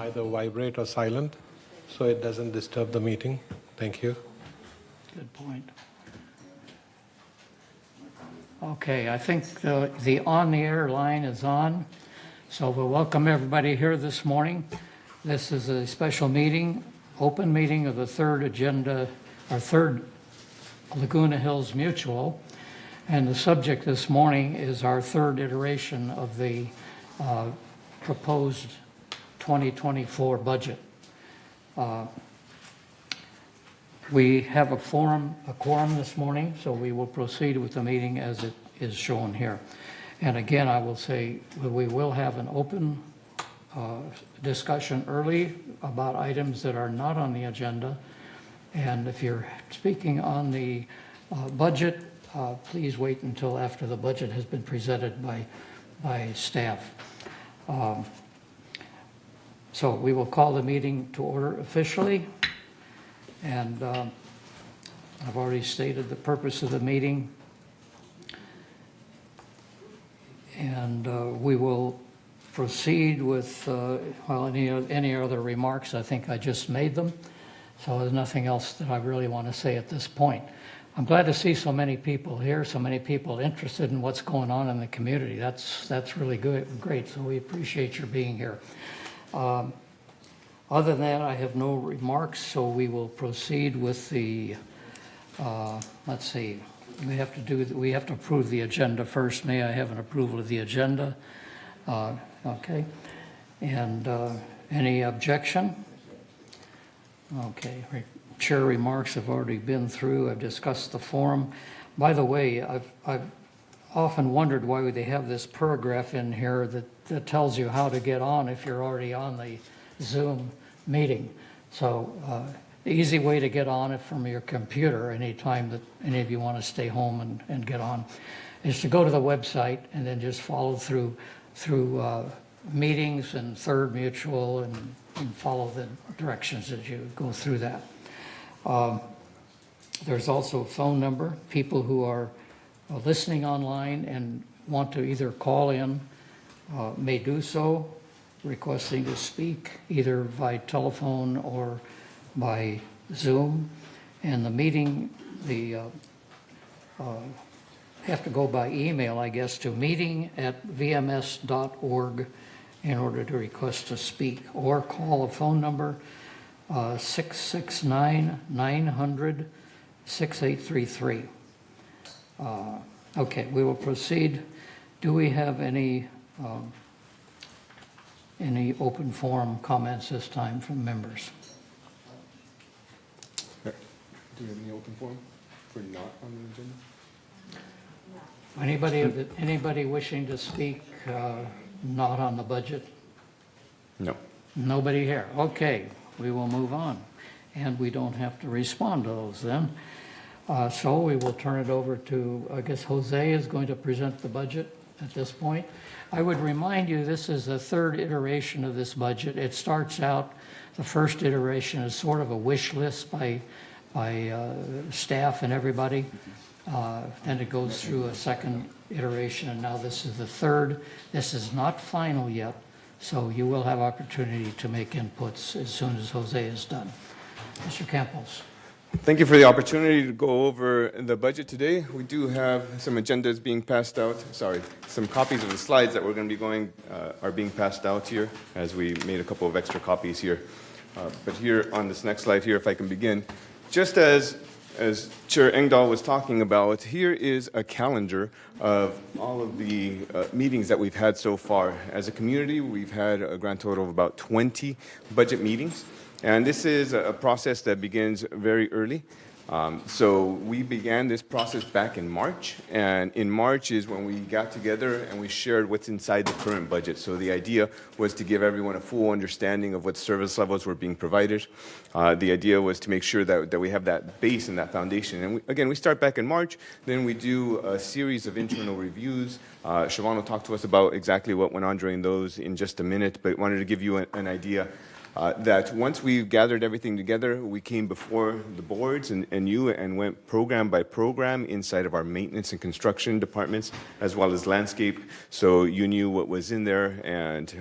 either vibrate or silent, so it doesn't disturb the meeting. Thank you. Good point. Okay, I think the on-the-air line is on, so we'll welcome everybody here this morning. This is a special meeting, open meeting of the third Laguna Hills Mutual, and the subject this morning is our third iteration of the proposed 2024 budget. We have a quorum this morning, so we will proceed with the meeting as it is shown here. And again, I will say we will have an open discussion early about items that are not on the agenda. And if you're speaking on the budget, please wait until after the budget has been presented by staff. So we will call the meeting to order officially. And I've already stated the purpose of the meeting. And we will proceed with, any other remarks. I think I just made them. So there's nothing else that I really want to say at this point. I'm glad to see so many people here, so many people interested in what's going on in the community. That's really great. So we appreciate your being here. Other than that, I have no remarks, so we will proceed with the, let's see, we have to approve the agenda first. May I have an approval of the agenda? Okay. And any objection? Okay. Chair remarks have already been through. I've discussed the forum. By the way, I've often wondered why they have this paragraph in here that tells you how to get on if you're already on the Zoom meeting. So the easy way to get on it from your computer anytime that any of you want to stay home and get on is to go to the website and then just follow through meetings and Third Mutual and follow the directions as you go through that. There's also a phone number. People who are listening online and want to either call in may do so, requesting to speak either by telephone or by Zoom. And the meeting, have to go by email, I guess, to meeting@vms.org in order to request to speak, or call a phone number 669-900-6833. Okay, we will proceed. Do we have any open forum comments this time from members? Do we have any open forum for not on the agenda? Anybody wishing to speak not on the budget? No. Nobody here. Okay, we will move on. And we don't have to respond to those then. So we will turn it over to, I guess Jose is going to present the budget at this point. I would remind you, this is the third iteration of this budget. It starts out, the first iteration is sort of a wish list by staff and everybody. Then it goes through a second iteration, and now this is the third. This is not final yet, so you will have opportunity to make inputs as soon as Jose is done. Mr. Campos. Thank you for the opportunity to go over the budget today. We do have some agendas being passed out. Sorry, some copies of the slides that we're going to be going are being passed out here, as we made a couple of extra copies here. But here on this next slide here, if I can begin, just as Chair Engdahl was talking about, here is a calendar of all of the meetings that we've had so far. As a community, we've had a grand total of about 20 budget meetings. And this is a process that begins very early. So we began this process back in March, and in March is when we got together and we shared what's inside the current budget. So the idea was to give everyone a full understanding of what service levels were being provided. The idea was to make sure that we have that base and that foundation. And again, we start back in March, then we do a series of internal reviews. Siobhan will talk to us about exactly what went on during those in just a minute, but wanted to give you an idea that once we gathered everything together, we came before the boards and you and went program by program inside of our maintenance and construction departments, as well as landscape, so you knew what was in there. And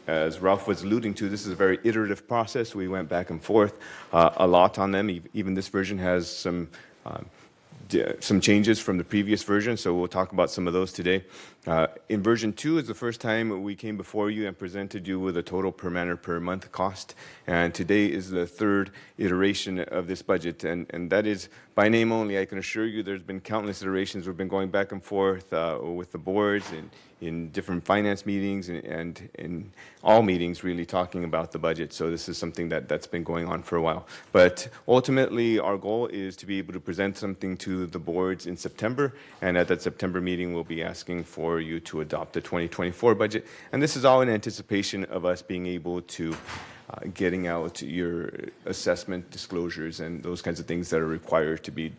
as Ralph was alluding to, this is a very iterative process. We went back and forth a lot on them. Even this version has some changes from the previous version, so we'll talk about some of those today. In version 2 is the first time we came before you and presented you with a total per man or per month cost, and today is the third iteration of this budget, and that is by name only. I can assure you there's been countless iterations. We've been going back and forth with the boards and in different finance meetings and in all meetings really talking about the budget. So this is something that's been going on for a while. But ultimately our goal is to be able to present something to the boards in September, and at that September meeting we'll be asking for you to adopt the 2024 budget. And this is all in anticipation of us being able to getting out your assessment disclosures and those kinds of things that are required to be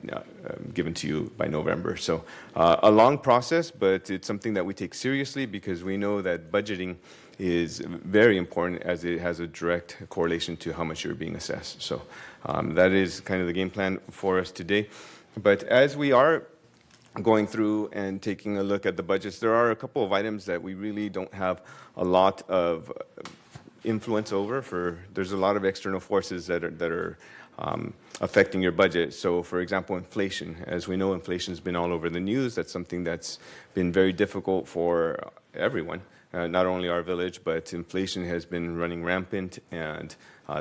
given to you by November. So a long process, but it's something that we take seriously because we know that budgeting is very important as it has a direct correlation to how much you're being assessed. So that is kind of the game plan for us today. But as we are going through and taking a look at the budgets, there are a couple of items that we really don't have a lot of influence over. There's a lot of external forces that are affecting your budget. So for example, inflation. As we know, inflation has been all over the news. That's something that's been very difficult for everyone, not only our village, but inflation has been running rampant, and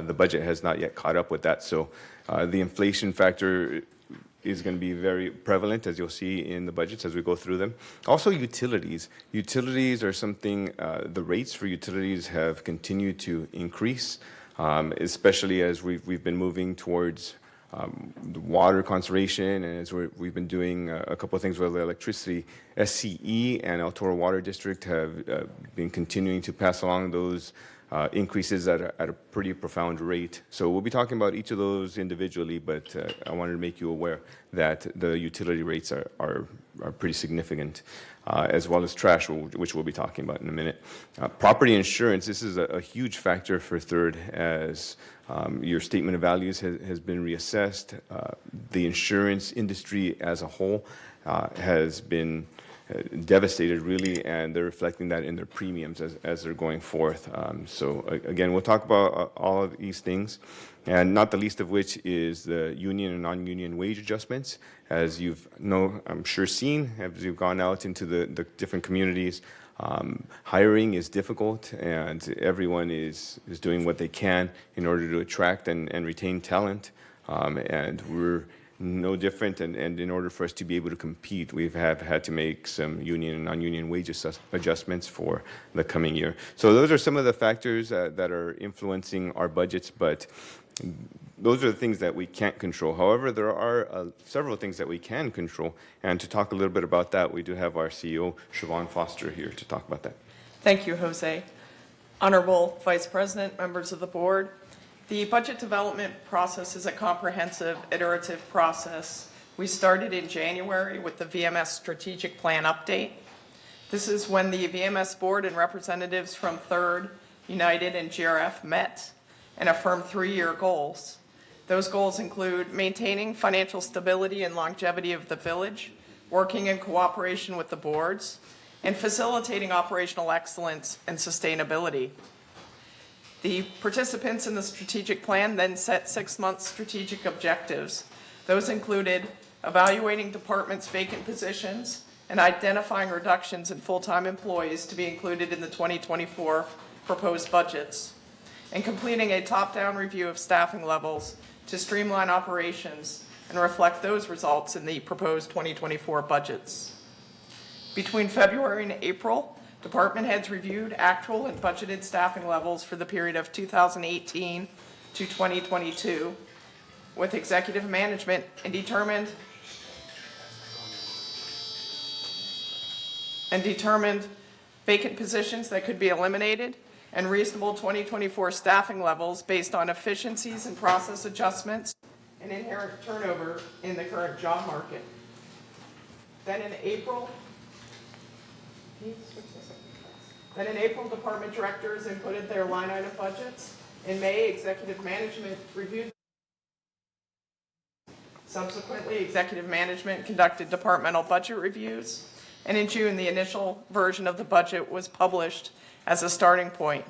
the budget has not yet caught up with that. So the inflation factor is going to be very prevalent, as you'll see in the budgets as we go through them. Also, utilities. Utilities are something, the rates for utilities have continued to increase, especially as we've been moving towards water conservation, and as we've been doing a couple of things with electricity. SCE and El Toro Water District have been continuing to pass along those increases at a pretty profound rate. So we'll be talking about each of those individually, but I wanted to make you aware that the utility rates are pretty significant, as well as trash, which we'll be talking about in a minute. Property insurance, this is a huge factor for Third, as your statement of values has been reassessed. The insurance industry as a whole has been devastated, really, and they're reflecting that in their premiums as they're going forth. So again, we'll talk about all of these things, and not the least of which is the union and non-union wage adjustments. As I'm sure seen, as you've gone out into the different communities, hiring is difficult, and everyone is doing what they can in order to attract and retain talent, and we're no different, and in order for us to be able to compete, we've had to make some union and non-union wage adjustments for the coming year. So those are some of the factors that are influencing our budgets, but those are the things that we can't control. However, there are several things that we can control, and to talk a little bit about that, we do have our CEO, Siobhan Foster, here to talk about that. Thank you, Jose. Honorable Vice President, members of the board, the budget development process is a comprehensive, iterative process. We started in January with the VMS strategic plan update. This is when the VMS board and representatives from Third, United, and GRF met and affirmed 3-year goals. Those goals include maintaining financial stability and longevity of the village, working in cooperation with the boards, and facilitating operational excellence and sustainability. The participants in the strategic plan then set 6-month strategic objectives. Those included evaluating departments' vacant positions and identifying reductions in full-time employees to be included in the 2024 proposed budgets, and completing a top-down review of staffing levels to streamline operations and reflect those results in the proposed 2024 budgets. Between February and April, department heads reviewed actual and budgeted staffing levels for the period of 2018 to 2022 with executive management and determined vacant positions that could be eliminated and reasonable 2024 staffing levels based on efficiencies and process adjustments and inherent turnover in the current job market. Then in April, Then in April, department directors inputted their line item budgets. In May, executive management reviewed. Subsequently, executive management conducted departmental budget reviews. And in June, the initial version of the budget was published as a starting point.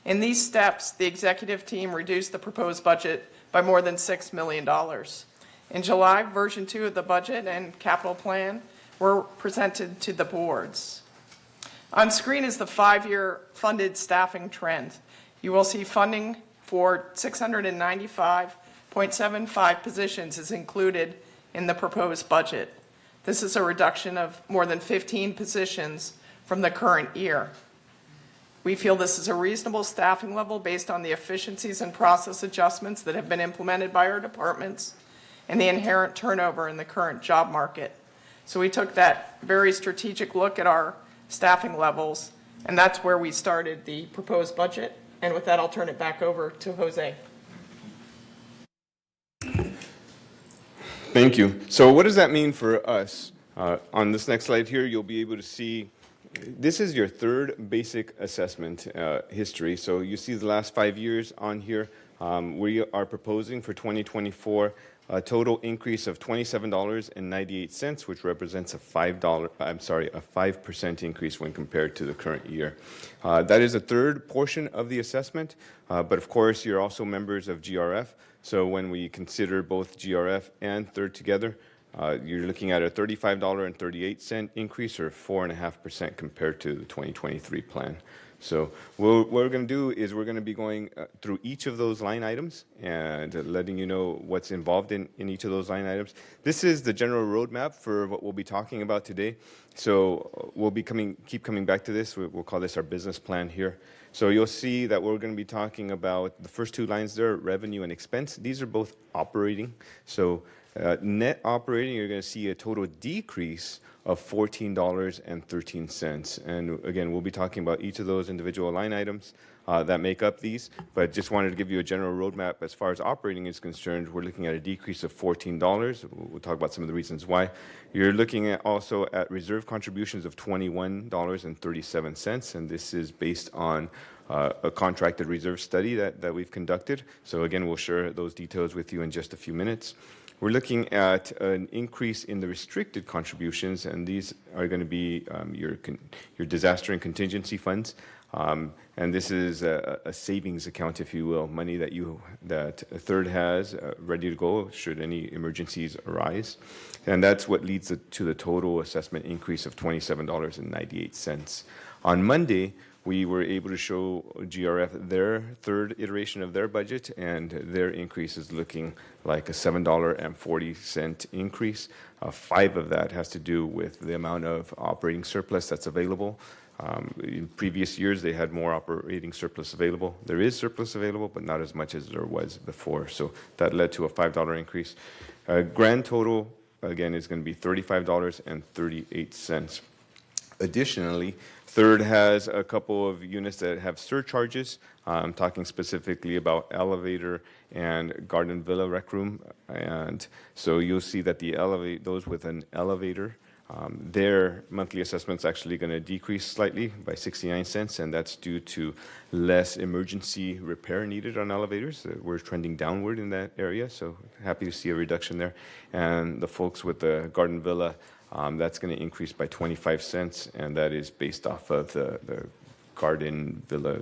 In these steps, the executive team reduced the proposed budget by more than $6 million. In July, version 2 of the budget and capital plan were presented to the boards. On screen is the 5-year funded staffing trend. You will see funding for 695.75 positions is included in the proposed budget. This is a reduction of more than 15 positions from the current year. We feel this is a reasonable staffing level based on the efficiencies and process adjustments that have been implemented by our departments and the inherent turnover in the current job market. So we took that very strategic look at our staffing levels, and that's where we started the proposed budget. And with that, I'll turn it back over to Jose. Thank you. So what does that mean for us? On this next slide here, you'll be able to see this is your third basic assessment history. So you see the last 5 years on here. We are proposing for 2024 a total increase of $27.98, which represents a 5% increase when compared to the current year. That is a third portion of the assessment, but of course you're also members of GRF. So when we consider both GRF and third together, you're looking at a $35.38 increase, or 4.5% compared to the 2023 plan. So what we're going to do is we're going to be going through each of those line items and letting you know what's involved in each of those line items. This is the general roadmap for what we'll be talking about today. So we'll be keep coming back to this. We'll call this our business plan here. So you'll see that we're going to be talking about the first two lines there, revenue and expense. These are both operating. So net operating, you're going to see a total decrease of $14.13. And again, we'll be talking about each of those individual line items that make up these, but just wanted to give you a general roadmap. As far as operating is concerned, we're looking at a decrease of $14. We'll talk about some of the reasons why. You're looking at also at reserve contributions of $21.37, and this is based on a contracted reserve study that we've conducted. So again, we'll share those details with you in just a few minutes. We're looking at an increase in the restricted contributions, and these are going to be your disaster and contingency funds. And this is a savings account, if you will, money that a third has ready to go should any emergencies arise. And that's what leads to the total assessment increase of $27.98. On Monday, we were able to show GRF their third iteration of their budget, and their increase is looking like a $7.40 increase. 5 of that has to do with the amount of operating surplus that's available. In previous years, they had more operating surplus available. There is surplus available, but not as much as there was before. So that led to a $5 increase. Grand total, again, is going to be $35.38. Additionally, third has a couple of units that have surcharges. I'm talking specifically about elevator and garden villa rec room. And so you'll see that those with an elevator, their monthly assessment's actually going to decrease slightly by 69 cents, and that's due to less emergency repair needed on elevators. We're trending downward in that area, so happy to see a reduction there. And the folks with the garden villa, that's going to increase by 25 cents, and that is based off of the Garden Villa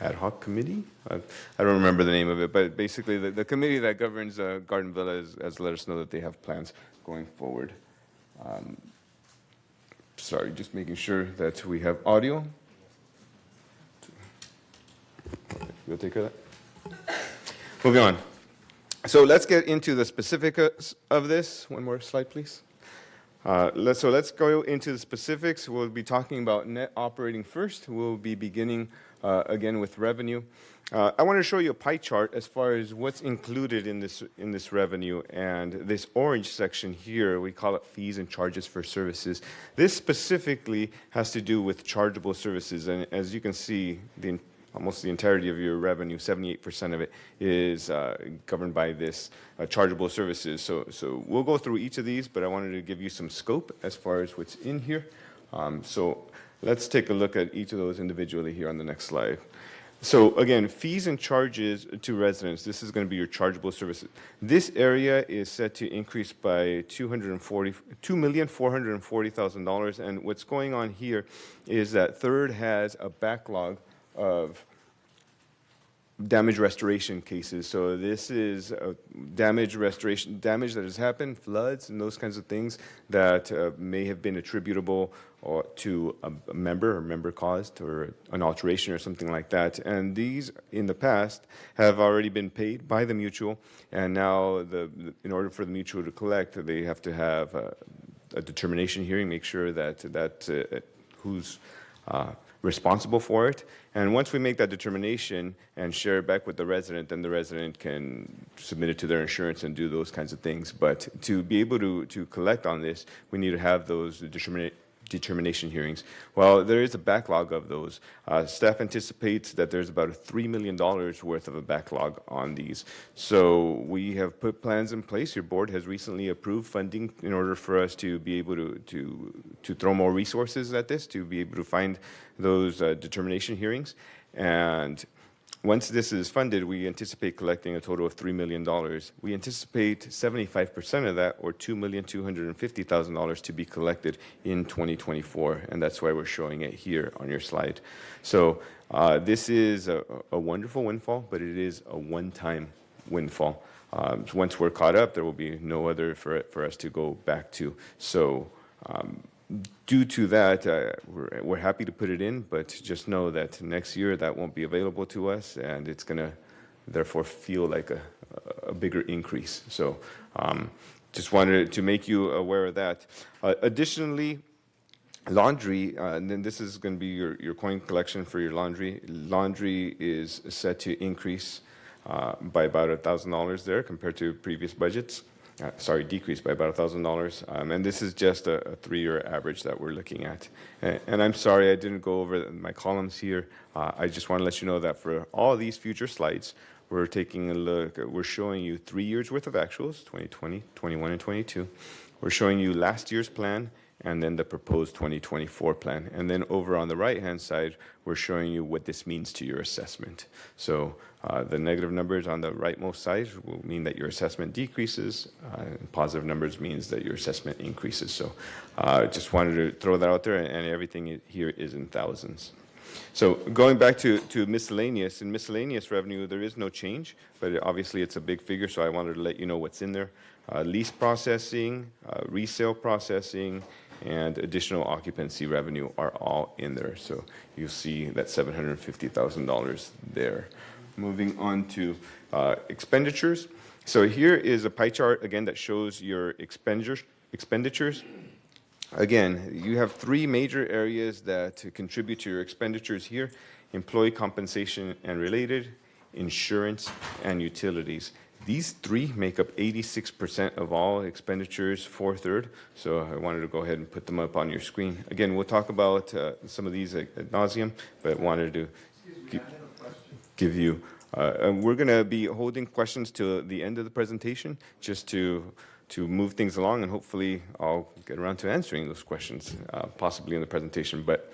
Ad Hoc Committee. I don't remember the name of it, but basically the committee that governs Garden Villa has let us know that they have plans going forward. Sorry, just making sure that we have audio. You'll take care of that? Moving on. So let's get into the specifics of this. One more slide, please. Let's go into the specifics. We'll be talking about net operating first. We'll be beginning again with revenue. I want to show you a pie chart as far as what's included in this revenue, and this orange section here, we call it fees and charges for services. This specifically has to do with chargeable services, and as you can see, almost the entirety of your revenue, 78% of it, is governed by this chargeable services. So we'll go through each of these, but I wanted to give you some scope as far as what's in here. So let's take a look at each of those individually here on the next slide. So again, fees and charges to residents. This is going to be your chargeable services. This area is set to increase by $2,440,000. And what's going on here is that Third has a backlog of damage restoration cases. So this is damage restoration, damage that has happened, floods and those kinds of things that may have been attributable or to a member or member caused or an alteration or something like that. And these in the past have already been paid by the mutual, and now in order for the mutual to collect, they have to have a determination hearing, make sure that who's responsible for it. And once we make that determination and share it back with the resident, then the resident can submit it to their insurance and do those kinds of things. But to be able to collect on this, we need to have those determination hearings. Well, there is a backlog of those. Staff anticipates that there's about $3 million worth of a backlog on these. So we have put plans in place. Your board has recently approved funding in order for us to be able to throw more resources at this, to be able to find those determination hearings. And once this is funded, we anticipate collecting a total of $3 million. We anticipate 75% of that, or $2,250,000, to be collected in 2024, and that's why we're showing it here on your slide. So this is a wonderful windfall, but it is a one-time windfall. Once we're caught up, there will be no other for us to go back to. So due to that, we're happy to put it in, but just know that next year that won't be available to us, and it's going to therefore feel like a bigger increase. So just wanted to make you aware of that. Additionally, laundry, and then this is going to be your coin collection for your laundry. Laundry is set to increase by about $1,000 there compared to previous budgets. Decreased by about $1,000. And this is just a 3-year average that we're looking at. And I'm sorry I didn't go over my columns here. I just want to let you know that for all these future slides, we're taking a look. We're showing you 3 years worth of actuals, 2020, 21, and 22. We're showing you last year's plan and then the proposed 2024 plan. And then over on the right-hand side, we're showing you what this means to your assessment. So the negative numbers on the rightmost side will mean that your assessment decreases, and positive numbers means that your assessment increases. So just wanted to throw that out there, and everything here is in thousands. So going back to miscellaneous, in miscellaneous revenue, there is no change, but obviously it's a big figure, so I wanted to let you know what's in there. Lease processing, resale processing, and additional occupancy revenue are all in there. So you'll see that $750,000 there. Moving on to expenditures. So here is a pie chart, again, that shows your expenditures. Again, you have 3 major areas that contribute to your expenditures here: employee compensation and related, insurance, and utilities. These 3 make up 86% of all expenditures for Third, so I wanted to go ahead and put them up on your screen. Again, we'll talk about some of these ad nauseum, but wanted to give you, we're going to be holding questions to the end of the presentation, just to move things along, and hopefully I'll get around to answering those questions, possibly in the presentation. But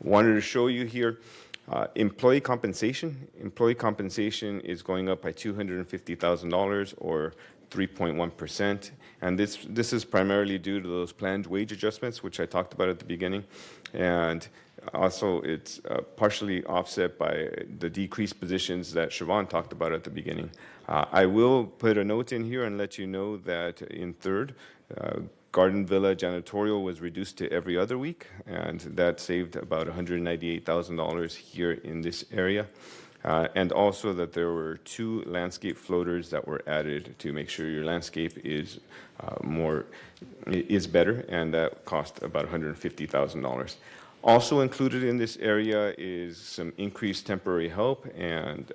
wanted to show you here, employee compensation. Employee compensation is going up by $250,000, or 3.1%. And this is primarily due to those planned wage adjustments, which I talked about at the beginning. And also, it's partially offset by the decreased positions that Siobhan talked about at the beginning. I will put a note in here and let you know that in Third, Garden Villa janitorial was reduced to every other week, and that saved about $198,000 here in this area. And also that there were 2 landscape floaters that were added to make sure your landscape is better, and that cost about $150,000. Also included in this area is some increased temporary help, and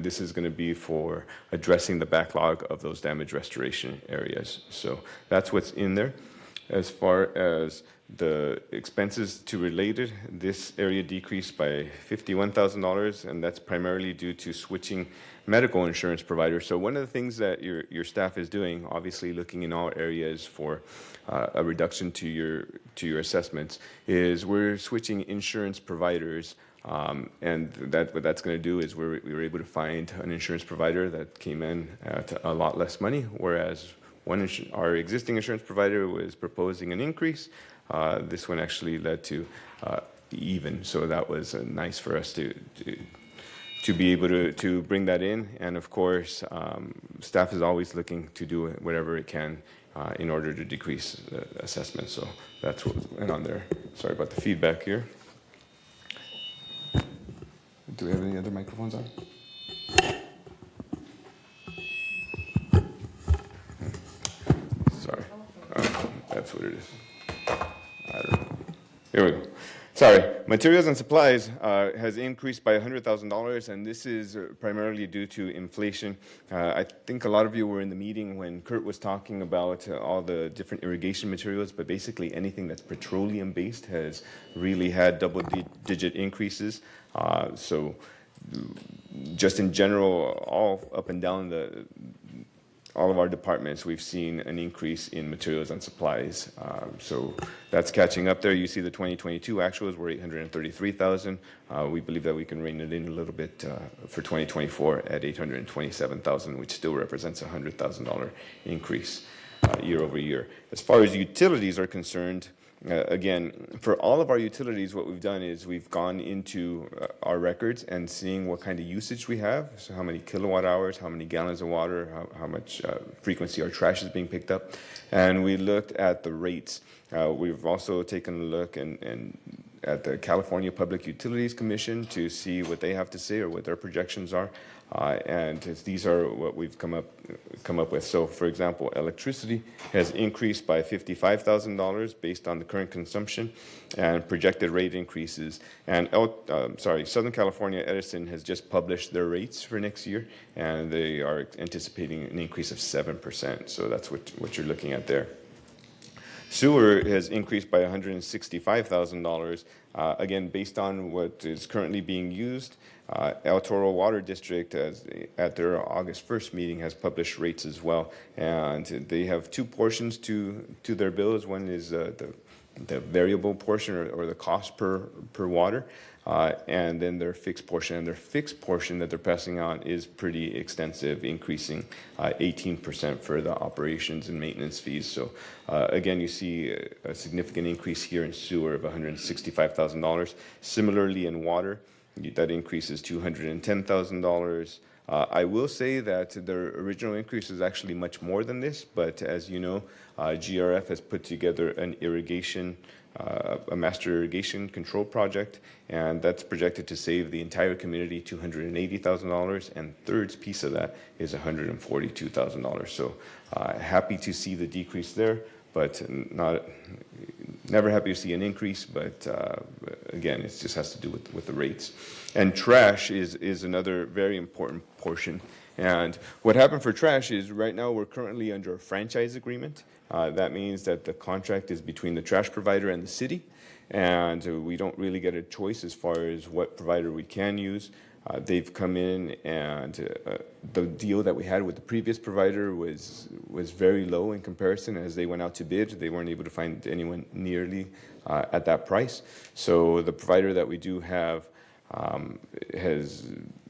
this is going to be for addressing the backlog of those damage restoration areas. So that's what's in there. As far as the expenses to related, this area decreased by $51,000, and that's primarily due to switching medical insurance providers. So one of the things that your staff is doing, obviously looking in all areas for a reduction to your assessments, is we're switching insurance providers. And what that's going to do is we were able to find an insurance provider that came in at a lot less money, whereas our existing insurance provider was proposing an increase. This one actually led to even, so that was nice for us to be able to bring that in. And of course, staff is always looking to do whatever it can in order to decrease the assessment. So that's what went on there. Sorry about the feedback here. Do we have any other microphones on? Sorry. That's what it is. I don't know. Here we go. Sorry. Materials and supplies has increased by $100,000, and this is primarily due to inflation. I think a lot of you were in the meeting when Kurt was talking about all the different irrigation materials, but basically anything that's petroleum-based has really had double-digit increases. So just in general, all up and down all of our departments, we've seen an increase in materials and supplies. So that's catching up there. You see the 2022 actuals were $833,000. We believe that we can rein it in a little bit for 2024 at $827,000, which still represents a $100,000 increase year over year. As far as utilities are concerned, again, for all of our utilities, what we've done is we've gone into our records and seeing what kind of usage we have, so how many kilowatt hours, how many gallons of water, how much frequency our trash is being picked up, and we looked at the rates. We've also taken a look at the California Public Utilities Commission to see what they have to say or what their projections are. And these are what we've come up with. So, for example, electricity has increased by $55,000 based on the current consumption and projected rate increases. And Southern California Edison has just published their rates for next year, and they are anticipating an increase of 7%. So that's what you're looking at there. Sewer has increased by $165,000, again, based on what is currently being used. El Toro Water District, at their August 1st meeting, has published rates as well. And they have two portions to their bills. One is the variable portion or the cost per water, and then their fixed portion. And their fixed portion that they're passing on is pretty extensive, increasing 18% for the operations and maintenance fees. So again, you see a significant increase here in sewer of $165,000. Similarly in water, that increase is $210,000. I will say that their original increase is actually much more than this, but as you know, GRF has put together a master irrigation control project, and that's projected to save the entire community $280,000, and third's piece of that is $142,000. So happy to see the decrease there, but never happy to see an increase, but again, it just has to do with the rates. And trash is another very important portion. And what happened for trash is right now we're currently under a franchise agreement. That means that the contract is between the trash provider and the city, and we don't really get a choice as far as what provider we can use. They've come in, and the deal that we had with the previous provider was very low in comparison. As they went out to bid, they weren't able to find anyone nearly at that price. So the provider that we do have has,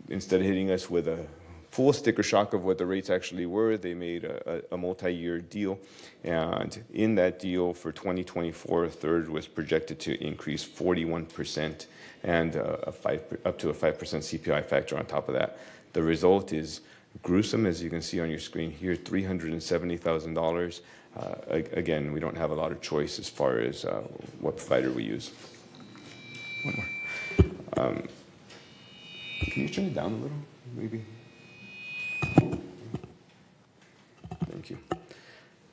instead of hitting us with a full sticker shock of what the rates actually were, they made a multi-year deal. And in that deal for 2024, third was projected to increase 41% and up to a 5% CPI factor on top of that. The result is gruesome, as you can see on your screen here, $370,000. Again, we don't have a lot of choice as far as what provider we use. One more. Can you turn it down a little, maybe? Thank you.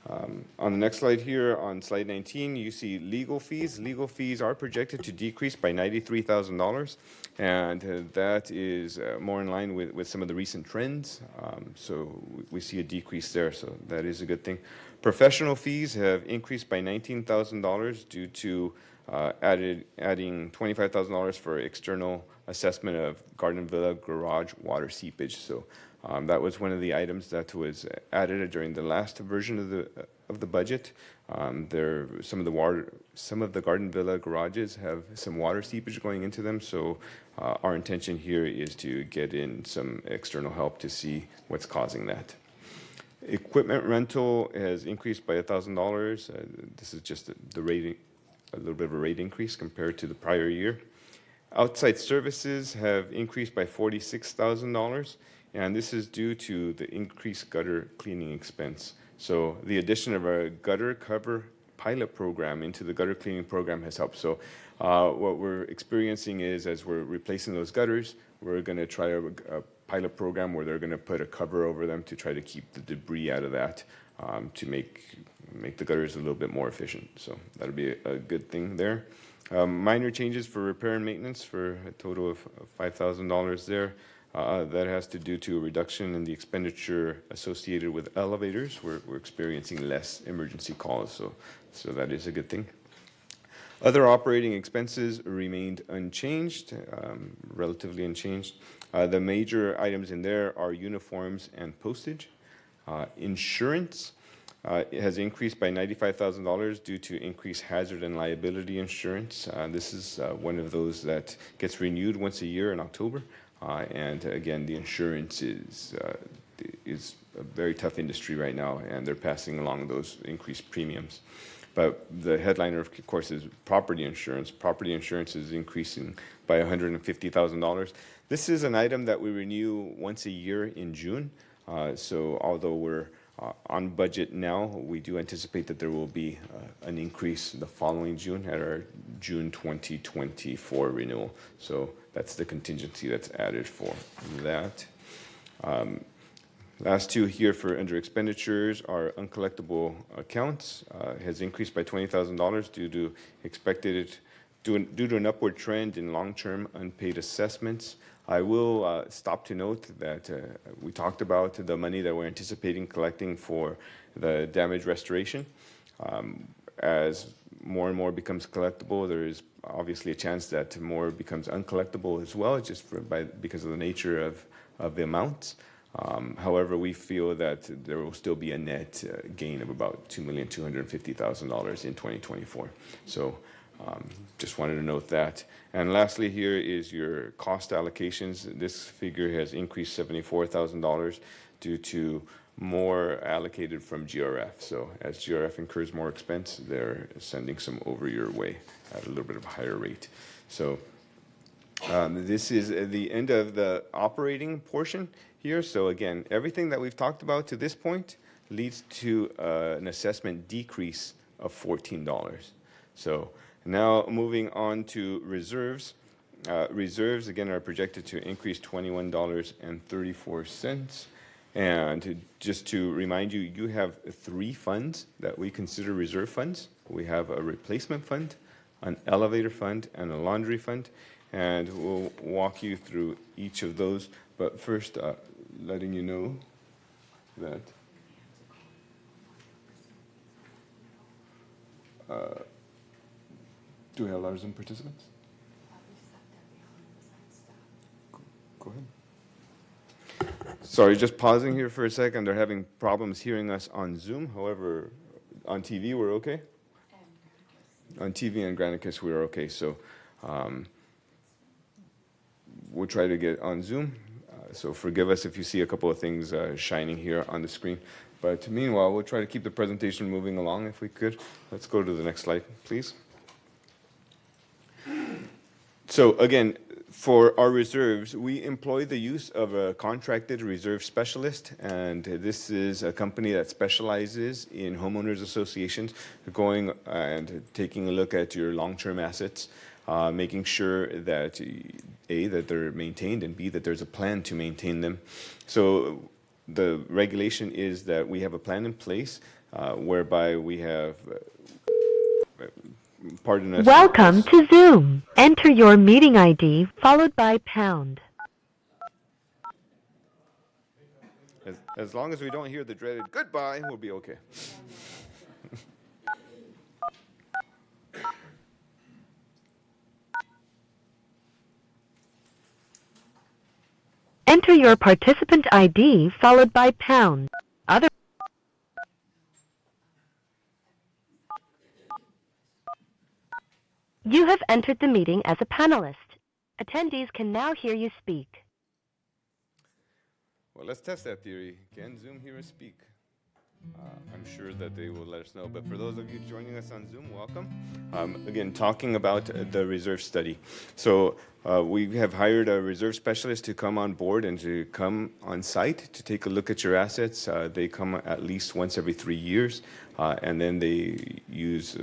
On the next slide here, on slide 19, you see legal fees. Legal fees are projected to decrease by $93,000, and that is more in line with some of the recent trends. So we see a decrease there, so that is a good thing. Professional fees have increased by $19,000 due to adding $25,000 for external assessment of Garden Villa garage water seepage. So that was one of the items that was added during the last version of the budget. Some of the Garden Villa garages have some water seepage going into them. So our intention here is to get in some external help to see what's causing that. Equipment rental has increased by $1,000. This is just the rating, a little bit of a rate increase compared to the prior year. Outside services have increased by $46,000, and this is due to the increased gutter cleaning expense. So the addition of a gutter cover pilot program into the gutter cleaning program has helped. So what we're experiencing is, as we're replacing those gutters, we're going to try a pilot program where they're going to put a cover over them to try to keep the debris out of that, to make the gutters a little bit more efficient. So that'll be a good thing there. Minor changes for repair and maintenance for a total of $5,000 there. That has to do to a reduction in the expenditure associated with elevators. We're experiencing less emergency calls, so that is a good thing. Other operating expenses remained unchanged, relatively unchanged. The major items in there are uniforms and postage. Insurance has increased by $95,000 due to increased hazard and liability insurance. This is one of those that gets renewed once a year in October. And again, the insurance is a very tough industry right now, and they're passing along those increased premiums. But the headliner, of course, is property insurance. Property insurance is increasing by $150,000. This is an item that we renew once a year in June. So although we're on budget now, we do anticipate that there will be an increase the following June at our June 2024 renewal. So that's the contingency that's added for that. Last two here for under expenditures are uncollectible accounts has increased by $20,000 due to an upward trend in long-term unpaid assessments. I will stop to note that we talked about the money that we're anticipating collecting for the damage restoration. As more and more becomes collectible, there is obviously a chance that more becomes uncollectible as well, just because of the nature of the amounts. However, we feel that there will still be a net gain of about $2,250,000 in 2024. So just wanted to note that. And lastly here is your cost allocations. This figure has increased $74,000 due to more allocated from GRF. So as GRF incurs more expense, they're sending some over your way at a little bit of a higher rate. So this is the end of the operating portion here. So again, everything that we've talked about to this point leads to an assessment decrease of $14. So now moving on to reserves. Reserves, again, are projected to increase $21.34. And just to remind you, you have three funds that we consider reserve funds. We have a replacement fund, an elevator fund, and a laundry fund. And we'll walk you through each of those. But first, letting you know that do we have letters and participants? Go ahead. Sorry, just pausing here for a second. They're having problems hearing us on Zoom. However, on TV, we're okay? On TV and Granicus, we're okay. So we'll try to get on Zoom. So forgive us if you see a couple of things shining here on the screen. But meanwhile, we'll try to keep the presentation moving along if we could. Let's go to the next slide, please. So again, for our reserves, we employ the use of a contracted reserve specialist, and this is a company that specializes in homeowners associations, going and taking a look at your long-term assets, making sure that A, that they're maintained, and B, that there's a plan to maintain them. So the regulation is that we have a plan in place whereby we have, pardon us. Welcome to Zoom. Enter your meeting ID followed by pound. As long as we don't hear the dreaded goodbye, we'll be okay. Enter your participant ID followed by pound. Other You have entered the meeting as a panelist. Attendees can now hear you speak. Well, let's test that theory. Can Zoom hear us speak? I'm sure that they will let us know. But for those of you joining us on Zoom, welcome. Again, talking about the reserve study. So we have hired a reserve specialist to come on board and to come on site to take a look at your assets. They come at least once every 3 years, and then they use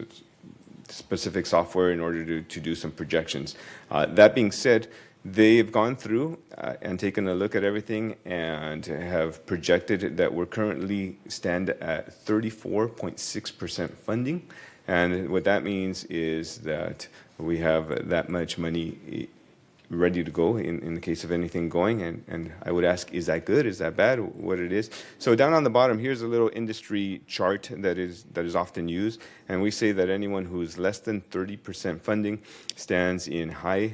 specific software in order to do some projections. That being said, they've gone through and taken a look at everything and have projected that we're currently stand at 34.6% funding. And what that means is that we have that much money ready to go in the case of anything going. And I would ask, is that good? Is that bad? What it is? So down on the bottom, here's a little industry chart that is often used. And we say that anyone who's less than 30% funding stands in high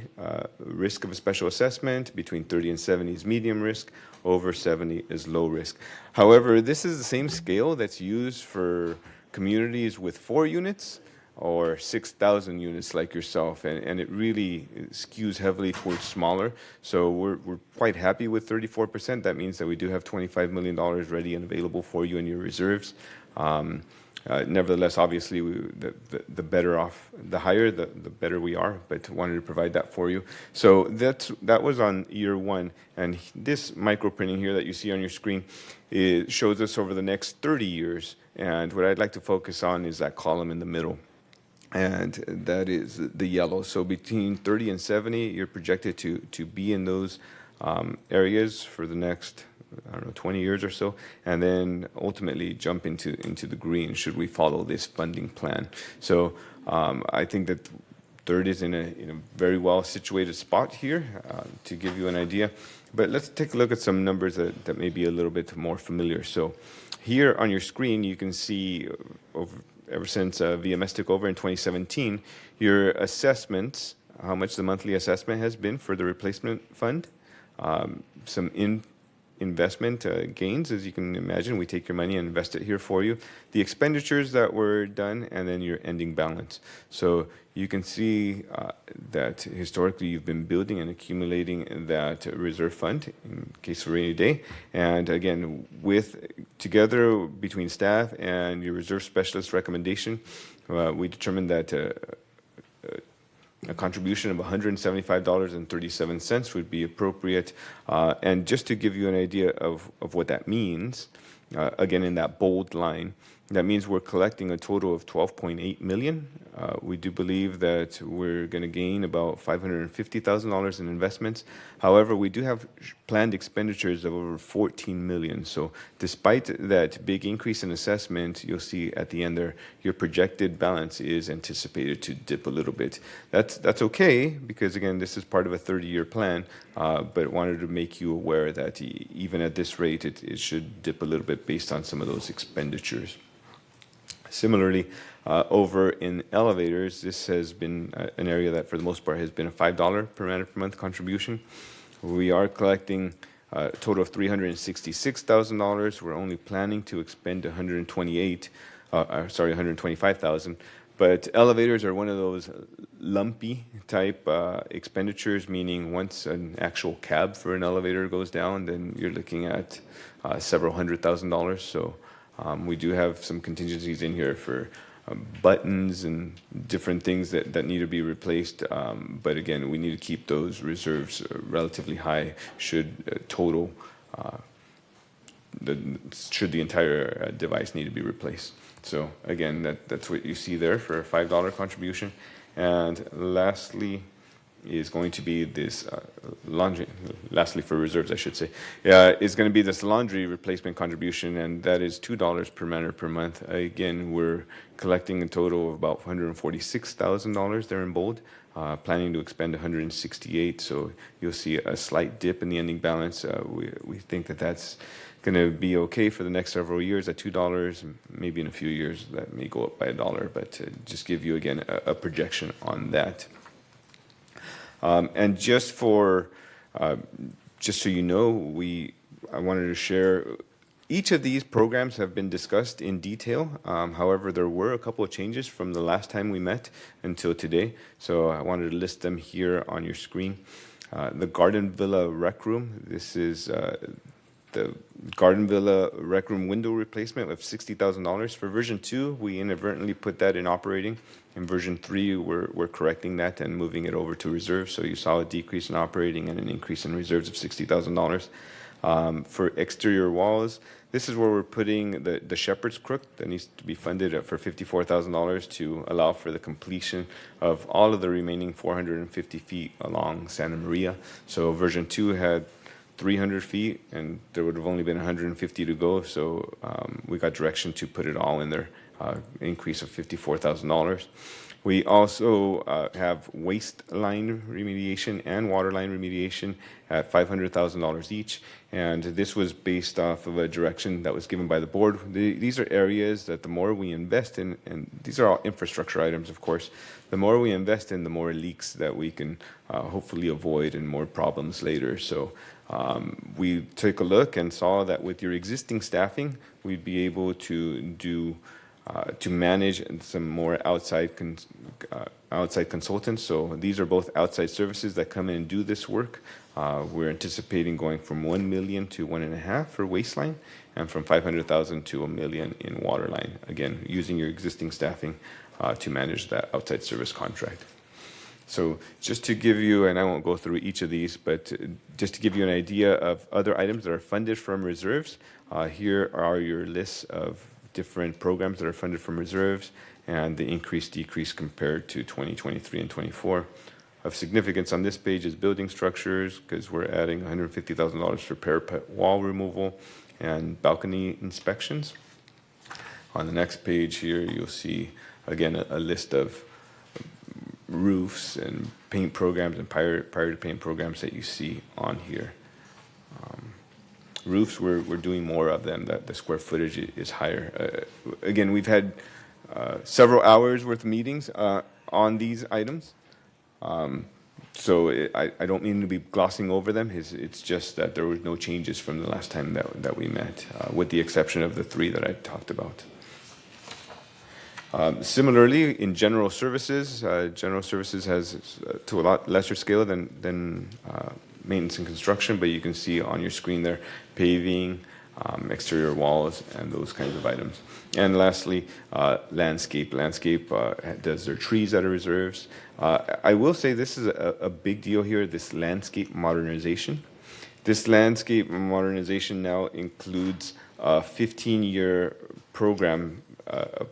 risk of a special assessment. Between 30 and 70 is medium risk. Over 70 is low risk. However, this is the same scale that's used for communities with 4 units or 6,000 units like yourself, and it really skews heavily towards smaller. So we're quite happy with 34%. That means that we do have $25 million ready and available for you in your reserves. Nevertheless, obviously, the better off, the higher, the better we are, but wanted to provide that for you. So that was on year 1, and this micro printing here that you see on your screen, it shows us over the next 30 years, and what I'd like to focus on is that column in the middle. And that is the yellow. So between 30 and 70, you're projected to be in those areas for the next, 20 years or so, and then ultimately jump into the green should we follow this funding plan. So I think that third is in a very well situated spot here to give you an idea. But let's take a look at some numbers that may be a little bit more familiar. So here on your screen, you can see ever since VMS took over in 2017, your assessments, how much the monthly assessment has been for the replacement fund, some investment gains, as you can imagine. We take your money and invest it here for you. The expenditures that were done, and then your ending balance. So you can see that historically you've been building and accumulating that reserve fund in case of rainy day. And again, together between staff and your reserve specialist recommendation, we determined that a contribution of $175.37 would be appropriate. And just to give you an idea of what that means, again, in that bold line, that means we're collecting a total of $12.8 million. We do believe that we're going to gain about $550,000 in investments. However, we do have planned expenditures of over $14 million. So despite that big increase in assessment, you'll see at the end there, your projected balance is anticipated to dip a little bit. That's okay, because again, this is part of a 30-year plan, but wanted to make you aware that even at this rate, it should dip a little bit based on some of those expenditures. Similarly, over in elevators, this has been an area that for the most part has been a $5 per man per month contribution. We are collecting a total of $366,000. We're only planning to expend $125,000. But elevators are one of those lumpy type expenditures, meaning once an actual cab for an elevator goes down, then you're looking at several $100,000. So we do have some contingencies in here for buttons and different things that need to be replaced. But again, we need to keep those reserves relatively high should should the entire device need to be replaced. So again, that's what you see there for a $5 contribution. And lastly, is going to be this laundry, lastly for reserves I should say, is going to be this laundry replacement contribution, and that is $2 per manor per month. Again, we're collecting a total of about $146,000 there in bold, planning to expend 168, so you'll see a slight dip in the ending balance. We think that that's going to be okay for the next several years at $2. Maybe in a few years that may go up by $1, but to just give you again a projection on that. And just for, just so you know, I wanted to share, each of these programs have been discussed in detail. However, there were a couple of changes from the last time we met until today. So I wanted to list them here on your screen. The Garden Villa Rec Room. This is the Garden Villa Rec Room window replacement of $60,000. For version 2, we inadvertently put that in operating. In version 3, we're correcting that and moving it over to reserves. So you saw a decrease in operating and an increase in reserves of $60,000. For exterior walls, this is where we're putting the Shepherd's Crook that needs to be funded for $54,000 to allow for the completion of all of the remaining 450 feet along Santa Maria. So version 2 had 300 feet, and there would have only been 150 to go, so we got direction to put it all in there, increase of $54,000. We also have waste line remediation and water line remediation at $500,000 each, and this was based off of a direction that was given by the board. These are areas that the more we invest in, and these are all infrastructure items, of course, the more we invest in, the more leaks that we can hopefully avoid and more problems later. So we took a look and saw that with your existing staffing, we'd be able to manage some more outside consultants. So these are both outside services that come in and do this work. We're anticipating going from $1 million to $1.5 million for waistline, and from $500,000 to $1 million in waterline. Again, using your existing staffing to manage that outside service contract. So just to give you, and I won't go through each of these, but just to give you an idea of other items that are funded from reserves, here are your lists of different programs that are funded from reserves and the increase, decrease compared to 2023 and 24. Of significance on this page is building structures, because we're adding $150,000 for parapet wall removal and balcony inspections. On the next page here, you'll see, again, a list of roofs and paint programs and prior to paint programs that you see on here. Roofs, we're doing more of them, that the square footage is higher. Again, we've had several hours worth of meetings on these items. So I don't mean to be glossing over them. It's just that there were no changes from the last time that we met, with the exception of the 3 that I talked about. Similarly, in general services has, to a lot lesser scale than maintenance and construction, but you can see on your screen there, paving, exterior walls, and those kinds of items. And lastly, landscape. Landscape does their trees out of reserves. I will say this is a big deal here, this landscape modernization. This landscape modernization now includes a 15-year program,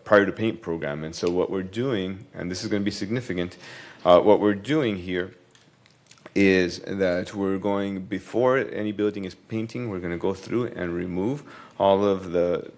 prior to paint program. And so what we're doing, and this is going to be significant, what we're doing here is that we're going, before any building is painting, we're going to go through and remove all of the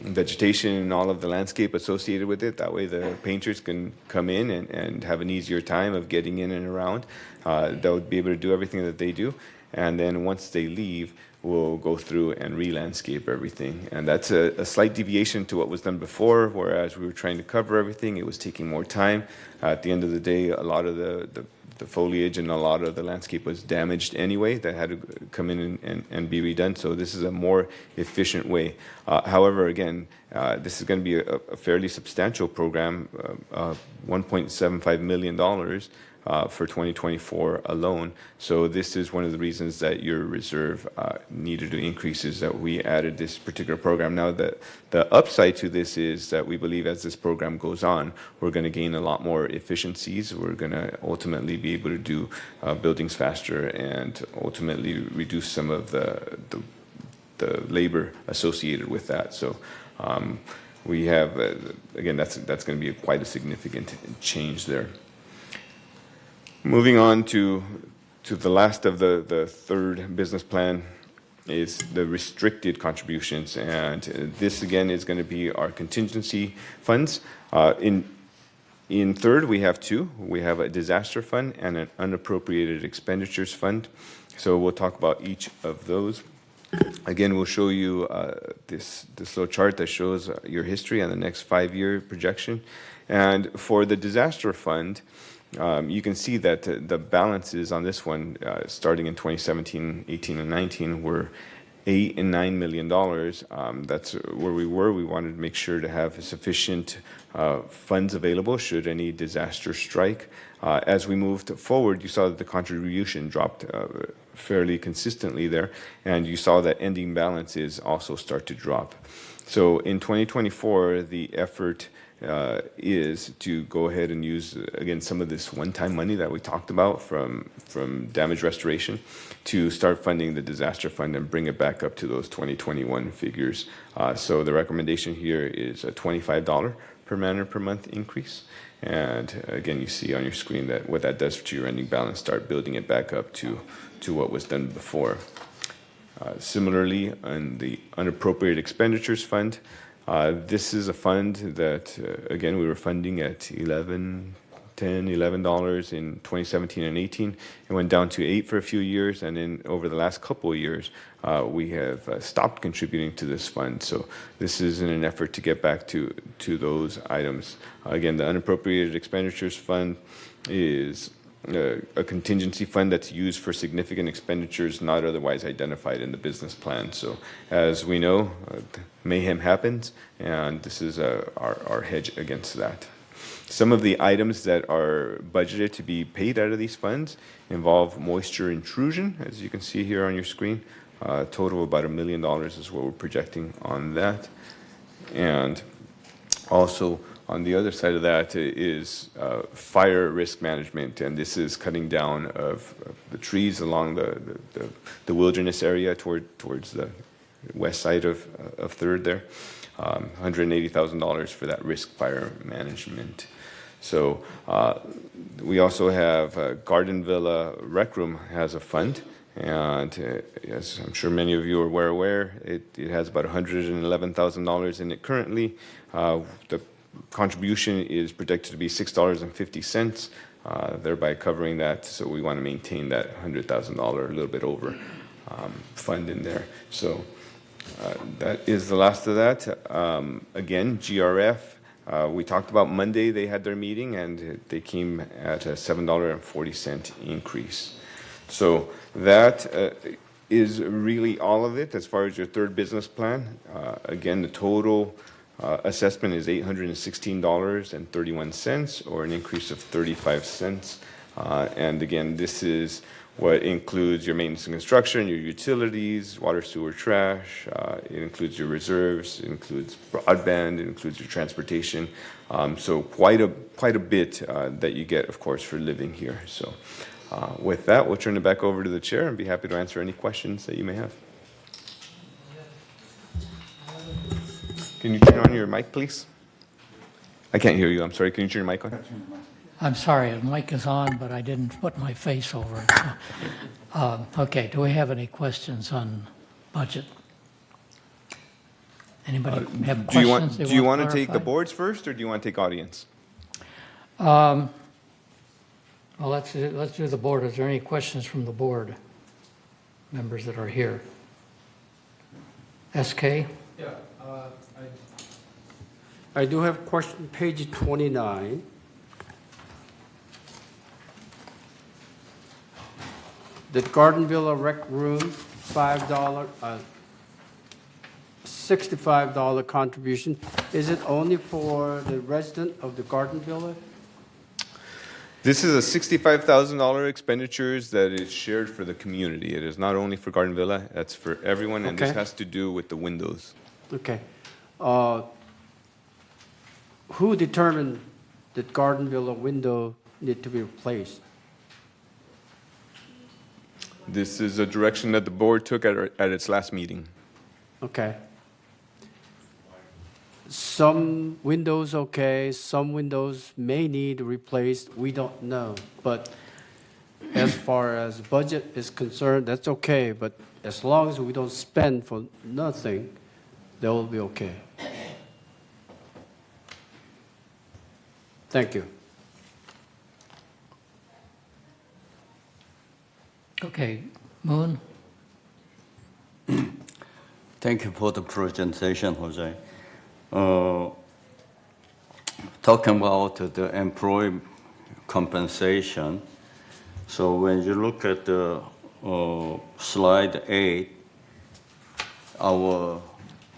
vegetation and all of the landscape associated with it. That way the painters can come in and have an easier time of getting in and around. They'll be able to do everything that they do. And then once they leave, we'll go through and re-landscape everything. And that's a slight deviation to what was done before, whereas we were trying to cover everything, it was taking more time. At the end of the day, a lot of the foliage and a lot of the landscape was damaged anyway, that had to come in and be redone. So this is a more efficient way. However, again, this is going to be a fairly substantial program, $1.75 million for 2024 alone. So this is one of the reasons that your reserve needed to increase, is that we added this particular program. Now, the upside to this is that we believe as this program goes on, we're going to gain a lot more efficiencies. We're going to ultimately be able to do buildings faster and ultimately reduce some of the labor associated with that. So we have, again, that's going to be quite a significant change there. Moving on to the last of the third business plan is the restricted contributions. And this, again, is going to be our contingency funds. In third, we have two. We have a disaster fund and an unappropriated expenditures fund. So we'll talk about each of those. Again, we'll show you this little chart that shows your history on the next 5-year projection. And for the disaster fund, you can see that the balances on this one, starting in 2017, 18, and 19, were $8 and $9 million. That's where we were. We wanted to make sure to have sufficient funds available should any disaster strike. As we moved forward, you saw that the contribution dropped fairly consistently there, and you saw that ending balances also start to drop. So in 2024, the effort is to go ahead and use, again, some of this one-time money that we talked about from damage restoration to start funding the disaster fund and bring it back up to those 2021 figures. So the recommendation here is a $25 per man per month increase. And again, you see on your screen that what that does to your ending balance, start building it back up to what was done before. Similarly, on the unappropriated expenditures fund, this is a fund that, again, we were funding at $11 in 2017 and 18. It went down to $8 for a few years, and then over the last couple of years, we have stopped contributing to this fund. So this is in an effort to get back to those items. Again, the unappropriated expenditures fund is a contingency fund that's used for significant expenditures not otherwise identified in the business plan. So as we know, mayhem happens, and this is our hedge against that. Some of the items that are budgeted to be paid out of these funds involve moisture intrusion, as you can see here on your screen. A total of about $1 million is what we're projecting on that. And also, on the other side of that is fire risk management, and this is cutting down of the trees along the wilderness area towards the west side of Third there. $180,000 for that risk fire management. So we also have Garden Villa Rec Room has a fund, and as I'm sure many of you are aware, it has about $111,000 in it currently. The contribution is projected to be $6.50, thereby covering that. So we want to maintain that $100,000, a little bit over, fund in there. So that is the last of that. Again, GRF, we talked about Monday, they had their meeting, and they came at a $7.40 increase. So that is really all of it as far as your third business plan. Again, the total assessment is $816.31, or an increase of 35 cents. And again, this is what includes your maintenance and construction, your utilities, water, sewer, trash. It includes your reserves, it includes broadband, it includes your transportation. So quite a bit that you get, of course, for living here. So with that, we'll turn it back over to the chair and be happy to answer any questions that you may have. Can you turn on your mic, please? I can't hear you. I'm sorry. Can you turn your mic on? I'm sorry, the mic is on, but I didn't put my face over it. So, okay, do we have any questions on budget? Anybody have questions? Do you want to take the boards first, or do you want to take audience? Well, let's do the board. Is there any questions from the board members that are here? SK? Yeah, I do have a question, page 29. The Garden Villa Rec Room, $65 contribution. Is it only for the resident of the Garden Villa? This is a $65,000 expenditures that is shared for the community. It is not only for Garden Villa, that's for everyone, and this Okay. has to do with the windows. Okay. Who determined that Garden Villa window need to be replaced? This is a direction that the board took at its last meeting. Okay. Some windows okay, some windows may need replaced, we don't know. But as far as budget is concerned, that's okay, but as long as we don't spend for nothing, that will be okay. Thank you. Okay, Moon? Thank you for the presentation, Jose. Talking about the employee compensation, so when you look at the slide 8, our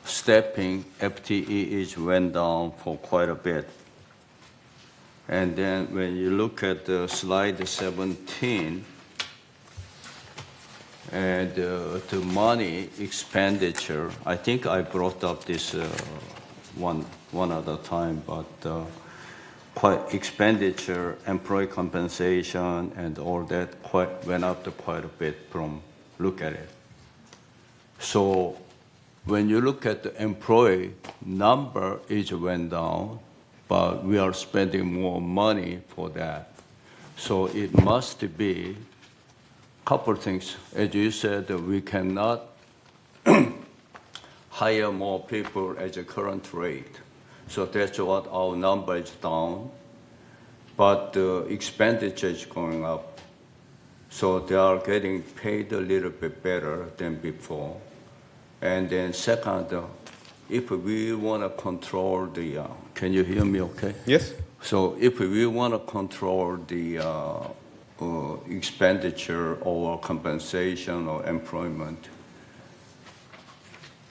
staffing FTE is went down for quite a bit. And then when you look at the slide 17, and the money expenditure, I think I brought up this one other time, but quite expenditure, employee compensation, and all that went up to quite a bit from look at it. So when you look at the employee number, it went down, but we are spending more money for that. So it must be couple things. As you said, we cannot hire more people at the current rate. So that's what our number is down. But the expenditure is going up. So they are getting paid a little bit better than before. And then second, if we want to control the, can you hear me okay? Yes? So if we want to control the expenditure or compensation or employment,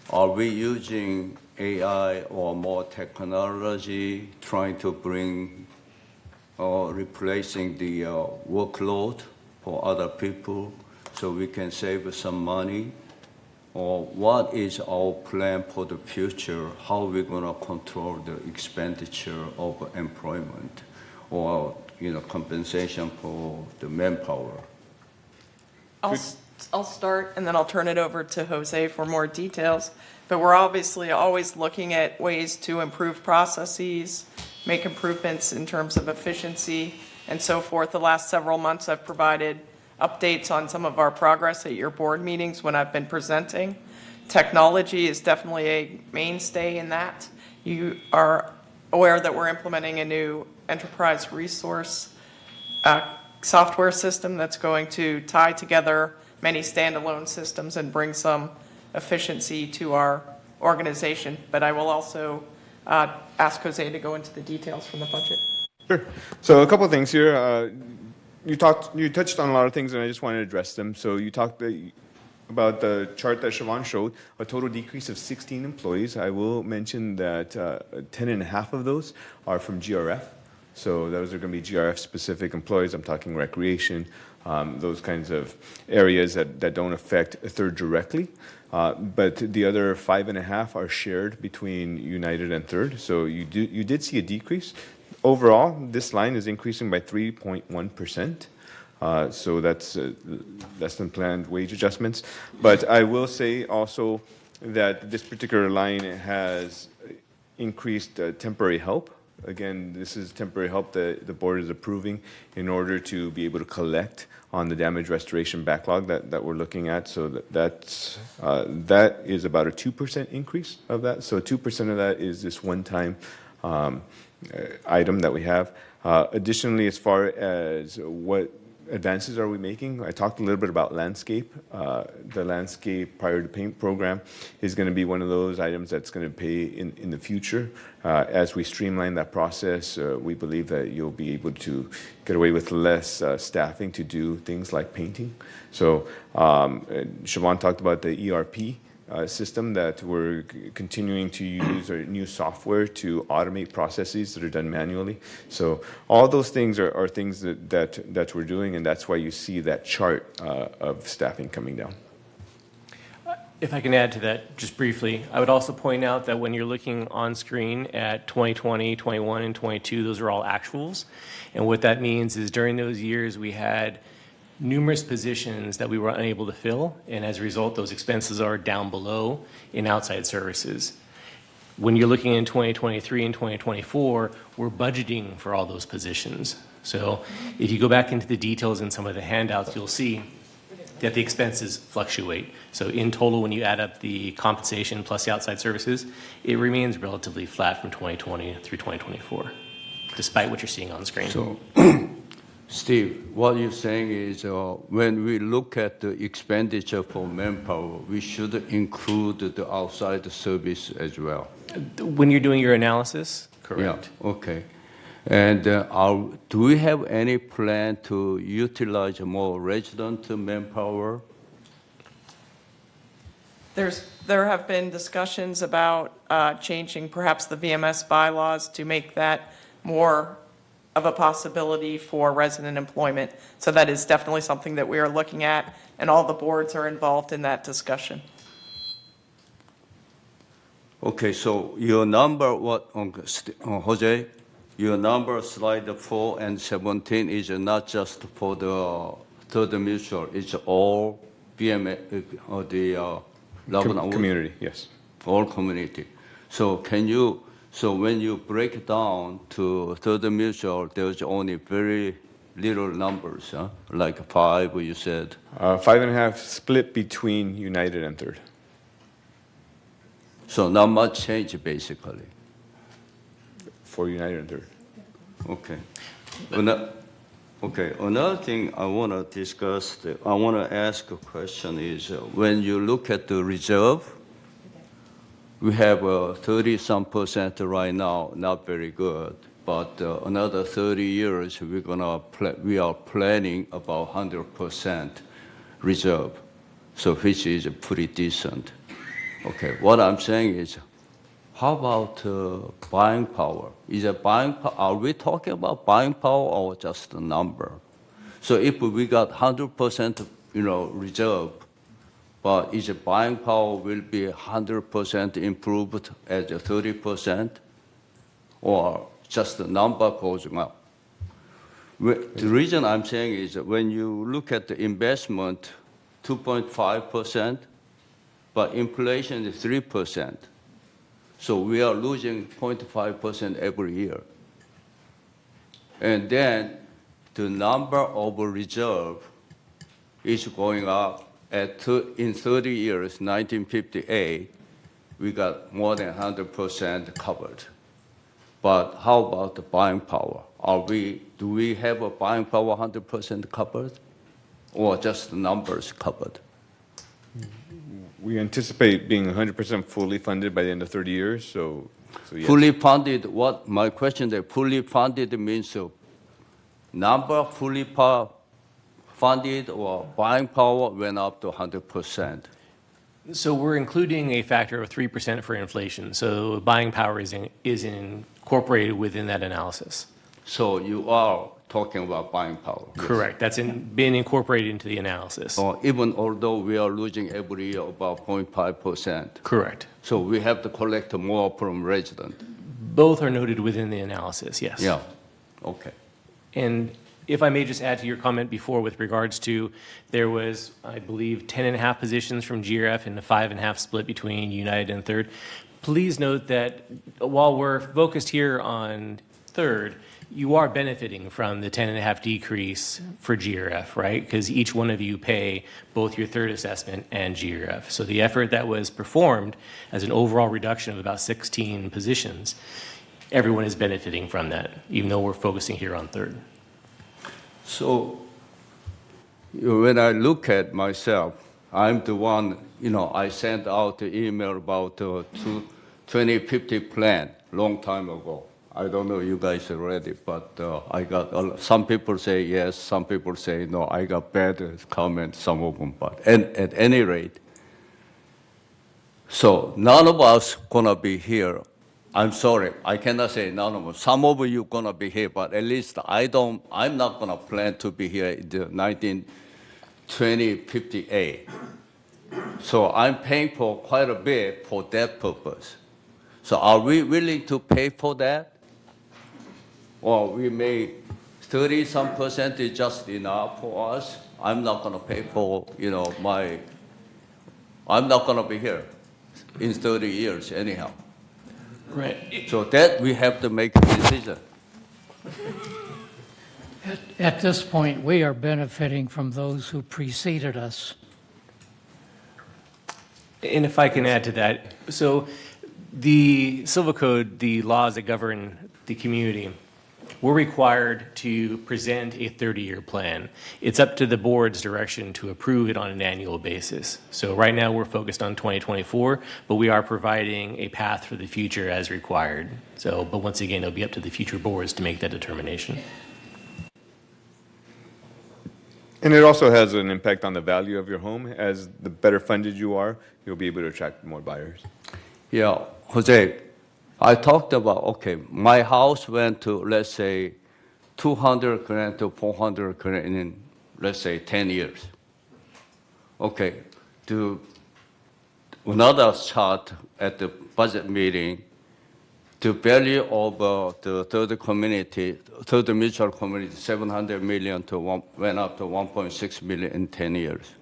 are we using AI or more technology trying to bring or replacing the workload for other people so we can save some money? Or what is our plan for the future? How are we going to control the expenditure of employment or compensation for the manpower? I'll start, and then I'll turn it over to Jose for more details. But we're obviously always looking at ways to improve processes, make improvements in terms of efficiency, and so forth. The last several months, I've provided updates on some of our progress at your board meetings when I've been presenting. Technology is definitely a mainstay in that. You are aware that we're implementing a new enterprise resource software system that's going to tie together many standalone systems and bring some efficiency to our organization. But I will also ask Jose to go into the details from the budget. Sure. So a couple of things here. You touched on a lot of things, and I just wanted to address them. So you talked about the chart that Siobhan showed, a total decrease of 16 employees. I will mention that 10 and a half of those are from GRF. So those are going to be GRF-specific employees. I'm talking recreation, those kinds of areas that don't affect a third directly. But the other 5.5 are shared between United and Third. So you did see a decrease. Overall, this line is increasing by 3.1%. So that's less than planned wage adjustments. But I will say also that this particular line has increased temporary help. Again, this is temporary help that the board is approving in order to be able to collect on the damage restoration backlog that we're looking at. So that is about a 2% increase of that. So 2% of that is this one-time item that we have. Additionally, as far as what advances are we making, I talked a little bit about landscape. The landscape prior to paint program is going to be one of those items that's going to pay in the future. As we streamline that process, we believe that you'll be able to get away with less staffing to do things like painting. So Siobhan talked about the ERP system that we're continuing to use, or new software to automate processes that are done manually. So all those things are things that we're doing, and that's why you see that chart of staffing coming down. If I can add to that just briefly, I would also point out that when you're looking on screen at 2020, 21, and 22, those are all actuals. And what that means is during those years, we had numerous positions that we were unable to fill, and as a result, those expenses are down below in outside services. When you're looking in 2023 and 2024, we're budgeting for all those positions. So if you go back into the details in some of the handouts, you'll see that the expenses fluctuate. So in total, when you add up the compensation plus the outside services, it remains relatively flat from 2020 through 2024, despite what you're seeing on screen. So, Steve, what you're saying is when we look at the expenditure for manpower, we should include the outside service as well. When you're doing your analysis, correct. Yeah, okay. And do we have any plan to utilize more resident manpower? There have been discussions about changing perhaps the VMS bylaws to make that more of a possibility for resident employment. So that is definitely something that we are looking at, and all the boards are involved in that discussion. Okay, so your number, Jose, your number, slide 4 and 17 is not just for the Third Mutual, it's all BMA, or the Laguna Woods, Community, yes. all community. So when you break it down to Third Mutual, there's only very little numbers, huh? Like 5, you said. 5.5 split between United and Third. So not much change, basically. For United and Third. Okay. Another thing I want to discuss, I want to ask a question is, when you look at the reserve, we have 30-some% right now, not very good, but another 30 years, we are planning about 100% reserve, so which is pretty decent. Okay, what I'm saying is, how about buying power? Are we talking about buying power or just a number? So if we got 100%, reserve, but is buying power will be 100% improved at 30%, or just the number goes up? The reason I'm saying is that when you look at the investment, 2.5%, but inflation is 3%. So we are losing 0.5% every year. And then the number of reserve is going up. In 30 years, 1958, we got more than 100% covered. But how about the buying power? Do we have a buying power 100% covered, or just the numbers covered? We anticipate being 100% fully funded by the end of 30 years, so yes. Fully funded, my question is, fully funded means number fully funded or buying power went up to 100%. So we're including a factor of 3% for inflation. So buying power is incorporated within that analysis. So you are talking about buying power. Correct. That's been incorporated into the analysis. Even although we are losing every year about 0.5%. Correct. So we have to collect more from residents. Both are noted within the analysis, yes. Yeah, okay. And if I may just add to your comment before with regards to, there was, I believe, 10.5 positions from GRF and a 5.5 split between United and Third. Please note that while we're focused here on Third, you are benefiting from the 10.5 decrease for GRF, right? Because each one of you pay both your Third assessment and GRF. So the effort that was performed as an overall reduction of about 16 positions, everyone is benefiting from that, even though we're focusing here on Third. So when I look at myself, I'm the one, I sent out the email about 2050 plan long time ago. I don't know you guys are ready, but I got some people say yes, some people say no. I got bad comments, some of them, but at any rate, so none of us gonna be here. I'm sorry, I cannot say none of us. Some of you gonna be here, but at least I'm not gonna plan to be here in the 2058. So I'm paying for quite a bit for that purpose. So are we willing to pay for that? Or we may 30-some% is just enough for us. I'm not gonna pay for, I'm not gonna be here in 30 years anyhow. Right. So that we have to make a decision. At this point, we are benefiting from those who preceded us. And if I can add to that, so the Civil Code, the laws that govern the community, we're required to present a 30-year plan. It's up to the board's direction to approve it on an annual basis. So right now, we're focused on 2024, but we are providing a path for the future as required. So, but once again, it'll be up to the future boards to make that determination. And it also has an impact on the value of your home. As the better funded you are, you'll be able to attract more buyers. Yeah, Jose, I talked about, okay, my house went to, let's say, 200 grand to 400 grand in, let's say, 10 years. Okay, to another chart at the budget meeting, the value of the third mutual community, 700 million went up to 1.6 million in 10 years.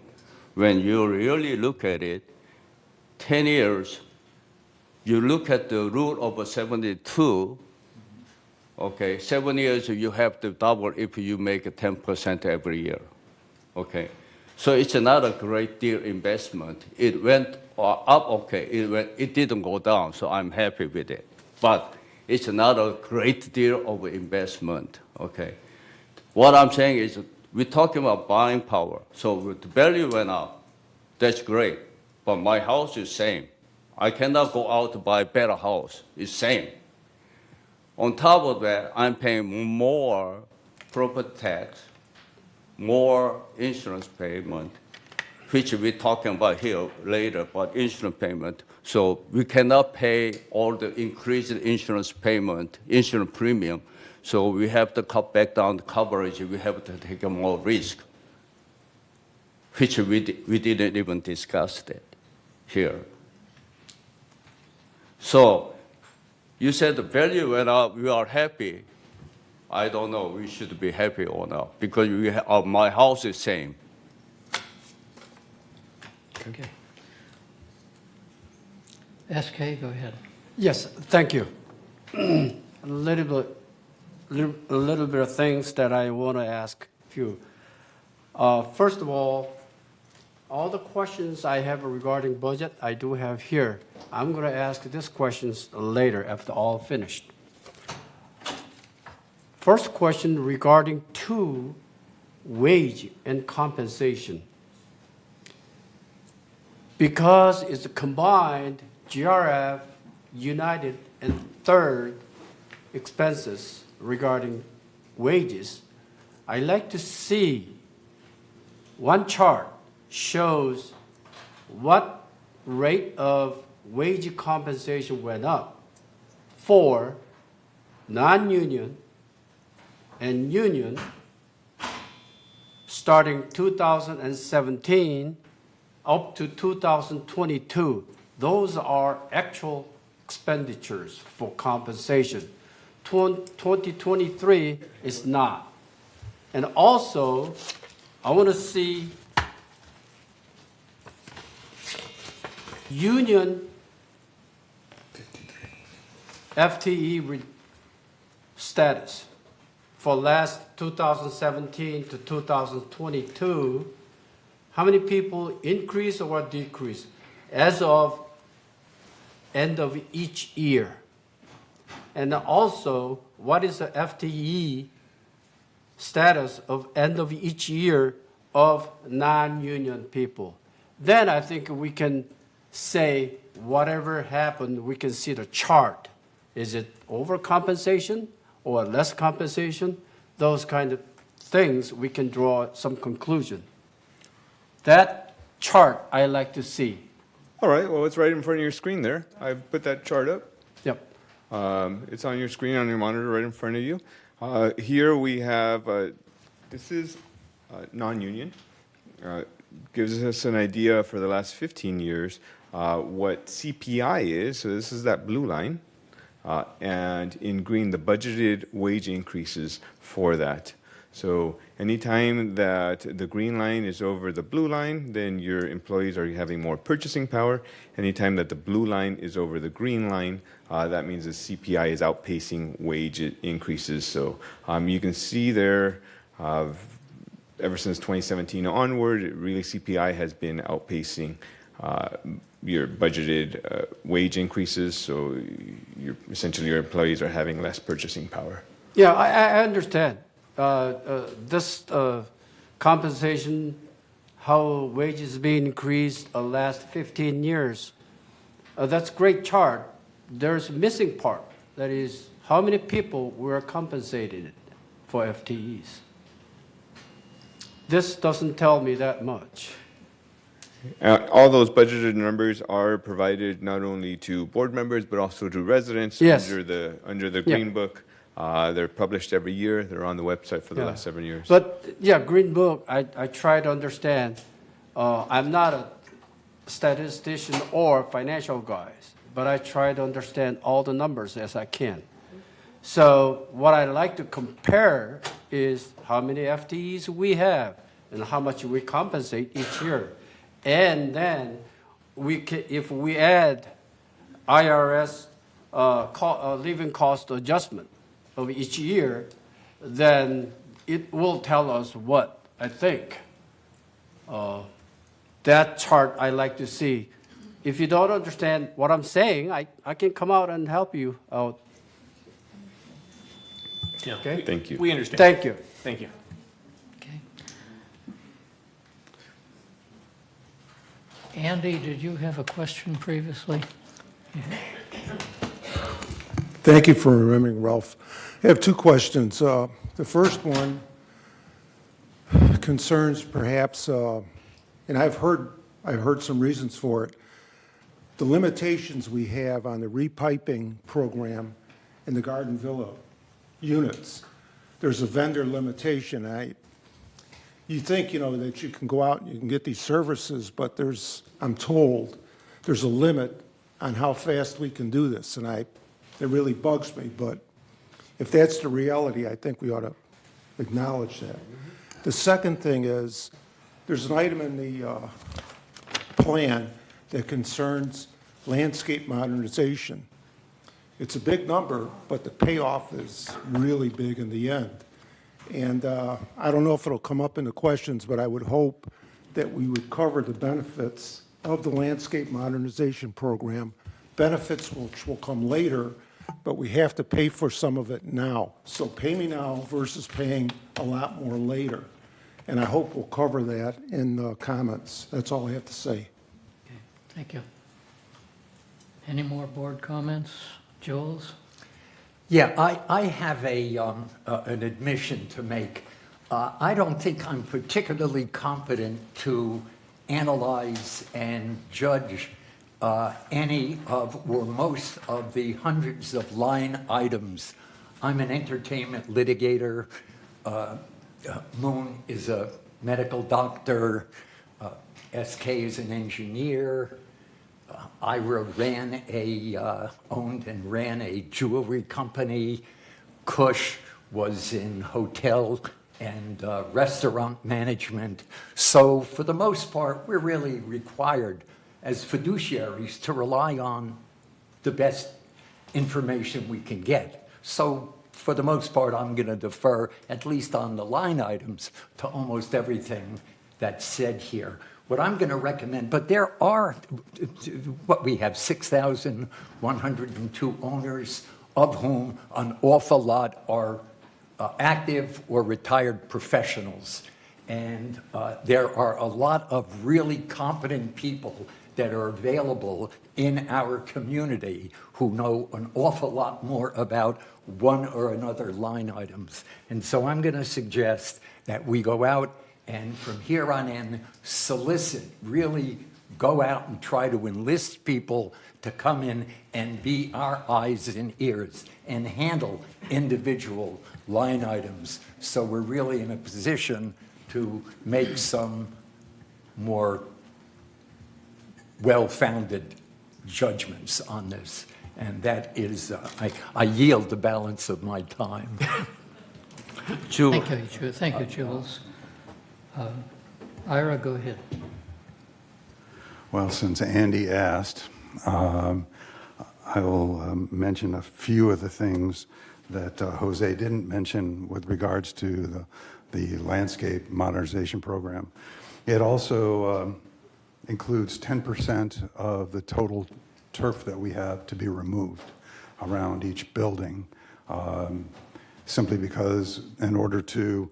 When you really look at it, 10 years, you look at the rule of 72, okay, 7 years you have to double if you make 10% every year, okay? So it's not a great deal investment. It went up, okay, it didn't go down, so I'm happy with it. But it's not a great deal of investment, okay? What I'm saying is we're talking about buying power. So the value went up, that's great, but my house is same. I cannot go out to buy a better house, it's same. On top of that, I'm paying more property tax, more insurance payment, which we're talking about here later, but insurance payment. So we cannot pay all the increased insurance payment, insurance premium. So we have to cut back down the coverage. We have to take more risk, which we didn't even discuss that here. So you said the value went up, we are happy. I don't know, we should be happy or not, because my house is same. Okay. SK, go ahead. Yes, thank you. A little bit of things that I want to ask you. First of all the questions I have regarding budget, I do have here. I'm going to ask these questions later after all finished. First question regarding to wage and compensation. Because it's a combined GRF, United, and third expenses regarding wages, I like to see one chart shows what rate of wage compensation went up for non-union and union starting 2017 up to 2022. Those are actual expenditures for compensation. 2023 is not. And also, I want to see union FTE status for last 2017 to 2022. How many people increase or decrease as of end of each year? And also, what is the FTE status of end of each year of non-union people? Then I think we can say whatever happened, we can see the chart. Is it overcompensation or less compensation? Those kind of things, we can draw some conclusion. That chart I like to see. All right, well, it's right in front of your screen there. I've put that chart up. Yep. It's on your screen, on your monitor, right in front of you. Here we have, this is non-union. Gives us an idea for the last 15 years what CPI is. So this is that blue line. And in green, the budgeted wage increases for that. So anytime that the green line is over the blue line, then your employees are having more purchasing power. Anytime that the blue line is over the green line, that means the CPI is outpacing wage increases. So you can see there, ever since 2017 onward, really CPI has been outpacing your budgeted wage increases. So essentially your employees are having less purchasing power. Yeah, I understand. This compensation, how wages being increased the last 15 years, that's great chart. There's a missing part. That is, how many people were compensated for FTEs? This doesn't tell me that much. All those budgeted numbers are provided not only to board members, but also to residents Yes. under the Yeah. Green Book. They're published every year. They're on the website for the Yeah. last 7 years. But yeah, Green Book, I try to understand. I'm not a statistician or financial guys, but I try to understand all the numbers as I can. So what I like to compare is how many FTEs we have and how much we compensate each year. And then if we add IRS living cost adjustment of each year, then it will tell us what I think. That chart I like to see. If you don't understand what I'm saying, I can come out and help you out. Yeah. Okay. Thank you. We understand. Thank you. Thank you. Okay. Andy, did you have a question previously? Thank you for remembering, Ralph. I have two questions. The first one concerns perhaps, and I've heard some reasons for it, the limitations we have on the repiping program in the Garden Villa units. There's a vendor limitation. You think, that you can go out and you can get these services, but I'm told, there's a limit on how fast we can do this, and it really bugs me, but if that's the reality, I think we ought to acknowledge that. The second thing is, there's an item in the plan that concerns landscape modernization. It's a big number, but the payoff is really big in the end. And I don't know if it'll come up in the questions, but I would hope that we would cover the benefits of the landscape modernization program, benefits which will come later, but we have to pay for some of it now. So pay me now versus paying a lot more later. And I hope we'll cover that in the comments. That's all I have to say. Okay, thank you. Any more board comments? Jules? Yeah, I have an admission to make. I don't think I'm particularly competent to analyze and judge any of or most of the hundreds of line items. I'm an entertainment litigator. Moon is a medical doctor. SK is an engineer. Ira owned and ran a jewelry company. Cush was in hotel and restaurant management. So for the most part, we're really required as fiduciaries to rely on the best information we can get. So for the most part, I'm going to defer, at least on the line items, to almost everything that's said here. What I'm going to recommend, but there are, we have 6,102 owners, of whom an awful lot are active or retired professionals. And there are a lot of really competent people that are available in our community who know an awful lot more about one or another line items. And so I'm going to suggest that we go out and from here on in, solicit, really go out and try to enlist people to come in and be our eyes and ears and handle individual line items. So we're really in a position to make some more well-founded judgments on this. And that is, I yield the balance of my time. Thank you, Jules. Ira, go ahead. Well, since Andy asked, I will mention a few of the things that Jose didn't mention with regards to the landscape modernization program. It also includes 10% of the total turf that we have to be removed around each building, simply because in order to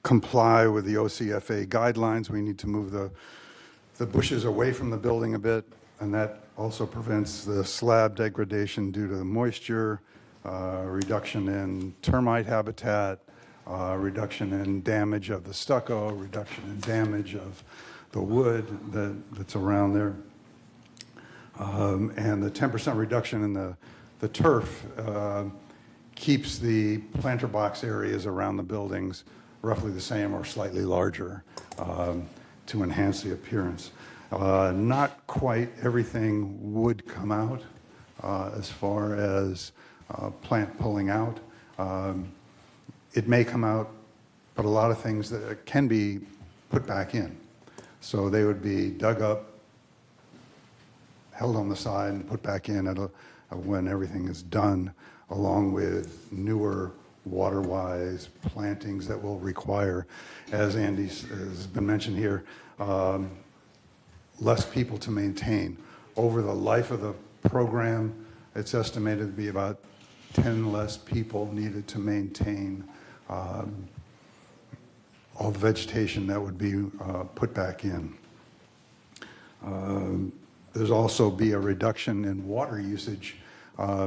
comply with the OCFA guidelines, we need to move the bushes away from the building a bit, and that also prevents the slab degradation due to the moisture, reduction in termite habitat, reduction in damage of the stucco, reduction in damage of the wood that's around there. And the 10% reduction in the turf keeps the planter box areas around the buildings roughly the same or slightly larger to enhance the appearance. Not quite everything would come out as far as plant pulling out. It may come out, but a lot of things that can be put back in. So they would be dug up, held on the side, and put back in when everything is done, along with newer water-wise plantings that will require, as Andy has been mentioned here, less people to maintain. Over the life of the program, it's estimated to be about 10 less people needed to maintain all the vegetation that would be put back in. There's also be a reduction in water usage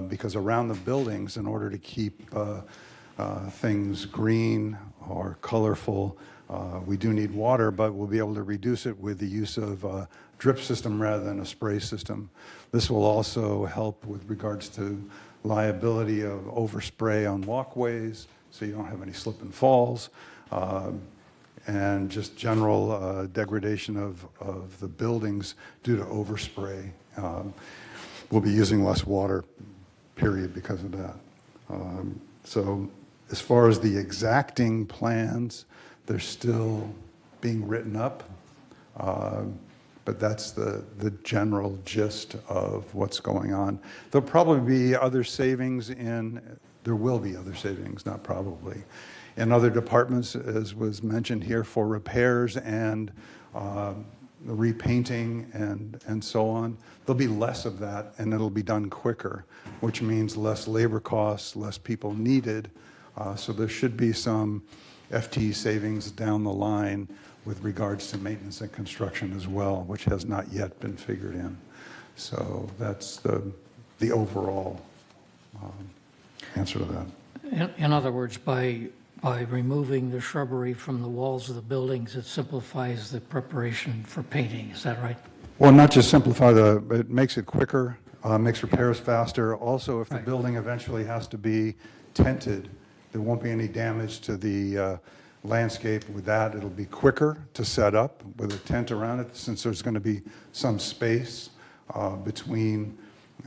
because around the buildings, in order to keep things green or colorful, we do need water, but we'll be able to reduce it with the use of a drip system rather than a spray system. This will also help with regards to liability of overspray on walkways, so you don't have any slip and falls, and just general degradation of the buildings due to overspray. We'll be using less water, period, because of that. So as far as the exacting plans, they're still being written up, but that's the general gist of what's going on. There'll probably be other savings there will be other savings, not probably, in other departments, as was mentioned here, for repairs and repainting and so on. There'll be less of that, and it'll be done quicker, which means less labor costs, less people needed. So there should be some FTE savings down the line with regards to maintenance and construction as well, which has not yet been figured in. So that's the overall answer to that. In other words, by removing the shrubbery from the walls of the buildings, it simplifies the preparation for painting. Is that right? Well, not just simplify it makes it quicker, makes repairs faster. Also, if the building eventually has to be tented, there won't be any damage to the landscape with that. It'll be quicker to set up with a tent around it, since there's going to be some space between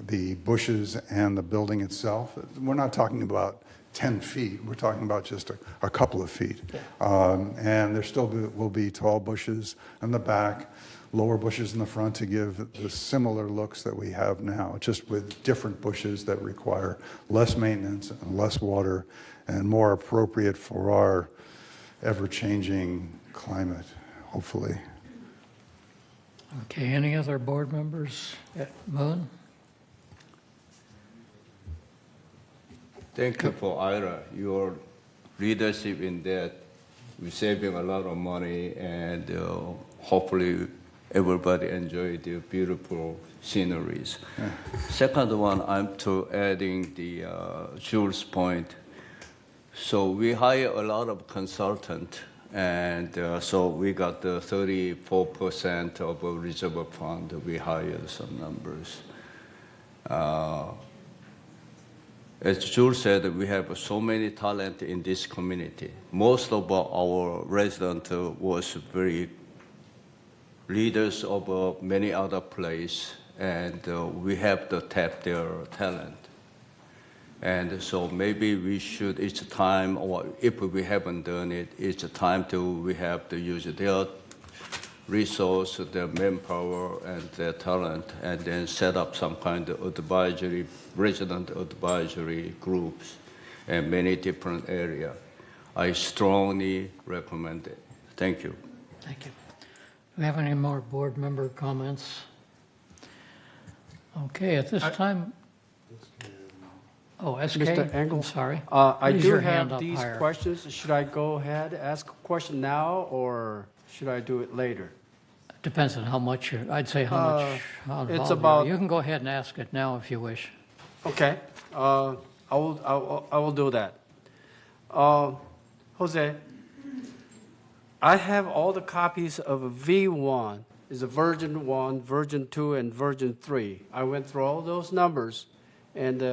the bushes and the building itself. We're not talking about 10 feet. We're talking about just a couple of feet. And there still will be tall bushes in the back, lower bushes in the front to give the similar looks that we have now, just with different bushes that require less maintenance and less water and more appropriate for our ever-changing climate, hopefully. Okay, any other board members? Moon? Thank you for Ira, your leadership in that. We're saving a lot of money, and hopefully everybody enjoy the beautiful sceneries. Yeah. Second one, I'm to adding the Jules' point. So we hire a lot of consultant, and so we got the 34% of a reserve fund. We hired some numbers. As Jules said, we have so many talent in this community. Most of our residents was very leaders of many other places, and we have to tap their talent. And so maybe we should, each time, or if we haven't done it, each time we have to use their resource, their manpower, and their talent, and then set up some kind of advisory, resident advisory groups in many different areas. I strongly recommend it. Thank you. Thank you. Do we have any more board member comments? Okay, at this time. Oh, SK, Mr. Engel? I'm sorry. I Raise do your hand have up these higher. questions. Should I go ahead, ask a question now, or should I do it later? Depends on how much you're, I'd say how much, how it's involved you are. about- You can go ahead and ask it now if you wish. Okay, I will do that. Jose, I have all the copies of V1, is a version 1, version 2, and version 3. I went through all those numbers and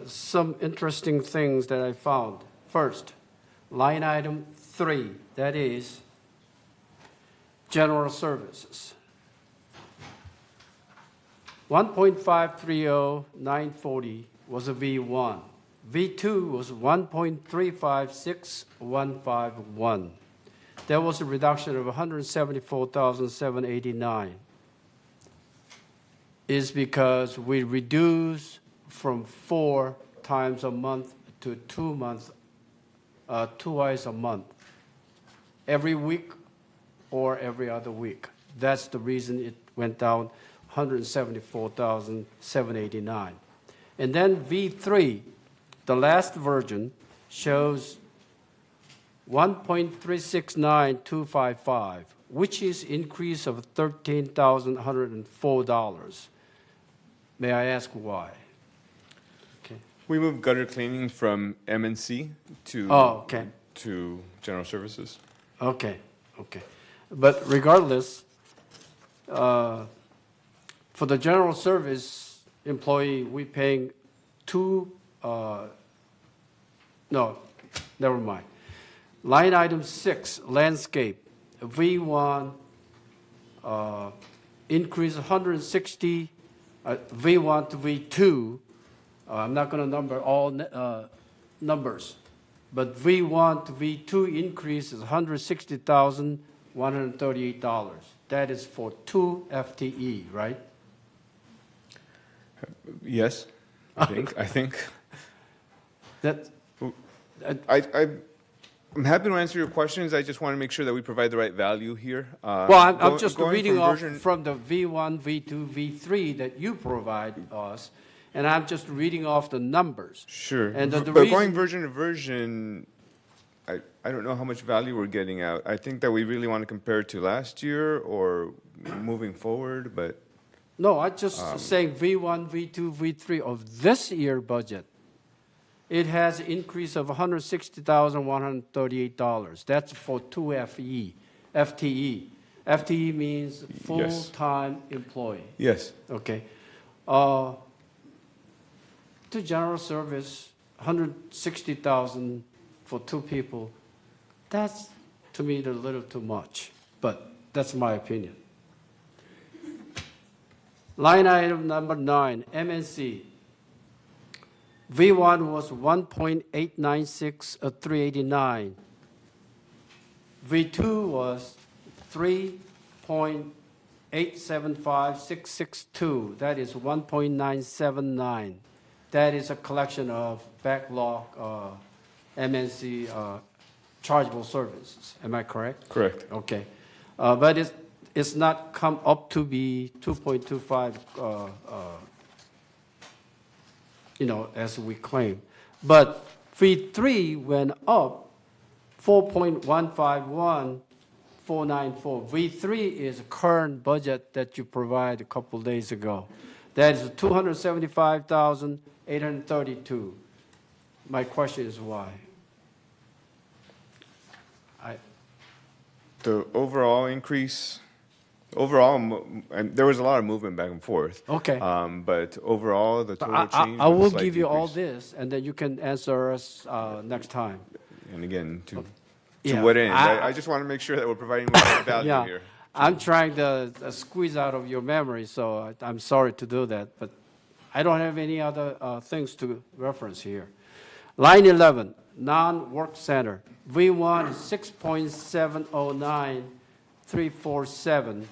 some interesting things that I found. First, line item 3, that is general services. 1.530940 was a V1. V2 was 1.356151. There was a reduction of 174,789. Is because we reduced from 4 times a month to 2 months, twice a month, every week or every other week. That's the reason it went down 174,789. And then V3, the last version, shows 1.369255, which is increase of $13,104. May I ask why? Okay. We moved gutter cleaning from M&C to Okay. to general services. Okay. But regardless, for the general service employee, we paying no, never mind. Line item 6, landscape, V1 increase 160, V1 to V2. I'm not going to number all numbers, but V1 to V2 increase is $160,138. That is for 2 FTE, right? Yes, I think. That, I'm happy to answer your questions. I just want to make sure that we provide the right value here. well, I'm just going reading from off version- from the V1, V2, V3 that you provide us, and I'm just reading off the numbers. Sure. And the But going reason- version to version, I don't know how much value we're getting out. I think that we really want to compare it to last year or moving forward, but No, I just saying V1, V2, V3 of this year budget. It has an increase of $160,138. That's for 2 FTE. FTE means full-time employee. yes. Okay. To general service, 160,000 for 2 people. That's, to me, a little too much, but that's my opinion. Line item number 9, MNC. V1 was 1.896,389. V2 was 3.875662. That is 1.979. That is a collection of backlog MNC chargeable services. Am I correct? Correct. Okay. But it's not come up to be 2.25, as we claim. But V3 went up 4.151494. V3 is current budget that you provided a couple days ago. That is 275,832. My question is why? The overall increase, and there was a lot of movement back and forth. Okay. But overall, the total I change. I was a will slight give you all decrease. this, and then you can answer us next time. And again, to Yeah, what end? I- I just want to make sure that we're providing more value Yeah, here. I'm trying to squeeze out of your memory, so I'm sorry to do that, but I don't have any other things to reference here. Line 11, non-work center. V1 is 6.709,347.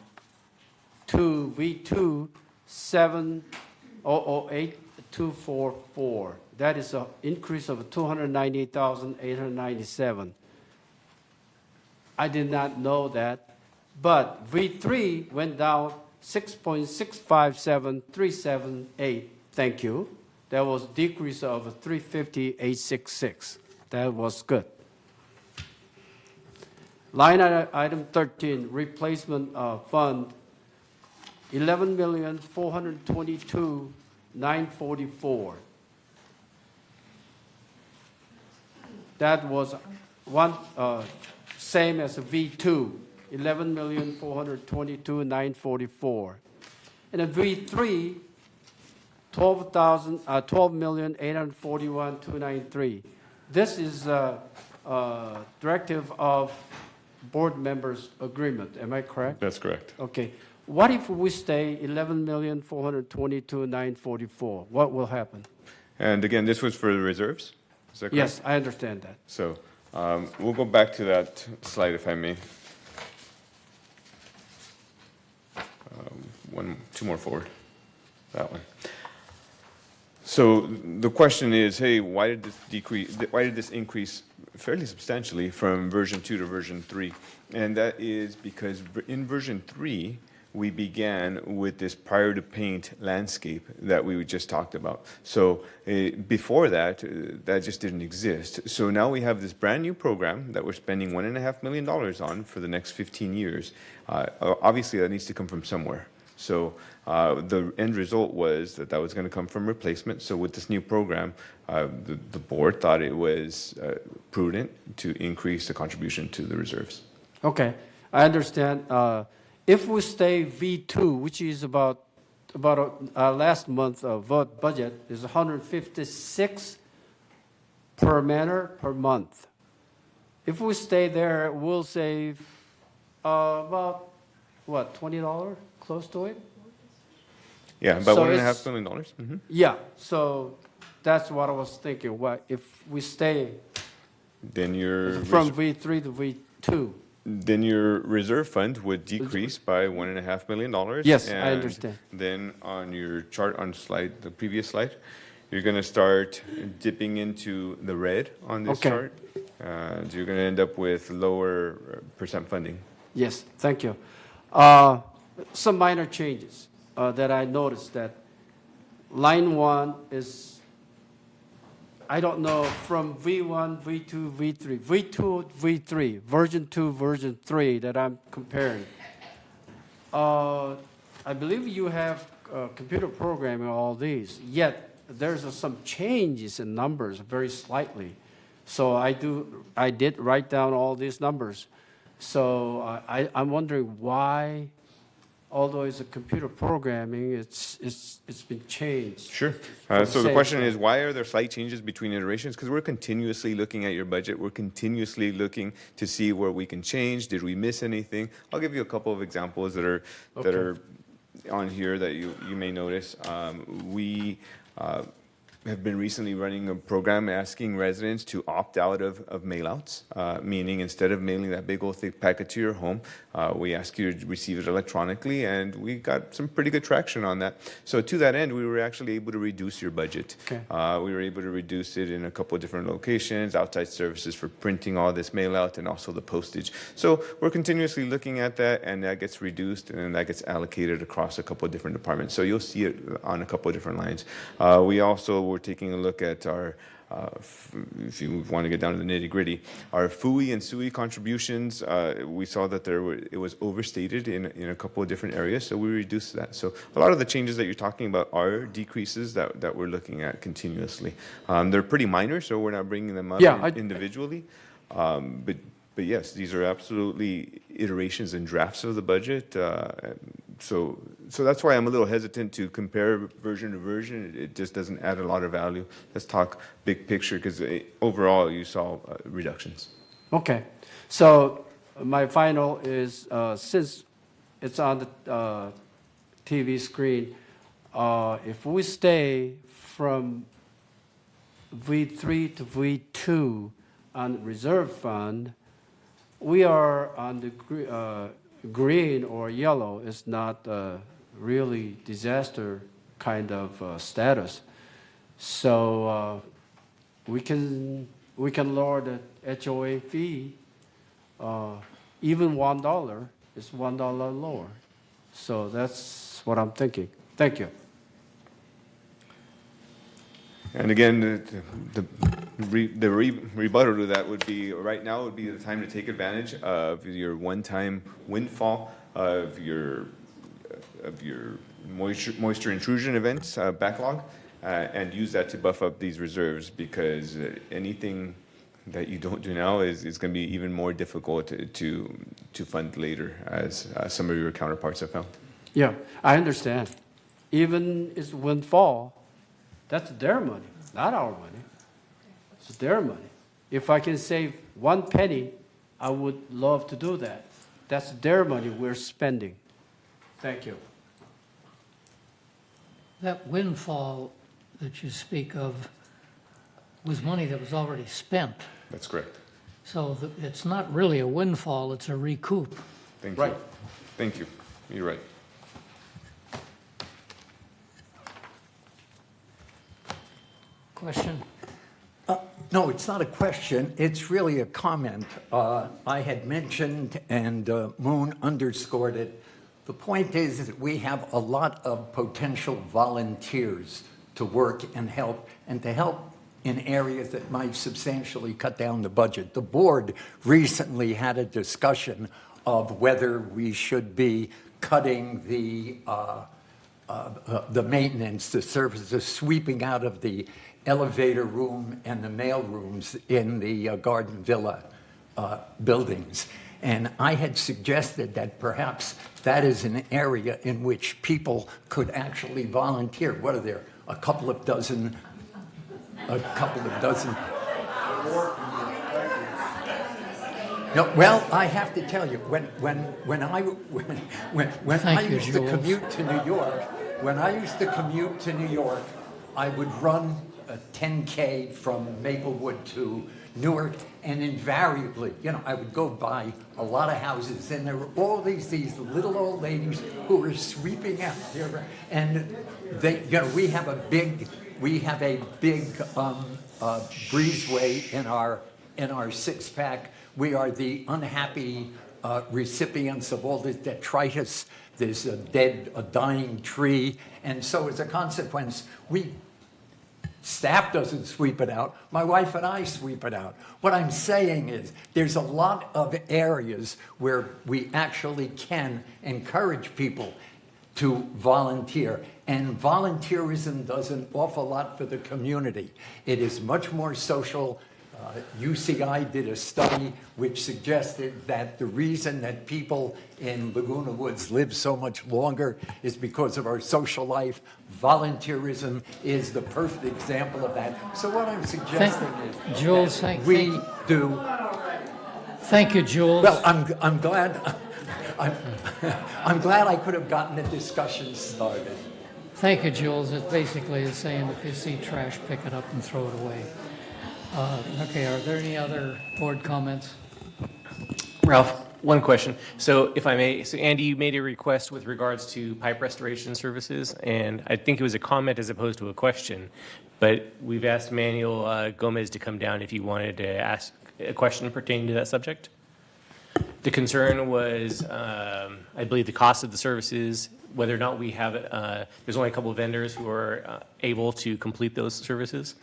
To V2, 7,008,244. That is an increase of 298,897. I did not know that, but V3 went down 6.657378. Thank you. That was a decrease of 350,866. That was good. Line item 13, replacement fund, 11,422,944. That was one same as a V2, 11,422,944. And a V3, 12,841,293. This is a directive of board members' agreement. Am I correct? That's correct. Okay. What if we stay 11,422,944? What will happen? And again, this was for the reserves? Is that correct? Yes, I understand that. So we'll go back to that slide if I may. Two more forward. That one. So the question is, hey, why did this decrease? Why did this increase fairly substantially from version 2 to version 3? And that is because in version 3, we began with this prior to paint landscape that we just talked about. So before that, that just didn't exist. So now we have this brand new program that we're spending $1.5 million on for the next 15 years. Obviously, that needs to come from somewhere. So the end result was that was going to come from replacement. So with this new program, the board thought it was prudent to increase the contribution to the reserves. Okay, I understand. If we stay V2, which is about last month budget, is 156 per manor per month. If we stay there, we'll save about, what, $20? Close to it? Yeah, about So $1.5 million. Mm-hmm. Yeah, so that's what I was thinking. What if we stay Then your from V3 to V2? Then your reserve fund would decrease by $1.5 million. Yes, I and understand. Then on your chart on the previous slide, you're going to start dipping into the red on this Okay. chart. So you're going to end up with lower percent funding. Yes, thank you. Some minor changes that I noticed that line 1 is, I don't know, from V1, V2, V3, V2, V3, version 2, version 3 that I'm comparing. I believe you have computer programming all these, yet there's some changes in numbers very slightly. So I did write down all these numbers. So I'm wondering why, although it's a computer programming, it's been changed. Sure. For So the same question time. is, why are there slight changes between iterations? Because we're continuously looking at your budget. We're continuously looking to see where we can change. Did we miss anything? I'll give you a couple of examples that are on here that you may notice. We have been recently running a program asking residents to opt out of mailouts, meaning instead of mailing that big old thick packet to your home, we ask you to receive it electronically, and we got some pretty good traction on that. So to that end, we were actually able to reduce your budget. Okay. We were able to reduce it in a couple of different locations, outside services for printing all this mail out, and also the postage. So we're continuously looking at that, and that gets reduced, and then that gets allocated across a couple of different departments. So you'll see it on a couple of different lines. We also were taking a look at our, if you want to get down to the nitty gritty, our FUI and SUI contributions. We saw that it was overstated in a couple of different areas, so we reduced that. So a lot of the changes that you're talking about are decreases that we're looking at continuously. They're pretty minor, so we're not bringing them up individually. But yes, these are absolutely iterations and drafts of the budget. So that's why I'm a little hesitant to compare version to version. It just doesn't add a lot of value. Let's talk big picture, because overall you saw reductions. Okay. So my final is, since it's on the TV screen, if we stay from V3 to V2 on reserve fund, we are on the green or yellow. It's not really disaster kind of status. So we can lower the HOA fee. Even $1 is $1 lower. So that's what I'm thinking. Thank you. And again, the rebuttal to that would be, right now would be the time to take advantage of your one-time windfall of your moisture intrusion events backlog, and use that to buff up these reserves, because anything that you don't do now is going to be even more difficult to fund later, as some of your counterparts have found. Yeah, I understand. Even it's windfall, that's their money, not our money. It's their money. If I can save 1 penny, I would love to do that. That's their money we're spending. Thank you. That windfall that you speak of was money that was already spent. That's correct. So it's not really a windfall, it's a recoup. Thank you. Right. Thank you. You're right. Question? No, it's not a question. It's really a comment. I had mentioned, and Moon underscored it. The point is that we have a lot of potential volunteers to work and to help in areas that might substantially cut down the budget. The board recently had a discussion of whether we should be cutting the maintenance, the service, the sweeping out of the elevator room and the mail rooms in the Garden Villa buildings. And I had suggested that perhaps that is an area in which people could actually volunteer. What are there? A couple of dozen. No, well, I have to tell you, when I used to commute to New York, I would run a 10K from Maplewood to Newark, and invariably, I would go by a lot of houses, and there were all these little old ladies who were sweeping out there, and we have a big breezeway in our six-pack. We are the unhappy recipients of all this detritus. There's a dying tree, and so as a consequence, staff doesn't sweep it out. My wife and I sweep it out. What I'm saying is there's a lot of areas where we actually can encourage people to volunteer. And volunteerism does an awful lot for the community. It is much more social. UCI did a study which suggested that the reason that people in Laguna Woods live so much longer is because of our social life. Volunteerism is the perfect example of that. So what I'm suggesting is Jules, that we do. Thank you, Jules. Well, I'm glad. I'm glad I could have gotten the discussion started. Thank you, Jules. It basically is saying if you see trash, pick it up and throw it away. Okay, are there any other board comments? Ralph, one question. So if I may, so Andy, you made a request with regards to pipe restoration services, and I think it was a comment as opposed to a question, but we've asked Manuel Gomez to come down if you wanted to ask a question pertaining to that subject. The concern was, I believe, the cost of the services, whether or not we have, there's only a couple of vendors who are able to complete those services.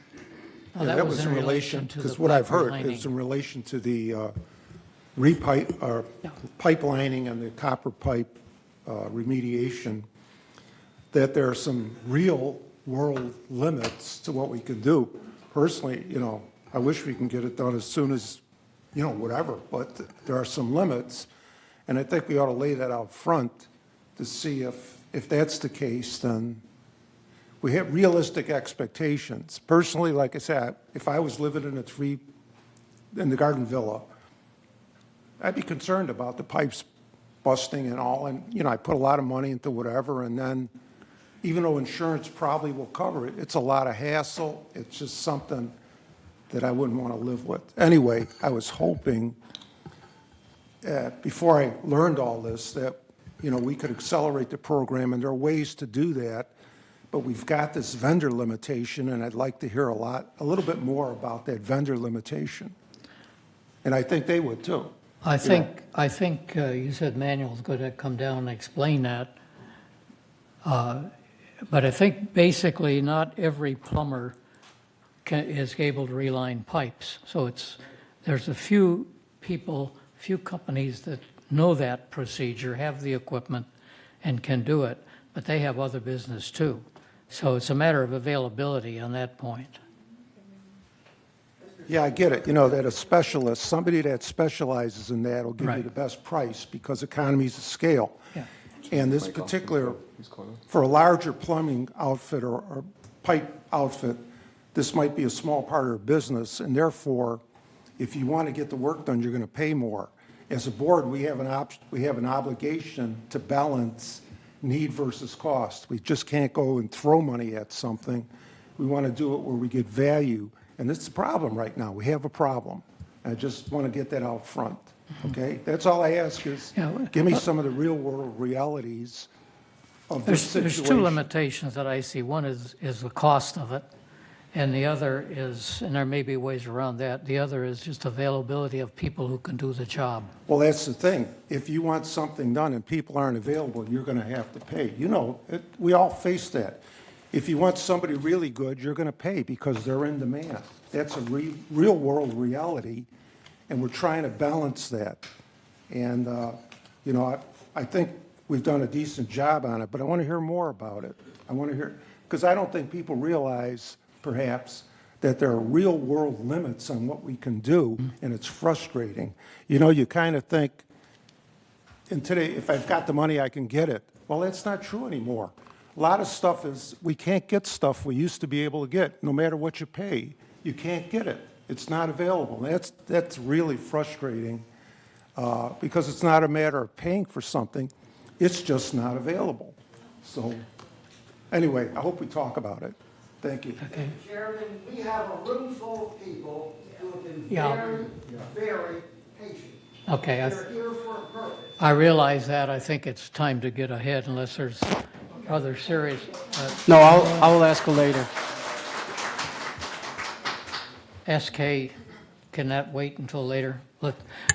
Oh, Yeah, that was in relation, because what I've heard is in relation to the pipelining and the copper pipe remediation, that there are some real world limits to what we can do. Personally, I wish we can get it done as soon as, whatever, but there are some limits. And I think we ought to lay that out front to see if that's the case, then we have realistic expectations. Personally, like I said, if I was living in the Garden Villa, I'd be concerned about the pipes busting and all. And, I put a lot of money into whatever, and then even though insurance probably will cover it, it's a lot of hassle. It's just something that I wouldn't want to live with. Anyway, I was hoping, before I learned all this, that, we could accelerate the program, and there are ways to do that, but we've got this vendor limitation, and I'd like to hear a little bit more about that vendor limitation. And I think they would too. I think you said Manuel's going to come down and explain that. But I think basically not every plumber is able to reline pipes. So there's a few people, few companies that know that procedure, have the equipment, and can do it, but they have other business too. So it's a matter of availability on that point. Yeah, I get it. That a specialist, somebody that specializes in that will give you the best price because economies of scale. Yeah. And this particular, for a larger plumbing outfit or pipe outfit, this might be a small part of their business, and therefore, if you want to get the work done, you're going to pay more. As a board, we have an obligation to balance need versus cost. We just can't go and throw money at something. We want to do it where we get value. And this is a problem right now. We have a problem. I just want to get that out front, okay? That's all I ask is, give me some of the real-world realities of this situation. There's two limitations that I see. One is the cost of it, and the other is, and there may be ways around that, the other is just availability of people who can do the job. Well, that's the thing. If you want something done and people aren't available, you're going to have to pay. We all face that. If you want somebody really good, you're going to pay because they're in demand. That's a real-world reality, and we're trying to balance that. And, I think we've done a decent job on it, but I want to hear more about it. I want to hear, because I don't think people realize, perhaps, that there are real-world limits on what we can do, and it's frustrating. You kind of think, and today, if I've got the money, I can get it. Well, that's not true anymore. A lot of stuff we can't get stuff we used to be able to get. No matter what you pay, you can't get it. It's not available. That's really frustrating because it's not a matter of paying for something. It's just not available. So anyway, I hope we talk about it. Thank you. Okay. Chairman, we have a room full of people who have been Yeah. very patient. Okay. They're here for a purpose. I realize that. I think it's time to get ahead unless there's other serious. No, I will ask later. SK, can that wait until later?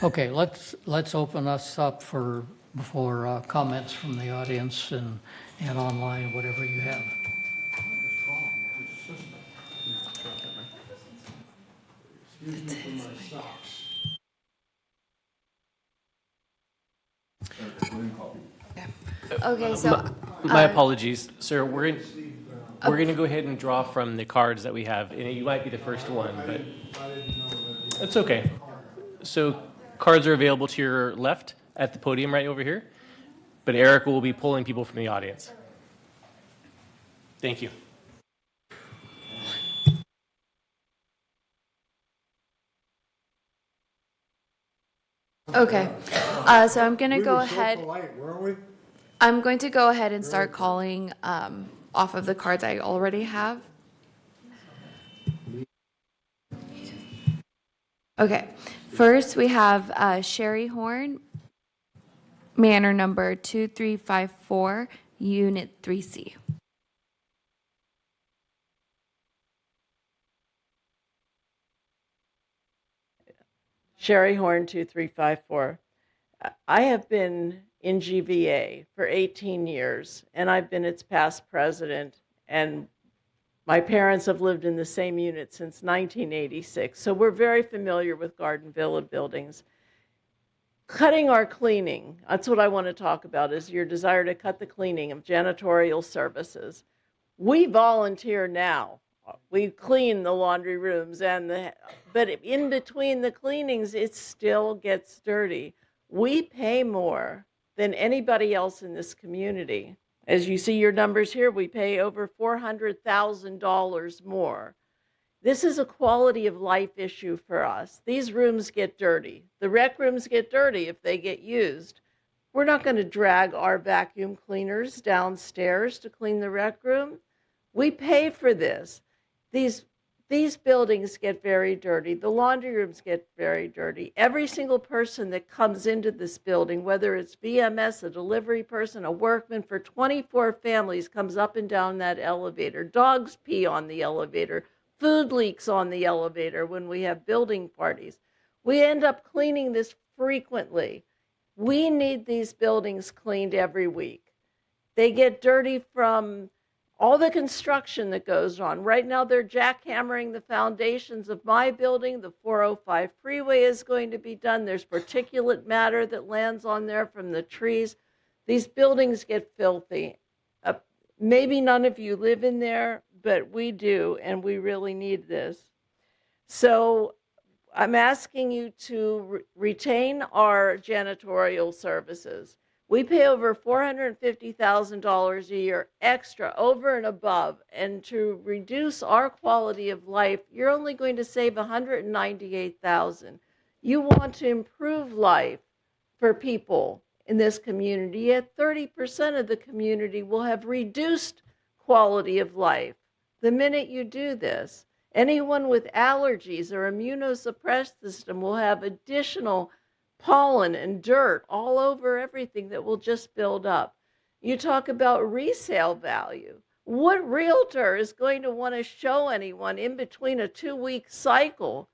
Okay, let's open us up for comments from the audience and online, whatever you have. Okay, so My apologies, sir. We're going to go ahead and draw from the cards that we have. And you might be the first one, but that's okay. So cards are available to your left at the podium right over here. But Eric will be pulling people from the audience. Thank you. okay, so I'm gonna go ahead. I'm going to go ahead and start calling off of the cards I already have. Okay, first we have Sherry Horn, Manor number 2354, Unit 3C. Sherry Horn, 2354. I have been in GVA for 18 years, and I've been its past president, and my parents have lived in the same unit since 1986, so we're very familiar with Garden Villa buildings. Cutting our cleaning, that's what I want to talk about, is your desire to cut the cleaning of janitorial services. We volunteer now. We clean the laundry rooms, but in between the cleanings, it still gets dirty. We pay more than anybody else in this community. As you see your numbers here, we pay over $400,000 more. This is a quality of life issue for us. These rooms get dirty. The rec rooms get dirty if they get used. We're not going to drag our vacuum cleaners downstairs to clean the rec room. We pay for this. These buildings get very dirty. The laundry rooms get very dirty. Every single person that comes into this building, whether it's VMS, a delivery person, a workman, for 24 families comes up and down that elevator. Dogs pee on the elevator. Food leaks on the elevator when we have building parties. We end up cleaning this frequently. We need these buildings cleaned every week. They get dirty from all the construction that goes on. Right now, they're jackhammering the foundations of my building. The 405 freeway is going to be done. There's particulate matter that lands on there from the trees. These buildings get filthy. Maybe none of you live in there, but we do, and we really need this. So I'm asking you to retain our janitorial services. We pay over $450,000 a year extra over and above, and to reduce our quality of life, you're only going to save $198,000. You want to improve life for people in this community, yet 30% of the community will have reduced quality of life the minute you do this. Anyone with allergies or immunosuppressed system will have additional pollen and dirt all over everything that will just build up. You talk about resale value. What realtor is going to want to show anyone in between a 2-week cycle?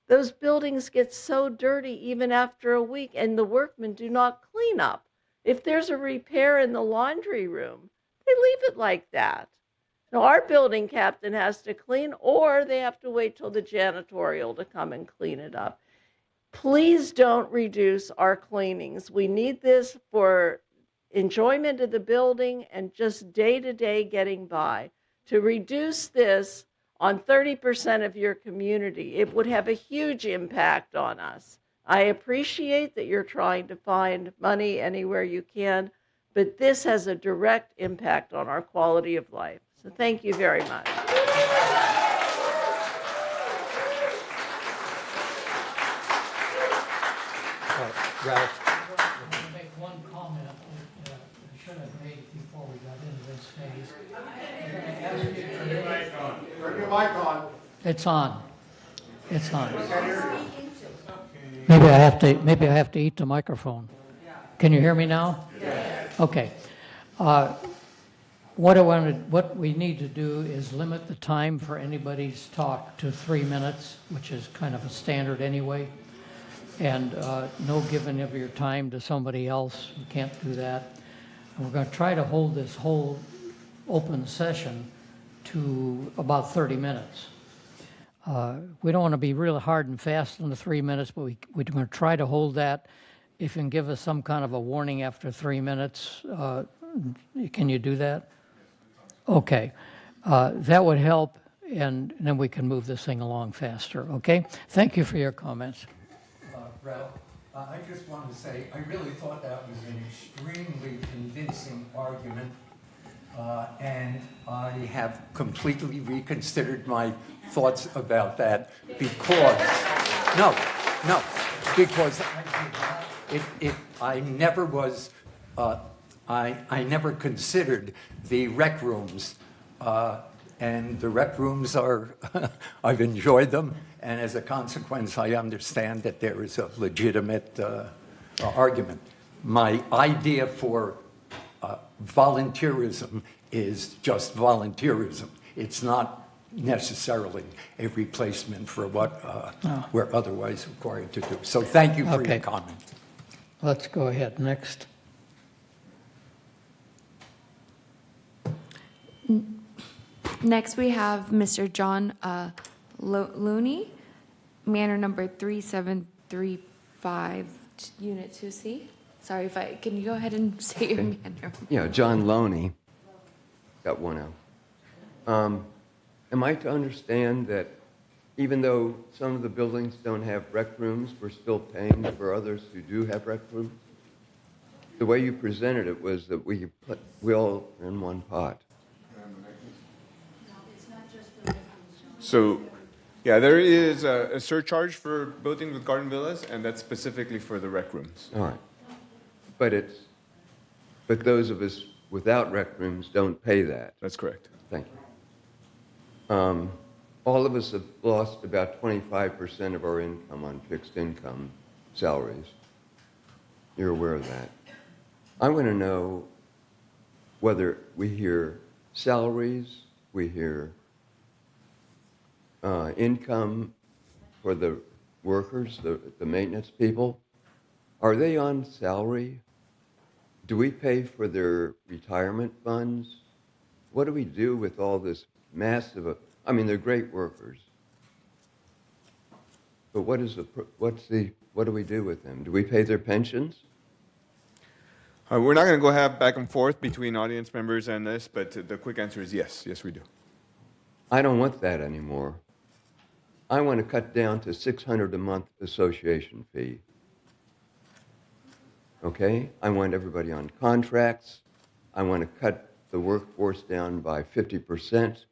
Those buildings get so dirty even after a week, and the workmen do not clean up. If there's a repair in the laundry room, they leave it like that. Now, our building captain has to clean, or they have to wait till the janitorial to come and clean it up. Please don't reduce our cleanings. We need this for enjoyment of the building and just day-to-day getting by. To reduce this on 30% of your community, it would have a huge impact on us. I appreciate that you're trying to find money anywhere you can, but this has a direct impact on our quality of life. So thank you very much. Ralph? I want to make one comment that I should have made before we got into this phase. Turn your mic on. It's on. It's on. Maybe I have to eat the microphone. Can you hear me now? Yes. Okay. What we need to do is limit the time for anybody's talk to 3 minutes, which is kind of a standard anyway. And no giving of your time to somebody else. You can't do that. And we're going to try to hold this whole open session to about 30 minutes. We don't want to be really hard and fast in the 3 minutes, but we're going to try to hold that. If you can give us some kind of a warning after 3 minutes, can you do that? Okay. That would help, and then we can move this thing along faster, okay? Thank you for your comments. Ralph, I just want to say, I really thought that was an extremely convincing argument, and I have completely reconsidered my thoughts about that because, because I never was, I never considered the rec rooms, and the rec rooms are, I've enjoyed them, and as a consequence, I understand that there is a legitimate argument. My idea for volunteerism is just volunteerism. It's not necessarily a replacement for what we're otherwise required to do. So thank you for your comment. Let's go ahead. Next. Next, we have Mr. John Looney, manor number 3735, Unit 2C. Sorry if can you go ahead and say your manor? Yeah, John Loney. Got one out. Am I to understand that even though some of the buildings don't have rec rooms, we're still paying for others who do have rec rooms? The way you presented it was that we all in one pot. So, yeah, there is a surcharge for buildings with garden villas, and that's specifically for the rec rooms. All right. But it's But those of us without rec rooms don't pay that. That's correct. Thank you. All of us have lost about 25% of our income on fixed income salaries. You're aware of that. I want to know whether we hear salaries, we hear income for the workers, the maintenance people. Are they on salary? Do we pay for their retirement funds? What do we do with all this massive, I mean, they're great workers. But what do we do with them? Do we pay their pensions? We're not going to go have back and forth between audience members and this, but the quick answer is yes. Yes, we do. I don't want that anymore. I want to cut down to $600 a month association fee. Okay? I want everybody on contracts. I want to cut the workforce down by 50%.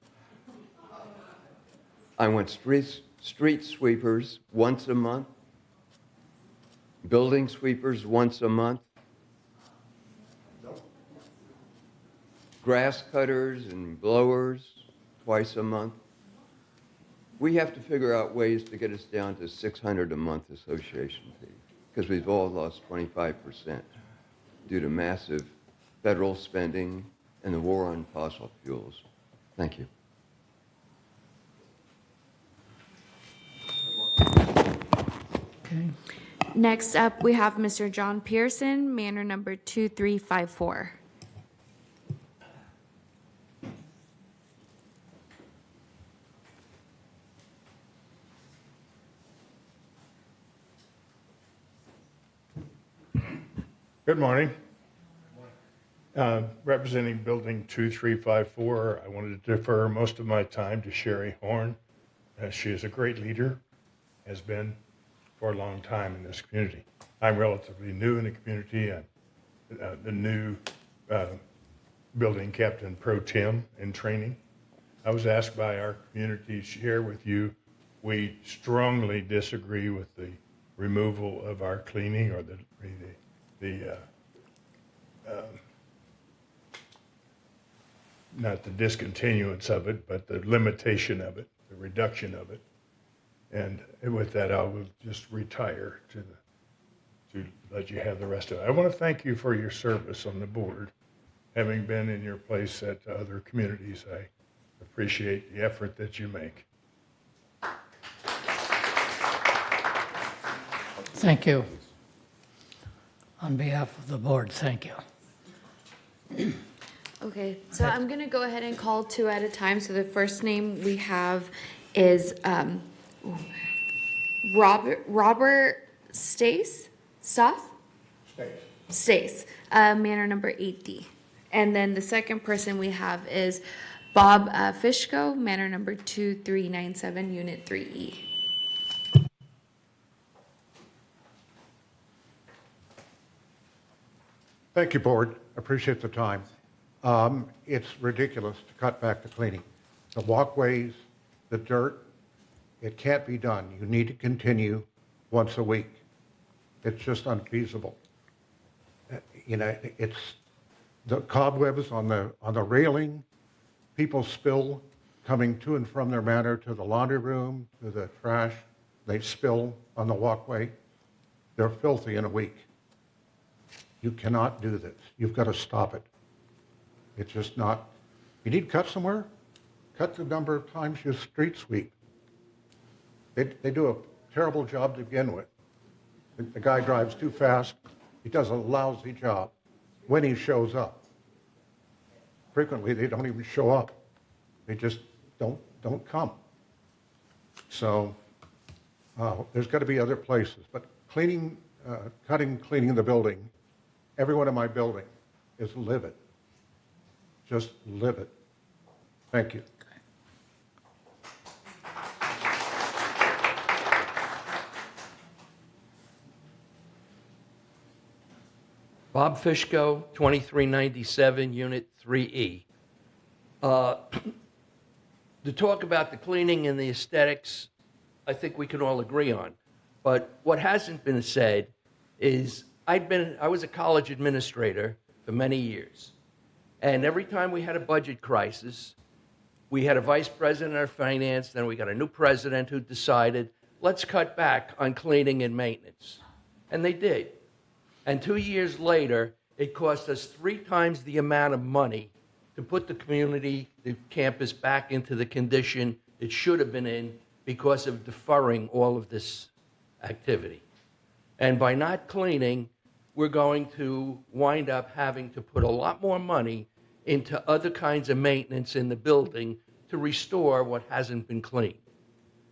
I want street sweepers once a month, building sweepers once a month, grass cutters and blowers twice a month. We have to figure out ways to get us down to $600 a month association fee, because we've all lost 25% due to massive federal spending and the war on fossil fuels. Thank you. Okay. Next up, we have Mr. John Pearson, manor number 2354. Good morning. Representing Building 2354, I wanted to defer most of my time to Sherry Horn. She is a great leader, has been for a long time in this community. I'm relatively new in the community and the new building captain pro tem in training. I was asked by our community to share with you, we strongly disagree with the removal of our cleaning or not the discontinuance of it, but the limitation of it, the reduction of it. And with that, I will just retire to let you have the rest of it. I want to thank you for your service on the board. Having been in your place at other communities, I appreciate the effort that you make. Thank you. On behalf of the board, thank you. Okay, so I'm going to go ahead and call two at a time. So the first name we have is Robert Stace, manor number 8D. And then the second person we have is Bob Fishko, manor number 2397, unit 3E. Thank you, Board. Appreciate the time. It's ridiculous to cut back the cleaning. The walkways, the dirt, it can't be done. You need to continue once a week. It's just unfeasible. You know, it's the cobwebs on the railing. People spill coming to and from their manor to the laundry room, to the trash. They spill on the walkway. They're filthy in a week. You cannot do this. You've got to stop it. It's just not. You need to cut somewhere? Cut the number of times you street sweep. They do a terrible job to begin with. The guy drives too fast. He does a lousy job when he shows up. Frequently, they don't even show up. They just don't come. So there's got to be other places. But cleaning the building, everyone in my building is livid. Just livid. Thank you. Bob Fishko, 2397, Unit 3E. To talk about the cleaning and the aesthetics, I think we can all agree on. But what hasn't been said is I was a college administrator for for many years. And every time we had a budget crisis, we had a vice president of finance, then we got a new president who decided, let's cut back on cleaning and maintenance. And they did. And 2 years later, it cost us 3 times the amount of money to put the community, the campus back into the condition it should have been in because of deferring all of this activity. And by not cleaning, we're going to wind up having to put a lot more money into other kinds of maintenance in the building to restore what hasn't been cleaned.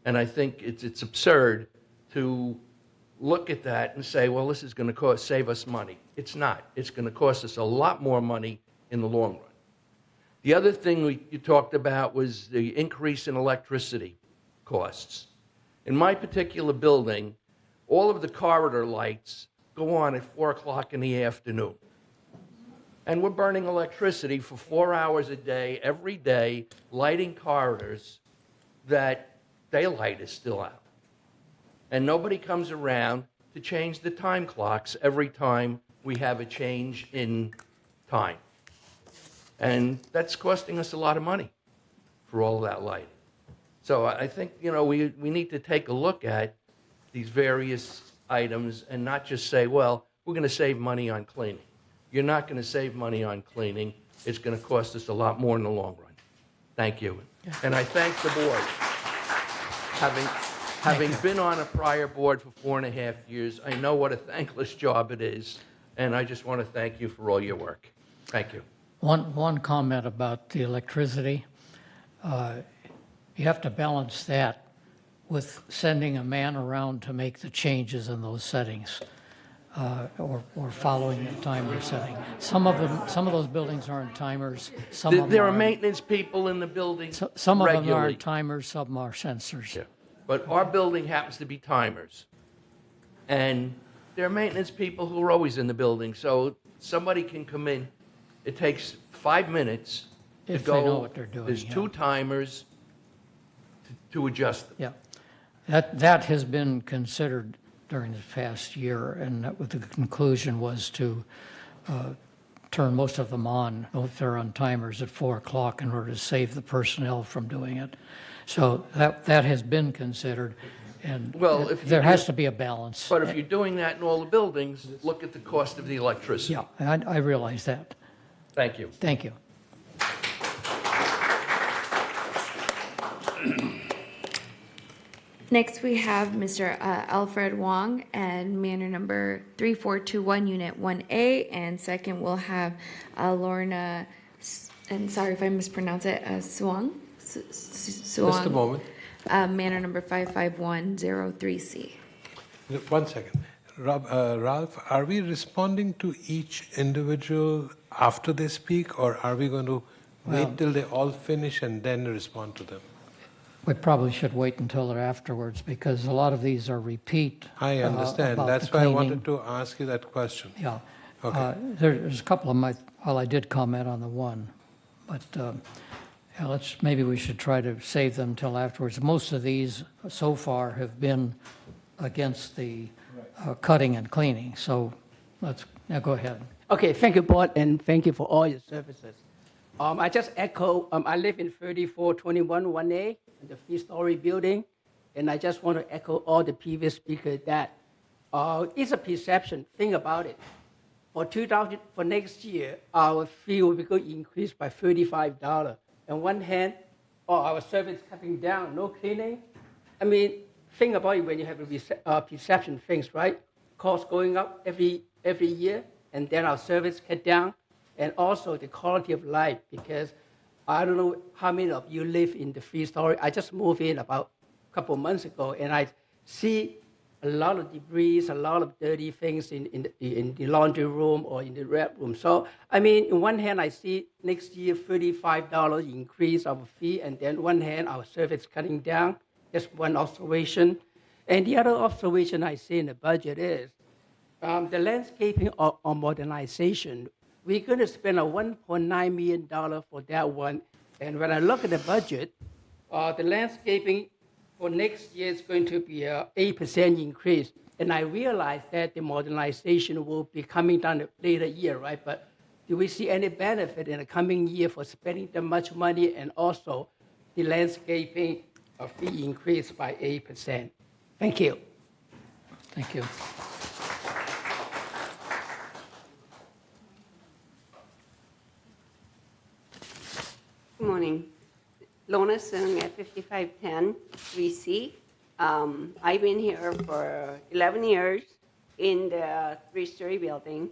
And I think it's absurd to look at that and say, well, this is going to save us money. It's not. It's going to cost us a lot more money in the long run. The other thing you talked about was the increase in electricity costs. In my particular building, all of the corridor lights go on at 4 o'clock in the afternoon. And we're burning electricity for 4 hours a day, every day, lighting corridors that daylight is still out. And nobody comes around to change the time clocks every time we have a change in time. And that's costing us a lot of money for all of that lighting. So I think, we need to take a look at these various items and not just say, well, we're going to save money on cleaning. You're not going to save money on cleaning. It's going to cost us a lot more in the long run. Thank you. And I thank the board. Having been on a prior board for 4.5 years, I know what a thankless job it is, and I just want to thank you for all your work. Thank you. One comment about the electricity. You have to balance that with sending a man around to make the changes in those settings, or following the timer setting. Some of those buildings aren't timers. There are maintenance people in the building Some of them regularly. are timers, some are sensors. Yeah. But our building happens to be timers. And there are maintenance people who are always in the building, so somebody can come in. It takes 5 minutes to If go. they know what they're doing, There's yeah. 2 timers to adjust them. Yeah. That has been considered during the past year, and the conclusion was to turn most of them on, if they're on timers, at 4 o'clock in order to save the personnel from doing it. So that has been considered, and Well, there has to be a balance. But if you're doing that in all the buildings, look at the cost of the electricity. Yeah, I realize that. Thank you. Thank you. Next, we have Mr. Alfred Wong and manor number 3421, Unit 1A. And second, we'll have Lorna, and sorry if I mispronounce it, Suong. Just a moment. Manor number 55103C. One second. Ralph, are we responding to each individual after they speak, or are we going to wait till they all finish and then respond to them? We probably should wait until they're afterwards, because a lot of these are repeat. I understand. About That's the why I cleaning. wanted to ask you that question. Yeah. Okay. There's a couple of I did comment on the one, but yeah, maybe we should try to save them till afterwards. Most of these so far have been against the cutting and cleaning, so now go ahead. Okay, thank you, Board, and thank you for all your services. I just echo, I live in 3421 1A, the 3-story building, and I just want to echo all the previous speakers that it's a perception. Think about it. For next year, our fee will be going to increase by $35. On one hand, our service cutting down, no cleaning. I mean, think about it when you have a perception things, right? Costs going up every year, and then our service cut down, and also the quality of life, because I don't know how many of you live in the 3-story. I just moved in about a couple of months ago, and I see a lot of debris, a lot of dirty things in the laundry room or in the red room. So, I mean, on one hand, I see next year $35 increase of fee, and then one hand, our service cutting down. Just one observation. And the other observation I see in the budget is the landscaping or modernization. We're going to spend $1.9 million for that one. And when I look at the budget, the landscaping for next year is going to be an 8% increase. And I realize that the modernization will be coming down later year, right? But do we see any benefit in the coming year for spending that much money, and also the landscaping fee increase by 8%? Thank you. Thank you. Good morning. Lorna Sung at 5510 3C. I've been here for 11 years in the three-story building,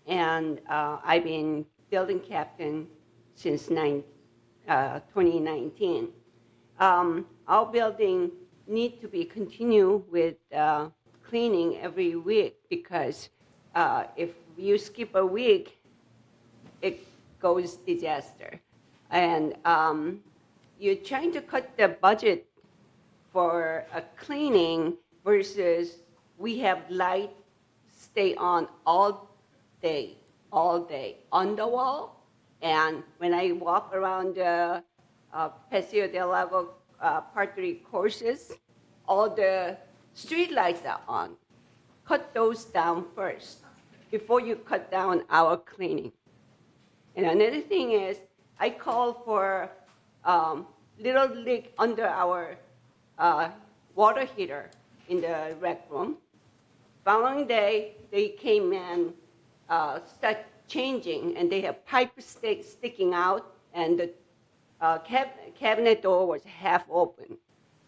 and I've been building captain since 2019. Our building need to be continue with cleaning every week, because if you skip a week, it goes disaster. And you're trying to cut the budget for a cleaning versus we have light stay on all day on the wall. And when I walk around the Paseo del Lago Part 3 courses, all the street lights are on. Cut those down first before you cut down our cleaning. And another thing is, I called for little leak under our water heater in the rec room. Following day, they came and start changing, and they have pipe sticking out, and the cabinet door was half open.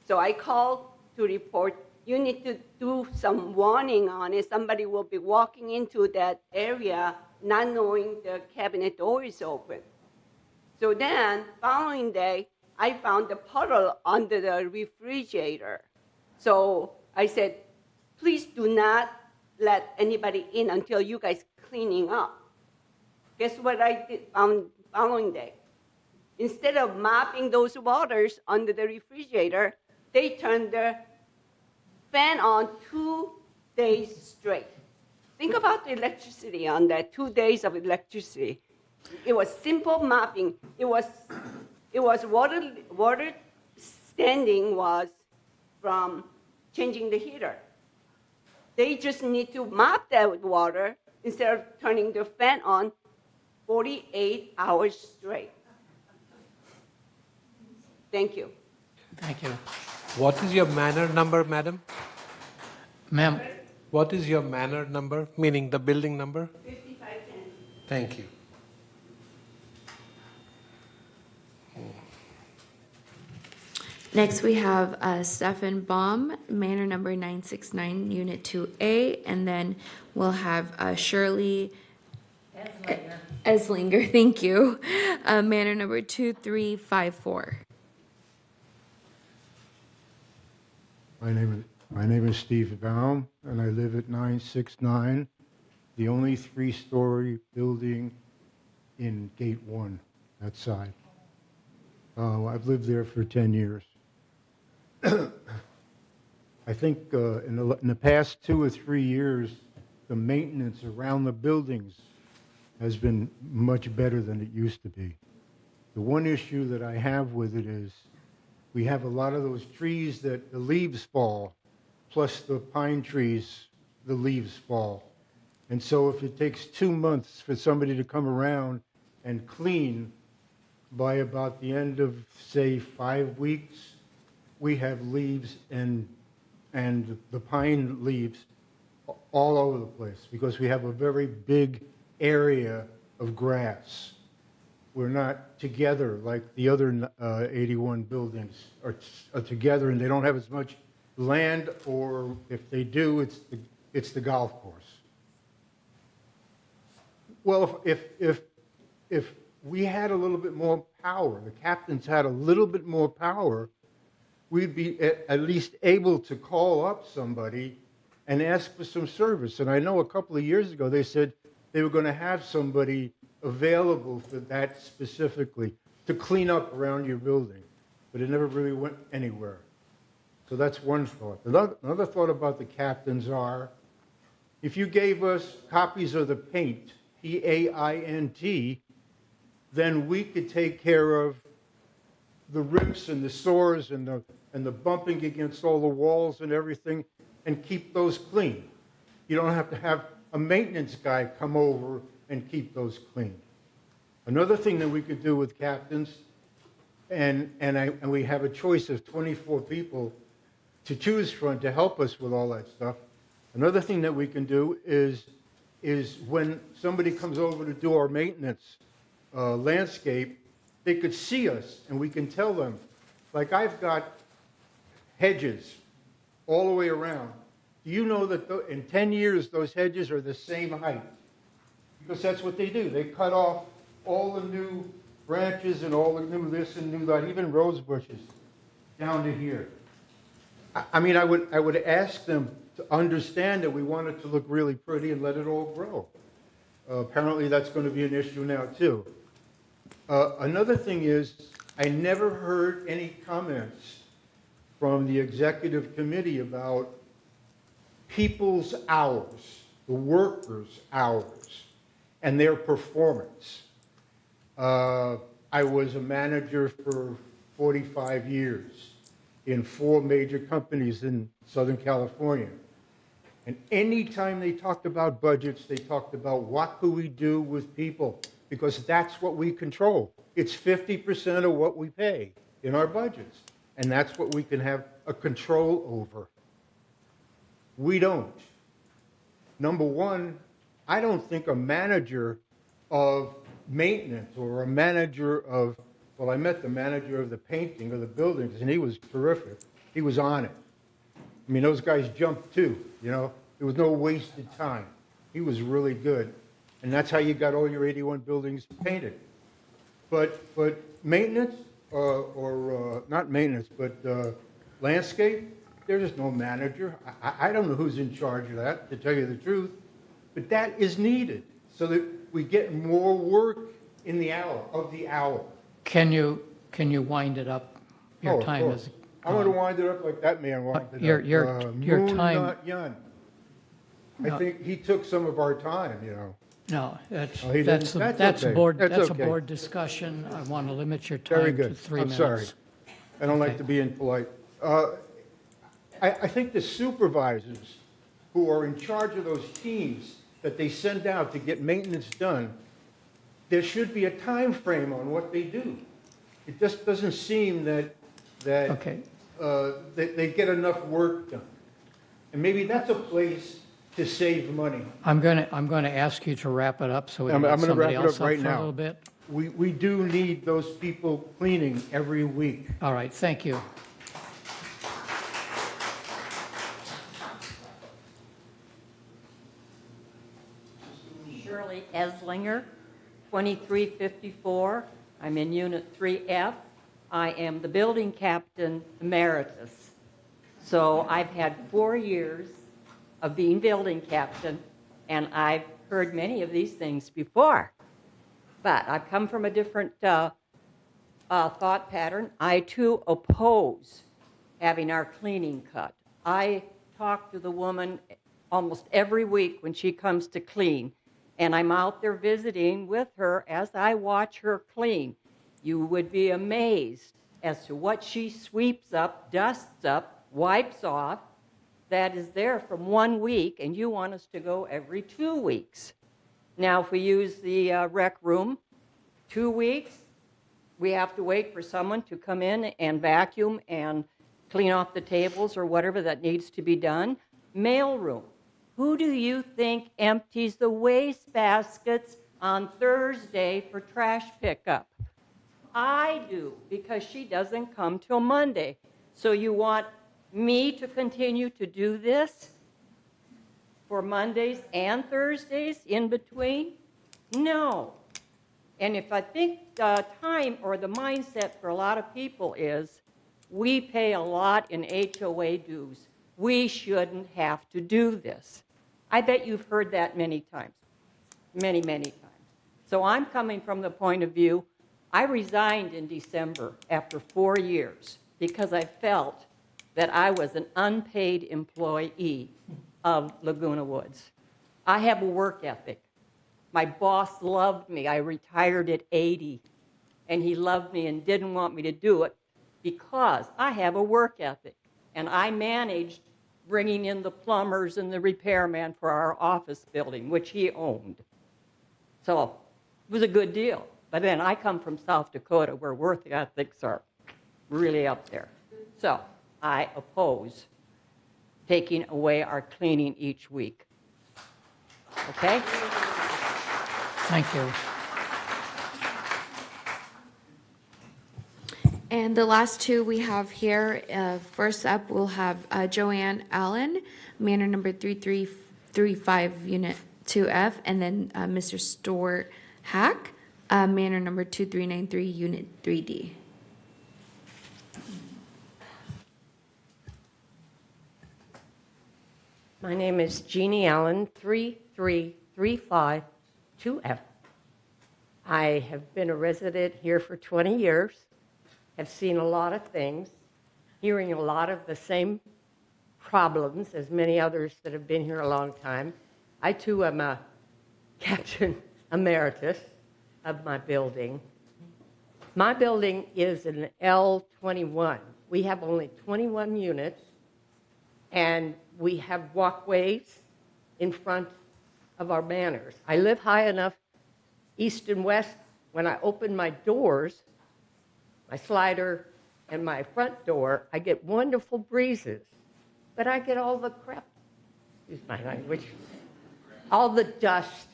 So I called to report, you need to do some warning on it. Somebody will be walking into that area not knowing the cabinet door is open. So then, following day, I found the puddle under the refrigerator. So I said, please do not let anybody in until you guys cleaning up. Guess what I did following day? Instead of mopping those waters under the refrigerator, they turned the fan on 2 days straight. Think about the electricity on that, 2 days of electricity. It was simple mopping. It was water standing was from changing the heater. They just need to mop that water instead of turning the fan on 48 hours straight. Thank you. Thank you. What is your manor number, madam? Ma'am, What is your manor number, meaning the building number? 5510. Thank you. Next, we have Stefan Baum, manor number 969, Unit 2A, and then we'll have Shirley Eslinger, thank you, manor number 2354. My name is Steve Baum, and I live at 969, the only three-story building in Gate 1, that side. I've lived there for 10 years. I think in the past 2 or 3 years, the maintenance around the buildings has been much better than it used to be. The one issue that I have with it is we have a lot of those trees that the leaves fall, plus the pine trees, the leaves fall. And so if it takes 2 months for somebody to come around and clean, by about the end of, say, 5 weeks, we have leaves and the pine leaves all over the place because we have a very big area of grass. We're not together like the other 81 buildings are together, and they don't have as much land, or if they do, it's the golf course. Well, if we had a little bit more power, the captains had a little bit more power, we'd be at least able to call up somebody and ask for some service. And I know a couple of years ago they said they were going to have somebody available for that specifically, to clean up around your building, but it never really went anywhere. So that's one thought. Another thought about the captains are, if you gave us copies of the paint, P-A-I-N-T, then we could take care of the rips and the sores and the bumping against all the walls and everything, and keep those clean. You don't have to have a maintenance guy come over and keep those clean. Another thing that we could do with captains, and we have a choice of 24 people to choose from to help us with all that stuff. Another thing that we can do is when somebody comes over to do our maintenance landscape, they could see us and we can tell them, like I've got hedges all the way around. Do you know that in 10 years those hedges are the same height? Because that's what they do. They cut off all the new branches and all the new this and new that, even rose bushes down to here. I mean, I would ask them to understand that we want it to look really pretty and let it all grow. Apparently that's going to be an issue now too. Another thing is, I never heard any comments from the executive committee about people's hours, the workers' hours, and their performance. I was a manager for 45 years in 4 major companies in Southern California. And anytime they talked about budgets, they talked about what could we do with people, because that's what we control. It's 50% of what we pay in our budgets, and that's what we can have a control over. We don't. Number one, I don't think a manager of maintenance or a manager of, well, I met the manager of the painting of the buildings, and he was terrific. He was on it. I mean, those guys jumped too, you know. There was no wasted time. He was really good. And that's how you got all your 81 buildings painted. But maintenance, or not maintenance, but landscape, there's no manager. I don't know who's in charge of that, to tell you the truth. But that is needed so that we get more work in the hour, of the hour. Can you wind it up? Your Of time course. is I'm going to wind it up like that man winded up. your time. Moon Not Yun. I think he took some of our time, you know. No, that's, Oh, he that's, didn't? a- That's that's a okay. board, That's that's a okay. board discussion. I want to limit your Very time to good. 3 I'm minutes. sorry. I don't like Okay. to be impolite. I think the supervisors who are in charge of those teams that they send out to get maintenance done, there should be a time frame on what they do. It just doesn't seem that Okay. they get enough work done. And maybe that's a place to save money. I'm going to ask you to wrap it up so we I'm can let going to somebody wrap it else up up right for a now. little bit. We do need those people cleaning every week. All right, thank you. Shirley Eslinger, 2354. I'm in Unit 3F. I am the building captain emeritus. So I've had 4 years of being building captain, and I've heard many of these things before. But I've come from a different thought pattern. I too oppose having our cleaning cut. I talk to the woman almost every week when she comes to clean, and I'm out there visiting with her as I watch her clean. You would be amazed as to what she sweeps up, dusts up, wipes off, that is there from 1 week, and you want us to go every 2 weeks. Now, if we use the rec room, 2 weeks, we have to wait for someone to come in and vacuum and clean off the tables or whatever that needs to be done. Mail room. Who do you think empties the waste baskets on Thursday for trash pickup? I do, because she doesn't come till Monday. So you want me to continue to do this for Mondays and Thursdays in between? No. And if I think the time or the mindset for a lot of people is we pay a lot in HOA dues, we shouldn't have to do this. I bet you've heard that many times, many, many times. So I'm coming from the point of view, I resigned in December after 4 years because I felt that I was an unpaid employee of Laguna Woods. I have a work ethic. My boss loved me. I retired at 80, and he loved me and didn't want me to do it because I have a work ethic, and I managed bringing in the plumbers and the repairman for our office building, which he owned. So it was a good deal. But then I come from South Dakota where work ethics are really up there. So I oppose taking away our cleaning each week. Okay? Thank you. And the last two we have here, first up, we'll have Joanne Allen, Manor number 3335, Unit 2F, and then Mr. Stuart Hack, Manor number 2393, Unit 3D. My name is Jeannie Allen, 3335 2F. I have been a resident here for 20 years, have seen a lot of things, hearing a lot of the same problems as many others that have been here a long time. I, too, am a captain emeritus of my building. My building is an L21. We have only 21 units, and we have walkways in front of our manors. I live high enough east and west. When I open my doors, my slider and my front door, I get wonderful breezes, but I get all the crap, excuse my language, all the dust,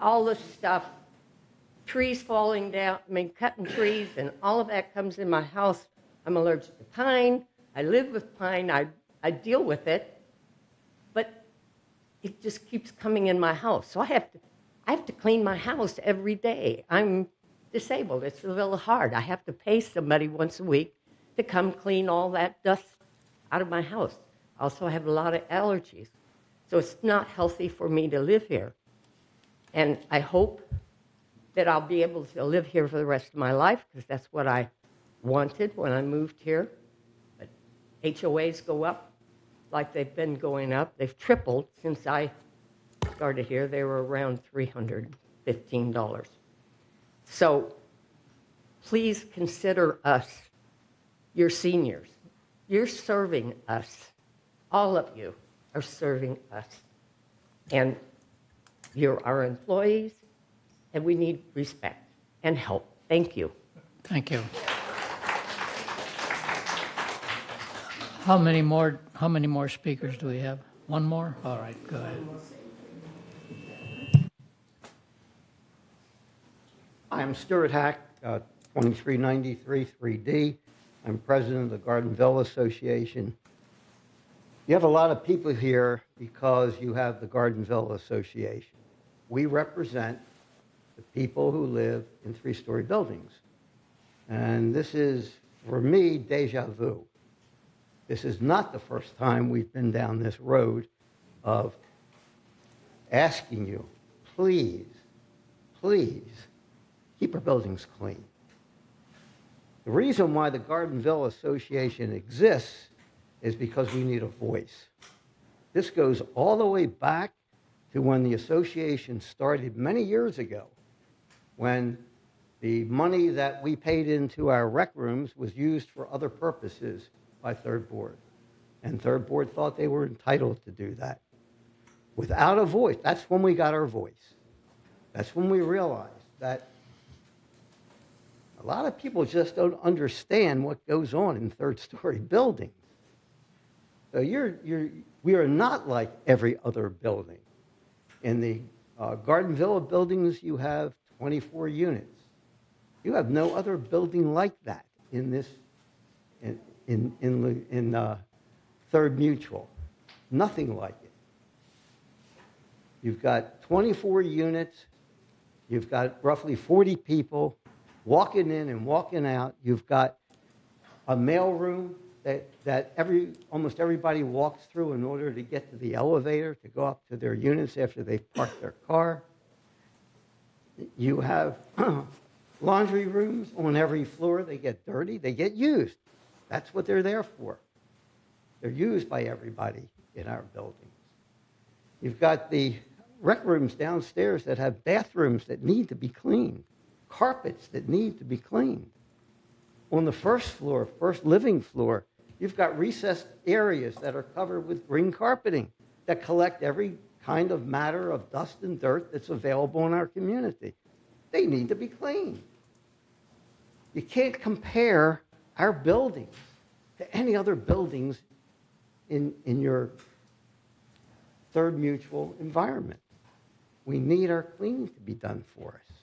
all the stuff, trees falling down, cutting trees, and all of that comes in my house. I'm allergic to pine. I live with pine. I deal with it, but it just keeps coming in my house. So I have to clean my house every day. I'm disabled. It's a little hard. I have to pay somebody once a week to come clean all that dust out of my house. I also have a lot of allergies, so it's not healthy for me to live here. And I hope that I'll be able to live here for the rest of my life, because that's what I wanted when I moved here. But HOAs go up like they've been going up. They've tripled since I started here. They were around $315. So please consider us your seniors. You're serving us. All of you are serving us. And you're our employees, and we need respect and help. Thank you. Thank you. How many more speakers do we have? One more? All right, go ahead. I'm Stuart Hack, 2393 3D. I'm president of the Gardenville Association. You have a lot of people here because you have the Gardenville Association. We represent the people who live in three-story buildings. And this is, for me, deja vu. This is not the first time we've been down this road of asking you, please, please, keep our buildings clean. The reason why the Gardenville Association exists is because we need a voice. This goes all the way back to when the association started many years ago, when the money that we paid into our rec rooms was used for other purposes by Third Board. And Third Board thought they were entitled to do that. Without a voice, that's when we got our voice. That's when we realized that a lot of people just don't understand what goes on in third-story buildings. So we are not like every other building. In the Garden Villa buildings, you have 24 units. You have no other building like that in this, in Third Mutual. Nothing like it. You've got 24 units. You've got roughly 40 people walking in and walking out. You've got a mail room that almost everybody walks through in order to get to the elevator to go up to their units after they've parked their car. You have laundry rooms on every floor. They get dirty. They get used. That's what they're there for. They're used by everybody in our buildings. You've got the rec rooms downstairs that have bathrooms that need to be cleaned, carpets that need to be cleaned. On the first floor, first living floor, you've got recessed areas that are covered with green carpeting that collect every kind of matter of dust and dirt that's available in our community. They need to be cleaned. You can't compare our buildings to any other buildings in your Third Mutual environment. We need our cleaning to be done for us.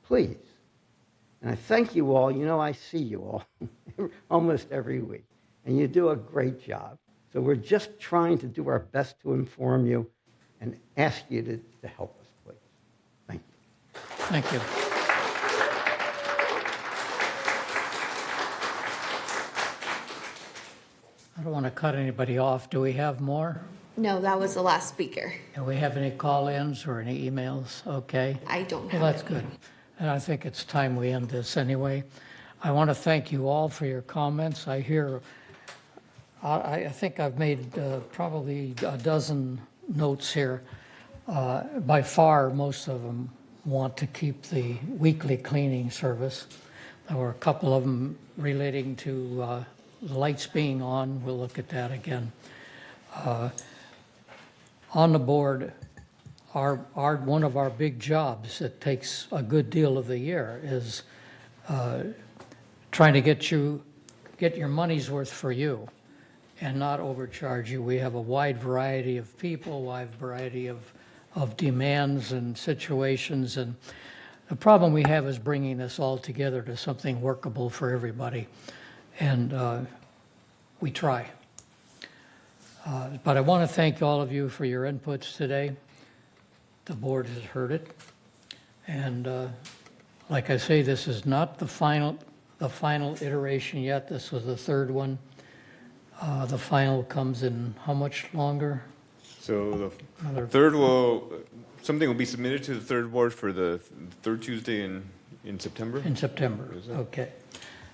Please. And I thank you all. You know, I see you all almost every week. And you do a great job. So we're just trying to do our best to inform you and ask you to help us, please. Thank you. Thank you. I don't want to cut anybody off. Do we have more? No, that was the last speaker. Do we have any call-ins or any emails? Okay. I don't have Well, that's any. good. And I think it's time we end this anyway. I want to thank you all for your comments. I think I've made probably a dozen notes here. By far, most of them want to keep the weekly cleaning service. There were a couple of them relating to the lights being on. We'll look at that again. On the board, one of our big jobs that takes a good deal of the year is trying to get your money's worth for you and not overcharge you. We have a wide variety of people, wide variety of demands and situations, and the problem we have is bringing this all together to something workable for everybody, and we try. But I want to thank all of you for your inputs today. The board has heard it. And like I say, this is not the final iteration yet. This was the third one. The final comes in how much longer? So the third something will be submitted to the third board for the third Tuesday in September? In September, okay.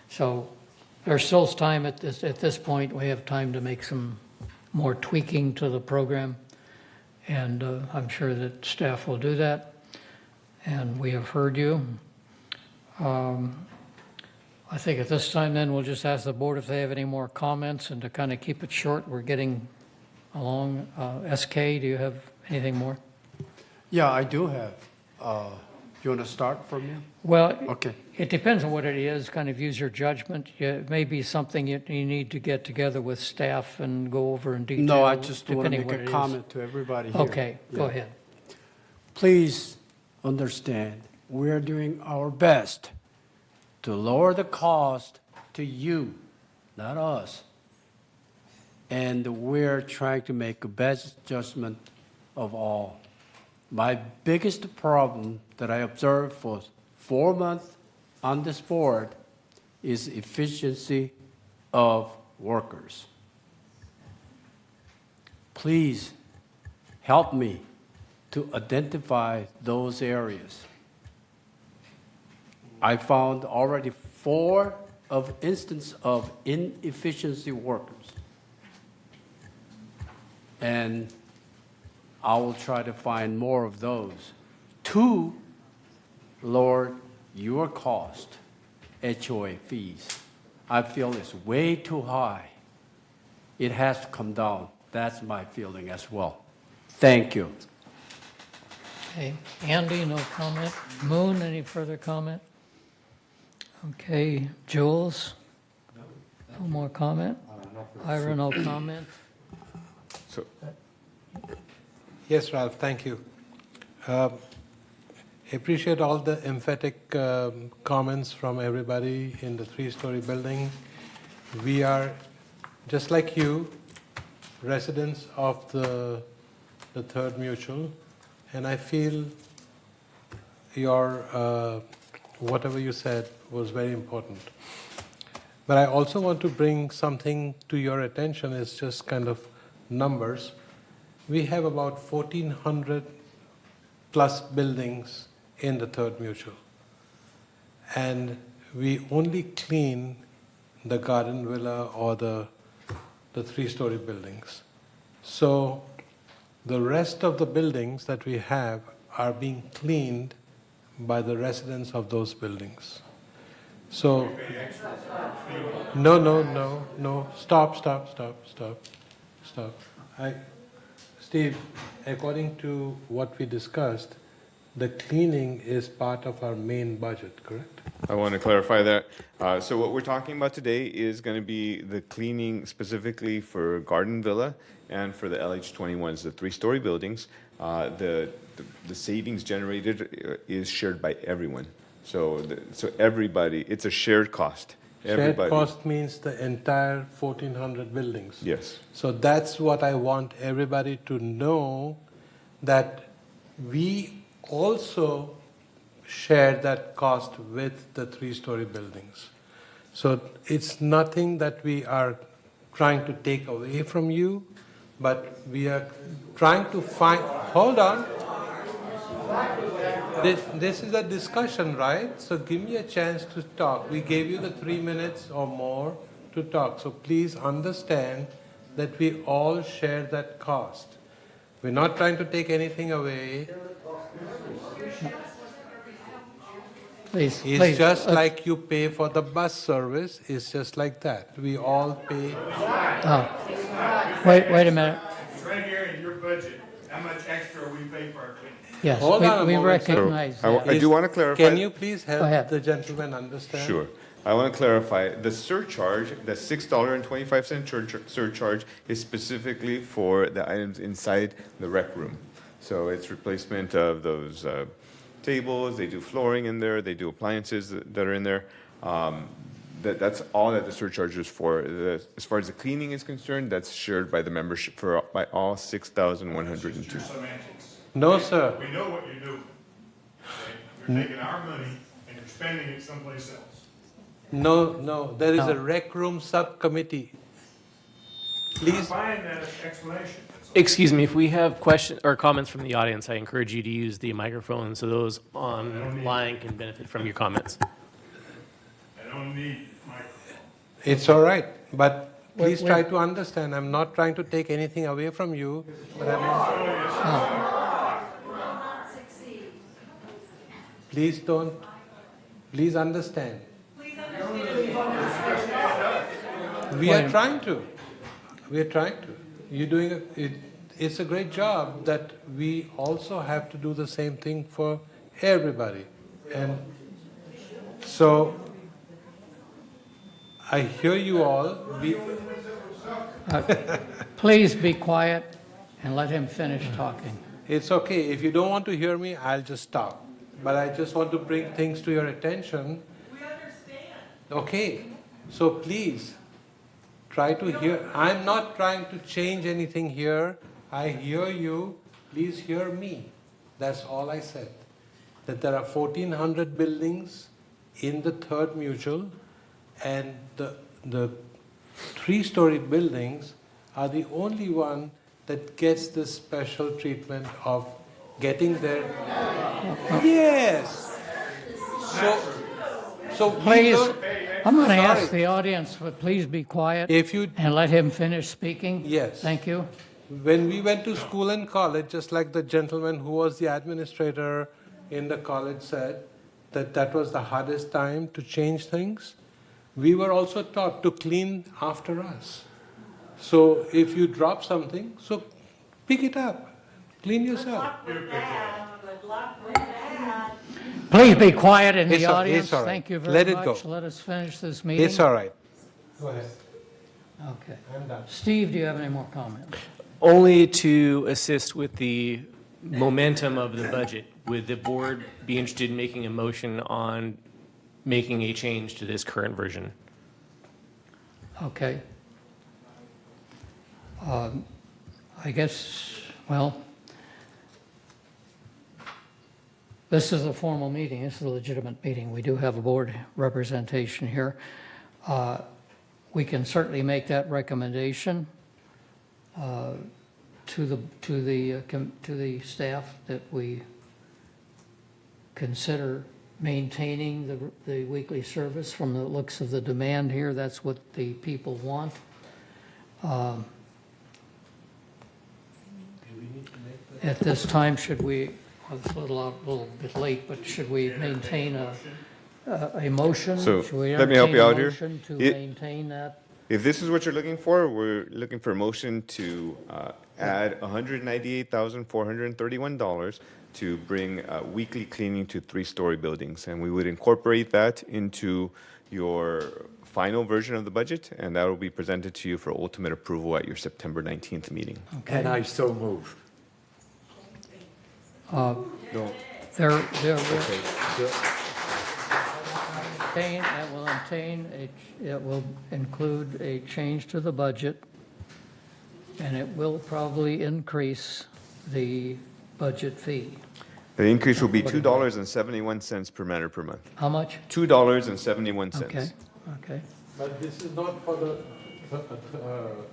So there's still time at this point. We have time to make some more tweaking to the program, and I'm sure that staff will do that, and we have heard you. I think at this time then we'll just ask the board if they have any more comments, and to kind of keep it short, we're getting along. SK, do you have anything more? Yeah, I do have. You want to start from me? Well, Okay. it depends on what it is, kind of use your judgment. It may be something you need to get together with staff and go over in detail. No, I just want to depending make what a it is. comment to everybody here. Okay, go Yeah. ahead. Please understand, we're doing our best to lower the cost to you, not us. And we're trying to make the best judgment of all. My biggest problem that I observed for 4 months on this board is efficiency of workers. Please help me to identify those areas. I found already 4 instances of inefficiency workers. And I will try to find more of those. 2, lower your cost, HOA fees. I feel it's way too high. It has to come down. That's my feeling as well. Thank you. Okay, Andy, no comment. Moon, any further comment? Okay, Jules? No more comment? Ira, no comment? So, Yes, Ralph, thank you. I appreciate all the emphatic comments from everybody in the 3-story building. We are, just like you, residents of the Third Mutual, and I feel your, whatever you said was very important. But I also want to bring something to your attention. It's just kind of numbers. We have about 1,400 plus buildings in the Third Mutual. And we only clean the garden villa or the 3-story buildings. So the rest of the buildings that we have are being cleaned by the residents of those buildings. So, no, stop. Steve, according to what we discussed, the cleaning is part of our main budget, correct? I want to clarify that. So what we're talking about today is going to be the cleaning specifically for Garden Villa and for the LH21s, the three-story buildings. The savings generated is shared by everyone. So everybody, it's a shared cost. Shared cost means the entire 1,400 buildings. Yes. So that's what I want everybody to know, that we also share that cost with the three-story buildings. So it's nothing that we are trying to take away from you, but we are trying to find, hold on. This is a discussion, right? So give me a chance to talk. We gave you the 3 minutes or more to talk. So please understand that we all share that cost. We're not trying to take anything away. Please, It's please, just like you pay for the bus service. It's just like that. We all pay. Wait a minute. Right here in your budget, how much extra we pay for our cleaning? Yes, Hold on a we moment, sir. recognize I that. do want to clarify. Can you please Go help ahead. the gentleman understand? Sure. I want to clarify, the surcharge, the $6.25 surcharge is specifically for the items inside the rec room. So it's replacement of those tables, they do flooring in there, they do appliances that are in there. That's all that the surcharge is for. As far as the cleaning is concerned, that's shared by the membership, by all 6,102. Semantics. No, sir. We know what you're doing. Okay? You're taking our money and you're spending it someplace else. No, there is No. a rec room subcommittee. Please, Find that explanation. That's all. Excuse me, if we have questions or comments from the audience, I encourage you to use the microphone so those online can benefit from your comments. I don't need my. it's all right, but please Wait. try to understand. I'm not trying to take anything away from you, but I'm not. Please understand. We are trying to. You're doing it's a great job that we also have to do the same thing for everybody. And so I hear you all. Please be quiet and let him finish talking. It's okay. If you don't want to hear me, I'll just stop. But I just want to bring things to your attention. We understand. Okay. So please try to hear. I'm not trying to change anything here. I hear you. Please hear me. That's all I said. That there are 1,400 buildings in the third mutual, and the three-story buildings are the only one that gets this special treatment of getting there. Yes. So Please, I'm going to Sorry. ask the audience, but please be quiet If you and let him finish speaking. Yes. Thank you. When we went to school and college, just like the gentleman who was the administrator in the college said, that was the hardest time to change things, we were also taught to clean after us. So if you drop something, so pick it up, clean yourself. Please be quiet in It's the all- audience. it's all right. Thank you very Let it much. go. Let us finish this meeting. It's all right. Go ahead. Okay. I'm done. Steve, do you have any more comments? Only to assist with the momentum of the budget. Would the board be interested in making a motion on making a change to this current version? Okay. I guess, well, this is a formal meeting. This is a legitimate meeting. We do have a board representation here. We can certainly make that recommendation to the staff that we consider maintaining the weekly service. From the looks of the demand here, that's what the people want. At this time, should we, well, it's a little bit late, but should we maintain a motion? So, Should we let me help you out entertain a here. motion to maintain that? If this is what you're looking for, we're looking for a motion to add $198,431 to bring weekly cleaning to 3-story buildings. And we would incorporate that into your final version of the budget, and that will be presented to you for ultimate approval at your September 19th meeting. And I so move. There it will include a change to the budget, and it will probably increase the budget fee. The increase will be $2.71 per matter per month. How much? $2.71. Okay, okay. But this is not for the,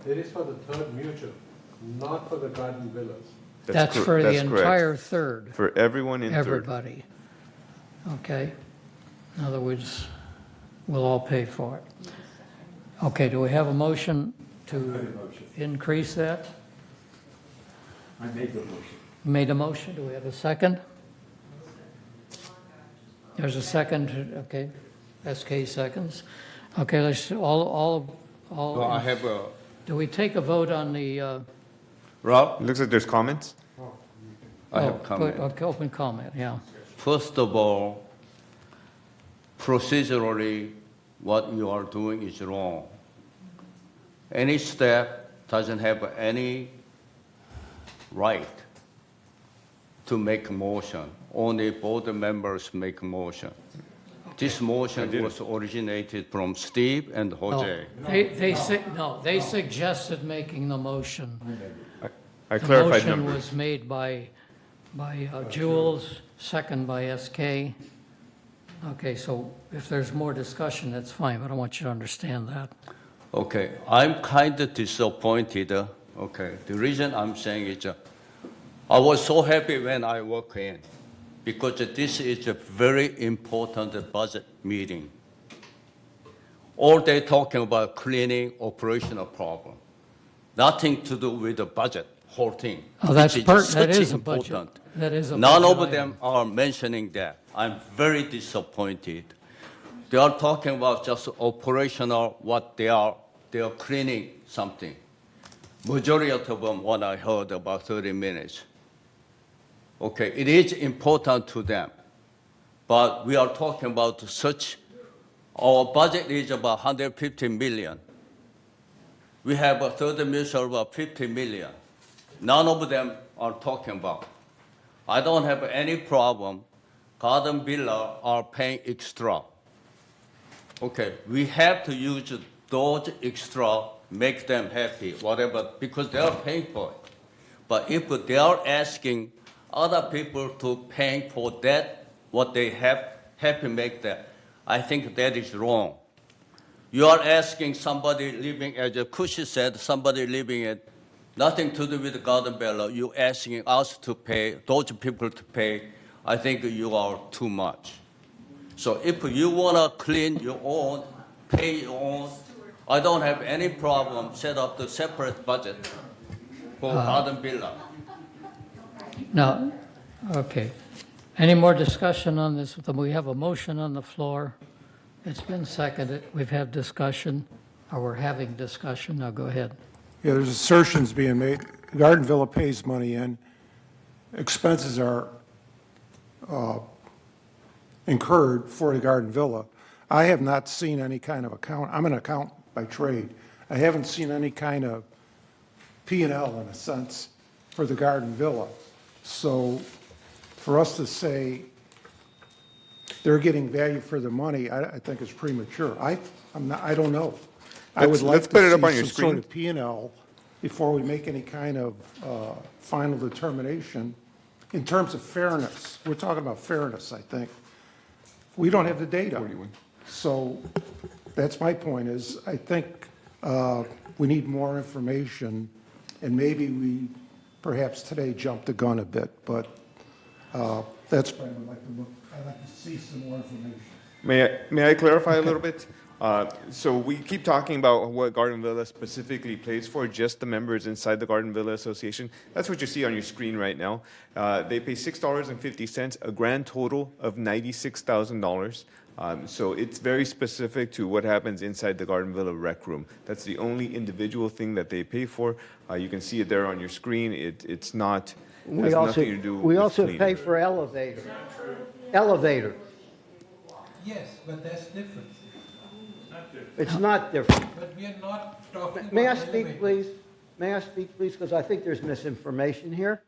it is for the third mutual, not for the garden villas. That's for the entire third. For everyone in third. Everybody. Okay. In other words, we'll all pay for it. Okay, do we have a motion to increase that? I made the motion. Made a motion, do we have a second? There's a second, okay. SK seconds. Okay, let's, all. Well, I have a, Do we take a vote on the? Rob, It looks like there's comments. I have comment. Okay, open comment, yeah. First of all, procedurally, what you are doing is wrong. Any staff doesn't have any right to make a motion. Only board members make a motion. This motion was originated from Steve and Jose. They suggested making the motion. I clarified The motion numbers. was made by Jules, second by SK. Okay, so if there's more discussion, that's fine, but I want you to understand that. Okay, I'm kind of disappointed. Okay, the reason I'm saying is I was so happy when I walked in because this is a very important budget meeting. All day talking about cleaning operational problem. Nothing to do with the budget, whole thing. Oh, that such is a budget. important. That is a None budget of them are mentioning that. I'm very disappointed. They are talking about just operational, what they are cleaning something. Majority of them, what I heard, about 30 minutes. Okay, it is important to them, but we are talking about our budget is about 150 million. We have a third mutual about 50 million. None of them are talking about. I don't have any problem. Garden Villa are paying extra. Okay, we have to use those extra, make them happy, whatever, because they are paying for it. But if they are asking other people to pay for that, what they have to make that, I think that is wrong. You are asking somebody living, as Kushi said, somebody living at nothing to do with Garden Villa, you asking us to pay, those people to pay, I think you are too much. So if you want to clean your own, pay your own, I don't have any problem set up the separate budget for Garden Villa. Now, okay. Any more discussion on this? We have a motion on the floor. It's been seconded. We've had discussion, or we're having discussion. Now, go ahead. Yeah, there's assertions being made. Garden Villa pays money in. Expenses are incurred for the Garden Villa. I have not seen any kind of account. I'm an accountant by trade. I haven't seen any kind of P&L in a sense for the Garden Villa. So for us to say they're getting value for the money, I think is premature. I don't know. I would like let's put it to up on see your some sort screen. of P&L before we make any kind of final determination in terms of fairness. We're talking about fairness, I think. We don't have the data. So that's my point is I think we need more information, and maybe we perhaps today jumped the gun a bit, but that's what I would like to look. I'd like to see some more information. May I clarify a little bit? So we keep talking about what Garden Villa specifically pays for, just the members inside the Garden Villa Association. That's what you see on your screen right now. They pay $6.50, a grand total of $96,000. So it's very specific to what happens inside the Garden Villa rec room. That's the only individual thing that they pay for. You can see it there on your screen. It's not, has nothing to do We with also cleaning. pay for elevators. Elevators. Yes, but that's different. It's not different. But we are not talking May I about speak, elevators. please? May I speak, please? Because I think there's misinformation here.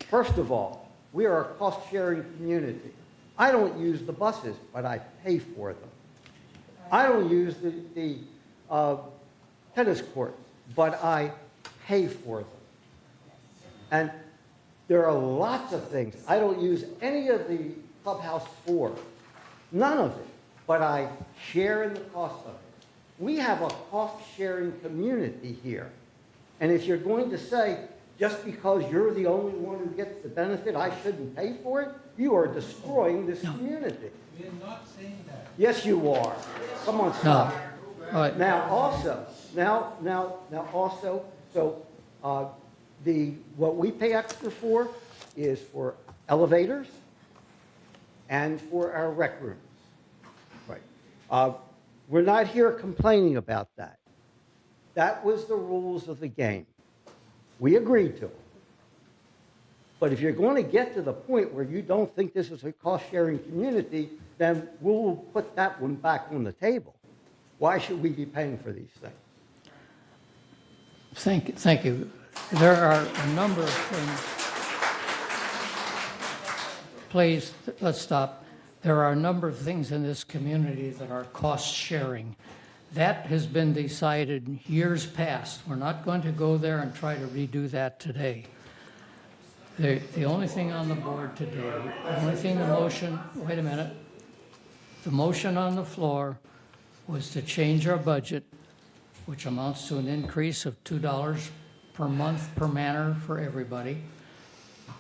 First of all, we are a cost-sharing community. I don't use the buses, but I pay for them. I don't use the tennis courts, but I pay for them. And there are lots of things. I don't use any of the clubhouse for, none of it, but I share in the cost of it. We have a cost-sharing community here. And if you're going to say, just because you're the only one who gets the benefit, I shouldn't pay for it, you are destroying this community. We are not saying that. Yes, you are. Come on, stop. All right. Now also, so what we pay extra for is for elevators and for our rec rooms. Right. We're not here complaining about that. That was the rules of the game. We agreed to it. But if you're going to get to the point where you don't think this is a cost-sharing community, then we'll put that one back on the table. Why should we be paying for these things? Thank you. There are a number of things. Please, let's stop. There are a number of things in this community that are cost-sharing. That has been decided in years past. We're not going to go there and try to redo that today. The only thing on the board today, the only thing the motion, wait a minute. The motion on the floor was to change our budget, which amounts to an increase of $2 per month per manor for everybody,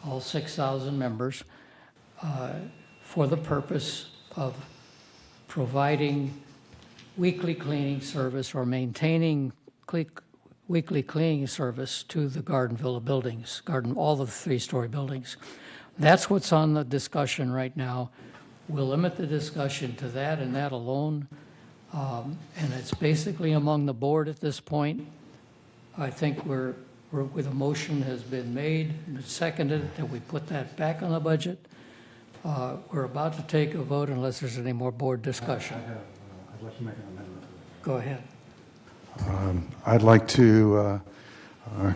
all 6,000 members, for the purpose of providing weekly cleaning service or maintaining weekly cleaning service to the Garden Villa buildings, all the 3-story buildings. That's what's on the discussion right now. We'll limit the discussion to that and that alone. And it's basically among the board at this point. I think the motion has been made and seconded that we put that back on the budget. We're about to take a vote unless there's any more board discussion. I'd like to make an amendment. Go ahead. I'd like to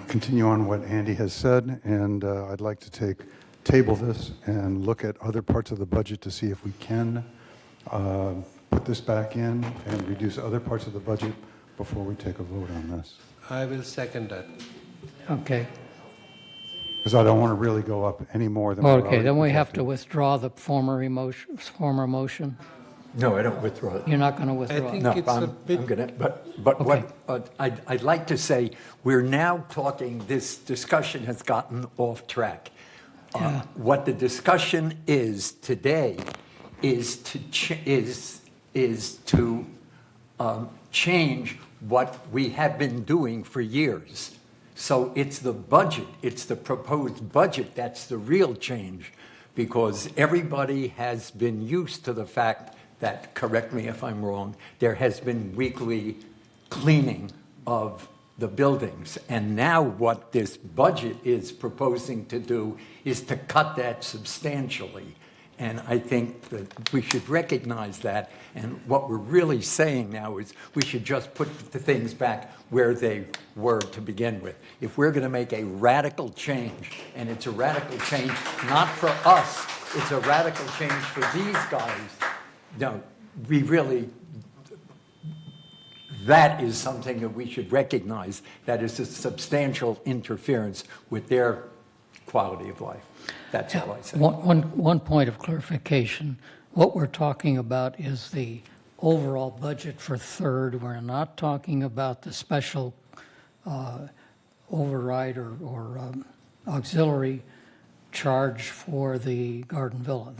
continue on what Andy has said, and I'd like to table this and look at other parts of the budget to see if we can put this back in and reduce other parts of the budget before we take a vote on this. I will second that. Okay. Because I don't want to really go up any more than we're Okay, then we already have to projected. withdraw the former motion. No, I don't withdraw it. You're not going to withdraw it? No, It's a I'm bit- gonna, but what, I'd like to say, we're now talking, this discussion has gotten off track. Yeah. What the discussion is today is to change what we have been doing for years. So it's the budget, it's the proposed budget that's the real change, because everybody has been used to the fact that, correct me if I'm wrong, there has been weekly cleaning of the buildings. And now what this budget is proposing to do is to cut that substantially. And I think that we should recognize that. And what we're really saying now is we should just put the things back where they were to begin with. If we're going to make a radical change, and it's a radical change not for us, it's a radical change for these guys, no, we really, that is something that we should recognize, that is a substantial interference with their quality of life. That's all I say. One point of clarification. What we're talking about is the overall budget for third. We're not talking about the special override or auxiliary charge for the Garden Villa.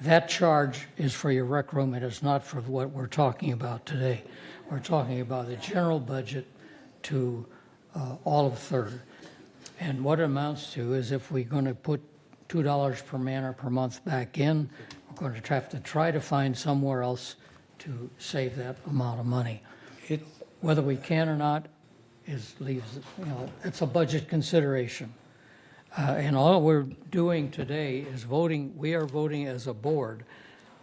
That charge is for your rec room. It is not for what we're talking about today. We're talking about the general budget to all of third. And what it amounts to is if we're going to put $2 per manor per month back in, we're going to have to try to find somewhere else to save that amount of money. Whether we can or not leaves, it's a budget consideration. And all we're doing today is voting, we are voting as a board.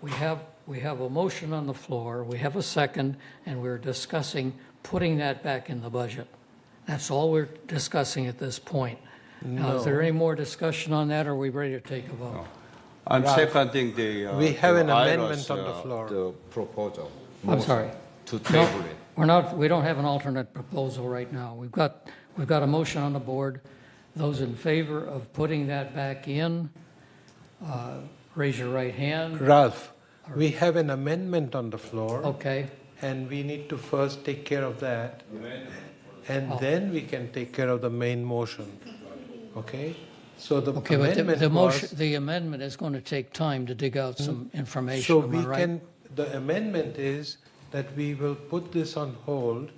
We have a motion on the floor, we have a second, and we're discussing putting that back in the budget. That's all we're discussing at this point. Now, is there any more discussion on that, or are we ready to take a vote? No. I'm seconding the. We have an Ira's, amendment on the floor. The proposal. I'm sorry. To No, table it. we don't have an alternate proposal right now. We've got a motion on the board. Those in favor of putting that back in, raise your right hand. Ralph, we have an amendment on the floor. Okay. And we need to first take care of that. And then we can take care of the main motion. Okay? So the Okay, but amendment the motion, was- the amendment is going to take time to dig out some information, So am I we right? can, the amendment is that we will put this on hold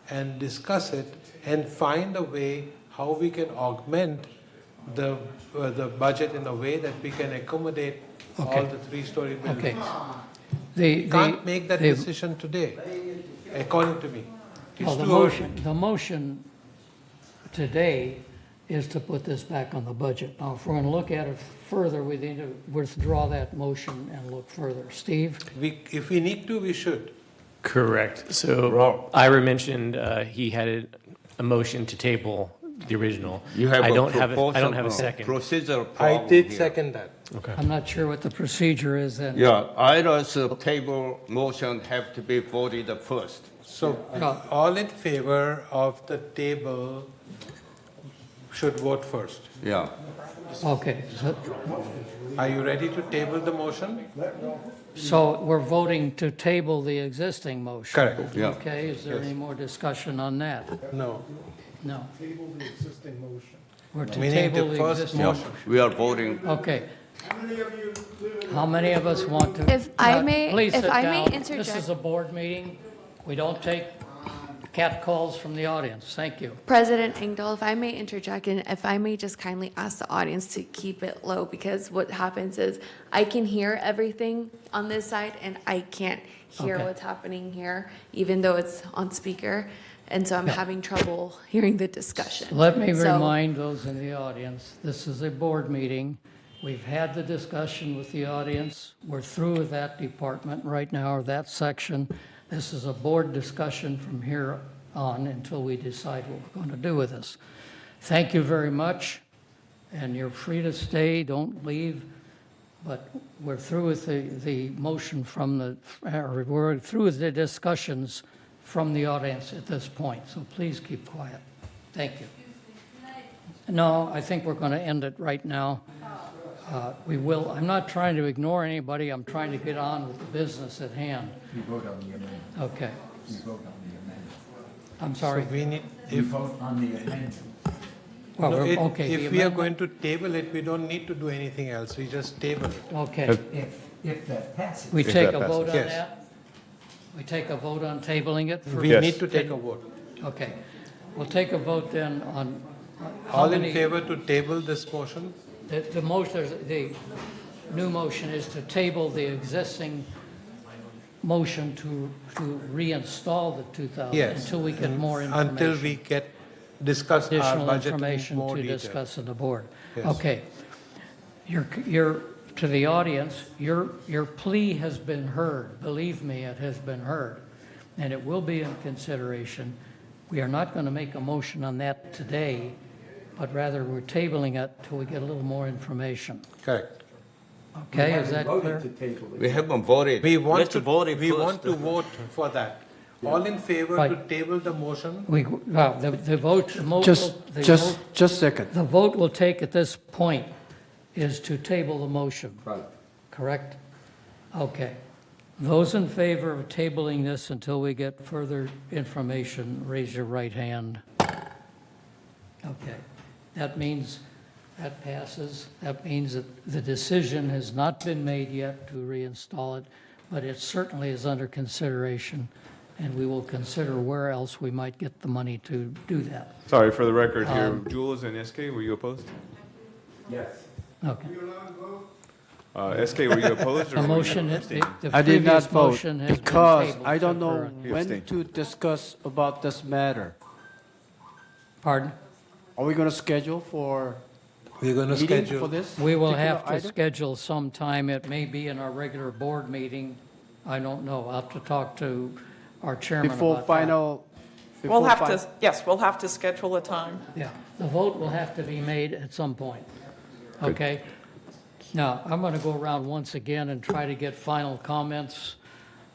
and discuss it and find a way how we can augment the budget in a way that we can accommodate all Okay. the three-story buildings. Okay. We can't make that decision today, according to me. It's Well, too early. the motion today is to put this back on the budget. Now, if we're going to look at it further, we need to withdraw that motion and look further. Steve? If we need to, we should. Correct. So Ira mentioned he had a motion to table the original. You have I a don't have proposal, I don't have a second. Procedural I problem did here. second that. Okay. I'm not sure what the procedure is then. Yeah, Ira's table motion have to be voted first. So all in favor of the table should vote first. Yeah. Okay. Are you ready to table the motion? So we're voting to table the existing motion? Correct. Yeah. Okay, is there any more discussion on that? No. No. Table the existing motion. We're to Meaning table the the first existing. motion. We are voting. Okay. How many of us want to? If I may- Please if sit I may down. interject. This is a board meeting. We don't take cat calls from the audience. Thank you. President Engdahl, if I may interject, and if I may just kindly ask the audience to keep it low, because what happens is I can hear everything on this side, and I can't hear Okay. what's happening here, even though it's on speaker, and so I'm Yeah. having trouble hearing the discussion. Let me So- remind those in the audience, this is a board meeting. We've had the discussion with the audience. We're through with that department right now, or that section. This is a board discussion from here on until we decide what we're going to do with this. Thank you very much, and you're free to stay, don't leave. But we're through with the motion from we're through with the discussions from the audience at this point, so please keep quiet. Thank you. No, I think we're going to end it right now. We will, I'm not trying to ignore anybody, I'm trying to get on with the business at hand. You vote on the amendment. Okay, You vote on the amendment. I'm sorry. So we need, You if, vote on the amendment. Well, no, we're- it- okay, the if we are amendment- going to table it, we don't need to do anything else. We just table it. Okay, If that passes. we If take that a vote on passes. that? We take a vote on tabling it? for- We Yes. need to take a vote. Okay, we'll take a vote then on. how All in many- favor to table this motion? The motion, the new motion is to table the existing motion to reinstall the 2,000 Yes. until we get more information. Until we discuss our Additional budget in information more to detail. discuss in the board. Yes. Okay. You're, to the audience, your plea has been heard. Believe me, it has been heard. And it will be in consideration. We are not going to make a motion on that today, but rather we're tabling it till we get a little more information. Correct. Okay, is that clear? We haven't voted. We want Let's to, vote it we first. want to vote for that. All in favor to Right. table the motion? The vote, the mo- Just the a second. The vote we'll take at this point is to table the motion. Right. Correct? Okay. Those in favor of tabling this until we get further information, raise your right hand. Okay. That means that passes. That means that the decision has not been made yet to reinstall it, but it certainly is under consideration, and we will consider where else we might get the money to do that. Sorry, for the record here, Jules and SK, were you opposed? Yes. Okay. SK, were you opposed or The were you motion, abstaining? the I did not previous vote motion has been because tabled I don't know temporarily. when abstained. to discuss about this matter. Pardon? Are we going to schedule for We're going to meeting schedule. for this? We will particular have to item? schedule some time. It may be in our regular board meeting. I don't know. I'll have to talk to our chairman Before about that. final. We'll before have fi- to, yes, we'll have to schedule a time. Yeah, the vote will have to be made at some point. Okay? Now, I'm going to go around once again and try to get final comments.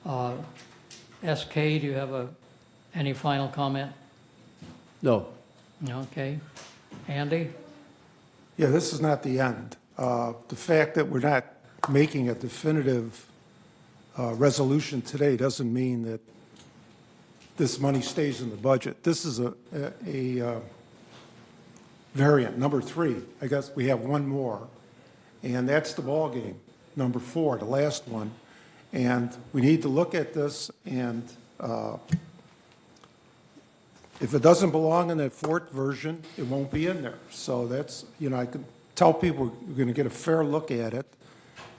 SK, do you have any final comment? No. Okay. Andy? Yeah, this is not the end. The fact that we're not making a definitive resolution today doesn't mean that this money stays in the budget. This is a variant, number 3. I guess we have one more, and that's the ballgame, number 4, the last one. And we need to look at this, and if it doesn't belong in that 4th version, it won't be in there. So that's, I can tell people we're going to get a fair look at it,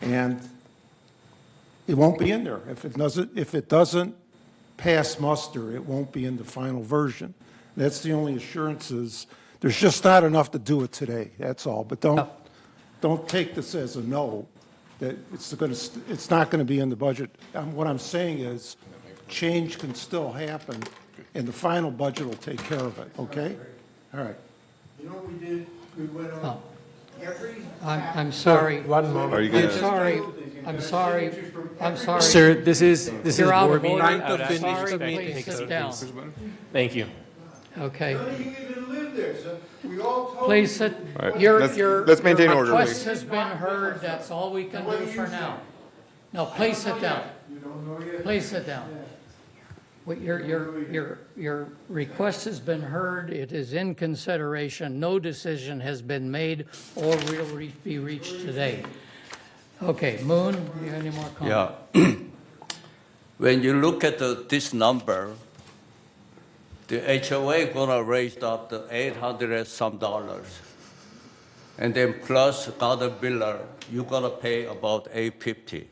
and it won't be in there. If it doesn't pass muster, it won't be in the final version. That's the only assurances. There's just not enough to do it today, that's all. But don't take this as a no, that it's not going to be in the budget. What I'm saying is, change can still happen, and the final budget will take care of it, okay? All right. You know what we did? We went on every. I'm sorry. One moment. Are you I'm gonna- sorry. I'm sorry. I'm sorry. Sir, this is You're out board of meeting. order. I would ask you to Sorry, respect and please take a sit seat, down. please. Thank you. Okay. None of you even live there, so we all told. Please sit. All right, Your let's maintain order, request please. has been heard. That's all we can do for now. No, please sit down. You don't know yet? Please sit down. Your request has been heard. It is in consideration. No decision has been made or will be reached today. Okay, Moon, do you have any more comments? Yeah. When you look at this number, the HOA gonna raise up to $800 some dollars. And then plus garden villa, you're gonna pay about $850.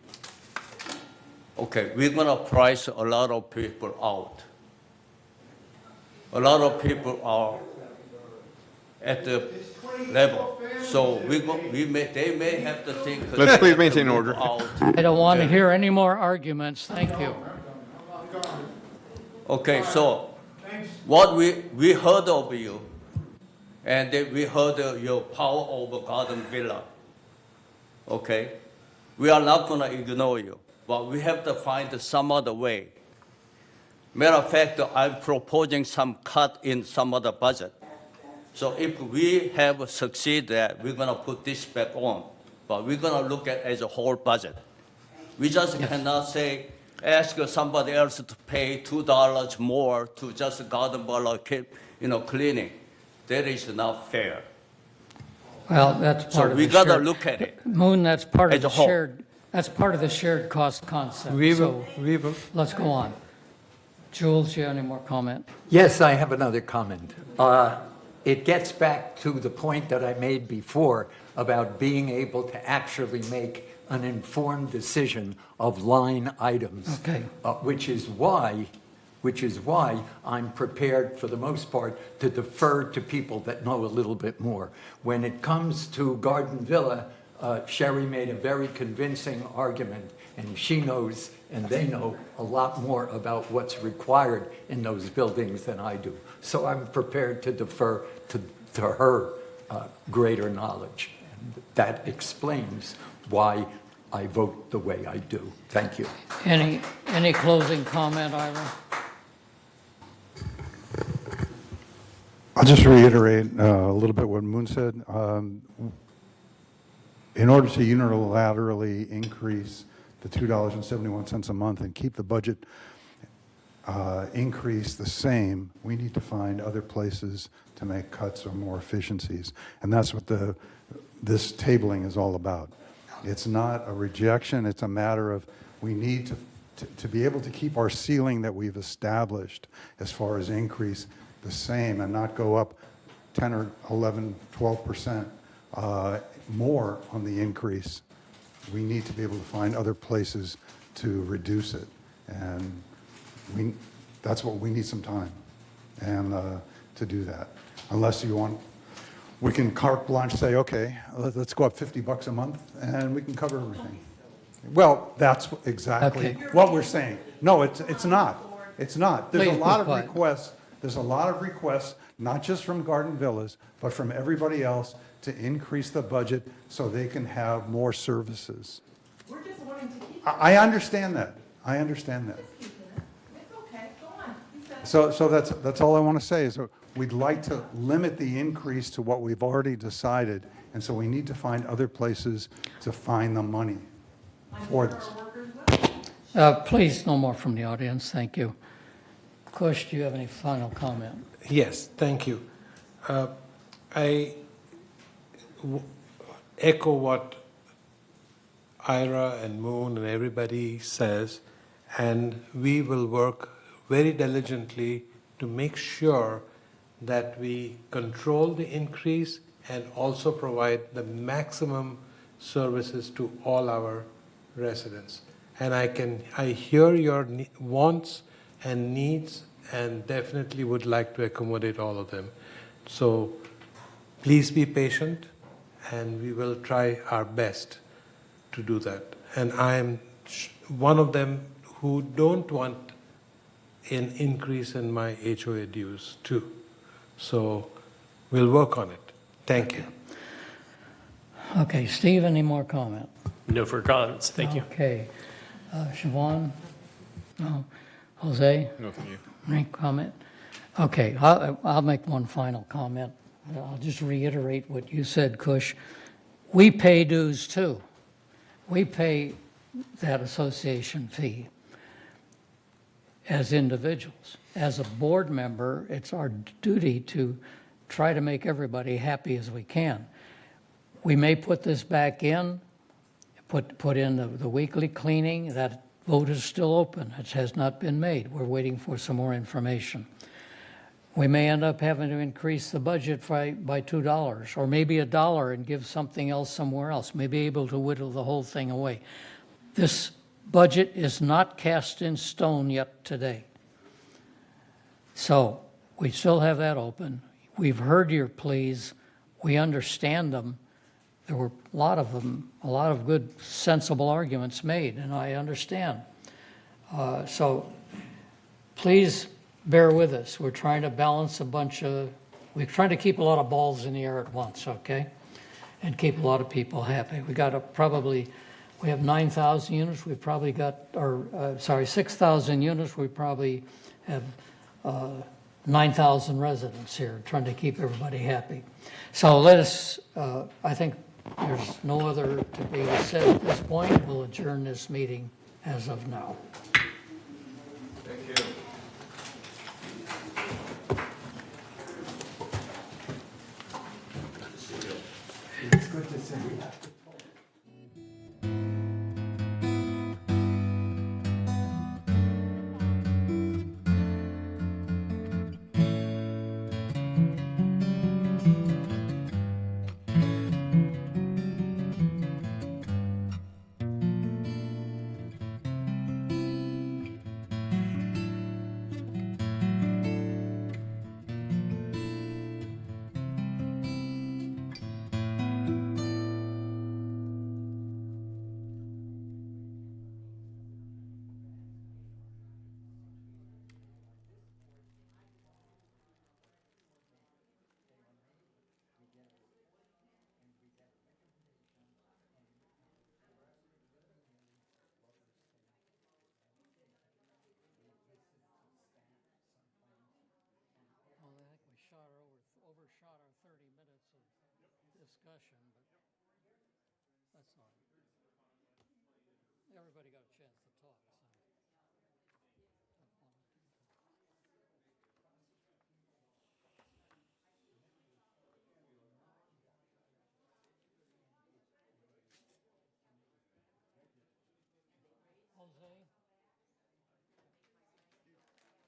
Okay, we're gonna price a lot of people out. A lot of people are at the level. So they may have to think. Let's please maintain order. I don't want to hear any more arguments. Thank you. Okay, so what we heard of you, and then we heard your power over garden villa. Okay, we are not gonna ignore you, but we have to find some other way. Matter of fact, I'm proposing some cut in some other budget. So if we have succeeded, we're gonna put this back on, but we're gonna look at as a whole budget. We just cannot say, ask somebody else to pay $2 more to just garden villa, cleaning. That is not fair. Well, that's part So of we the gotta shared- look at it. Moon, that's part of As a the whole. shared, that's part of the shared cost concept. We So will. let's go on. Jules, you have any more comment? Yes, I have another comment. It gets back to the point that I made before about being able to actually make an informed decision of line items. Okay. Which is why I'm prepared, for the most part, to defer to people that know a little bit more. When it comes to Garden Villa, Sherry made a very convincing argument, and she knows and they know a lot more about what's required in those buildings than I do. So I'm prepared to defer to her greater knowledge. And that explains why I vote the way I do. Thank you. Any closing comment, Ira? I'll just reiterate a little bit what Moon said. In order to unilaterally increase the $2.71 a month and keep the budget increase the same, we need to find other places to make cuts or more efficiencies. And that's what this tabling is all about. It's not a rejection, it's a matter of we need to be able to keep our ceiling that we've established as far as increase the same and not go up 10 or 11, 12% more on the increase. we need to be able to find other places to reduce it. And that's what we need some time and to do that. Unless you want, we can carte blanche say, okay, let's go up $50 a month and we can cover everything. Well, that's exactly Okay. what we're saying. No, it's not. It's not. There's Please a be lot of quiet. requests. There's a lot of requests, not just from Garden Villas, but from everybody else to increase the budget so they can have more services. We're just wanting to keep I understand that. I understand that. It's okay, go on. He said- So that's all I want to say is that we'd like to limit the increase to what we've already decided, and so we need to find other places to find the money for this. Please, no more from the audience, thank you. Kush, do you have any final comment? Yes, thank you. I echo what Ira and Moon and everybody says, and we will work very diligently to make sure that we control the increase and also provide the maximum services to all our residents. And I hear your wants and needs and definitely would like to accommodate all of them. So please be patient and we will try our best to do that. And I am one of them who don't want an increase in my HOA dues too. So we'll work on it. Thank you. Okay, Steve, any more comment? No further comments. Thank you. Okay. Siobhan? No. Jose? No, thank you. Any comment? Okay, I'll make one final comment. I'll just reiterate what you said, Kush. We pay dues too. We pay that association fee as individuals. As a board member, it's our duty to try to make everybody happy as we can. We may put this back in, put in the weekly cleaning. That vote is still open. It has not been made. We're waiting for some more information. We may end up having to increase the budget by $2 or maybe $1 and give something else somewhere else. Maybe able to whittle the whole thing away. This budget is not cast in stone yet today. So we still have that open. We've heard your pleas. We understand them. There were a lot of them, a lot of good, sensible arguments made, and I understand. So please bear with us. We're trying to balance we're trying to keep a lot of balls in the air at once, okay? And keep a lot of people happy. We have 9,000 units. We've probably got, 6,000 units. We probably have 9,000 residents here, trying to keep everybody happy. So I think there's no other to be said at this point. We'll adjourn this meeting as of now. Thank you. It's good to see you. Overshot our 30 minutes of discussion, but that's all right. Everybody got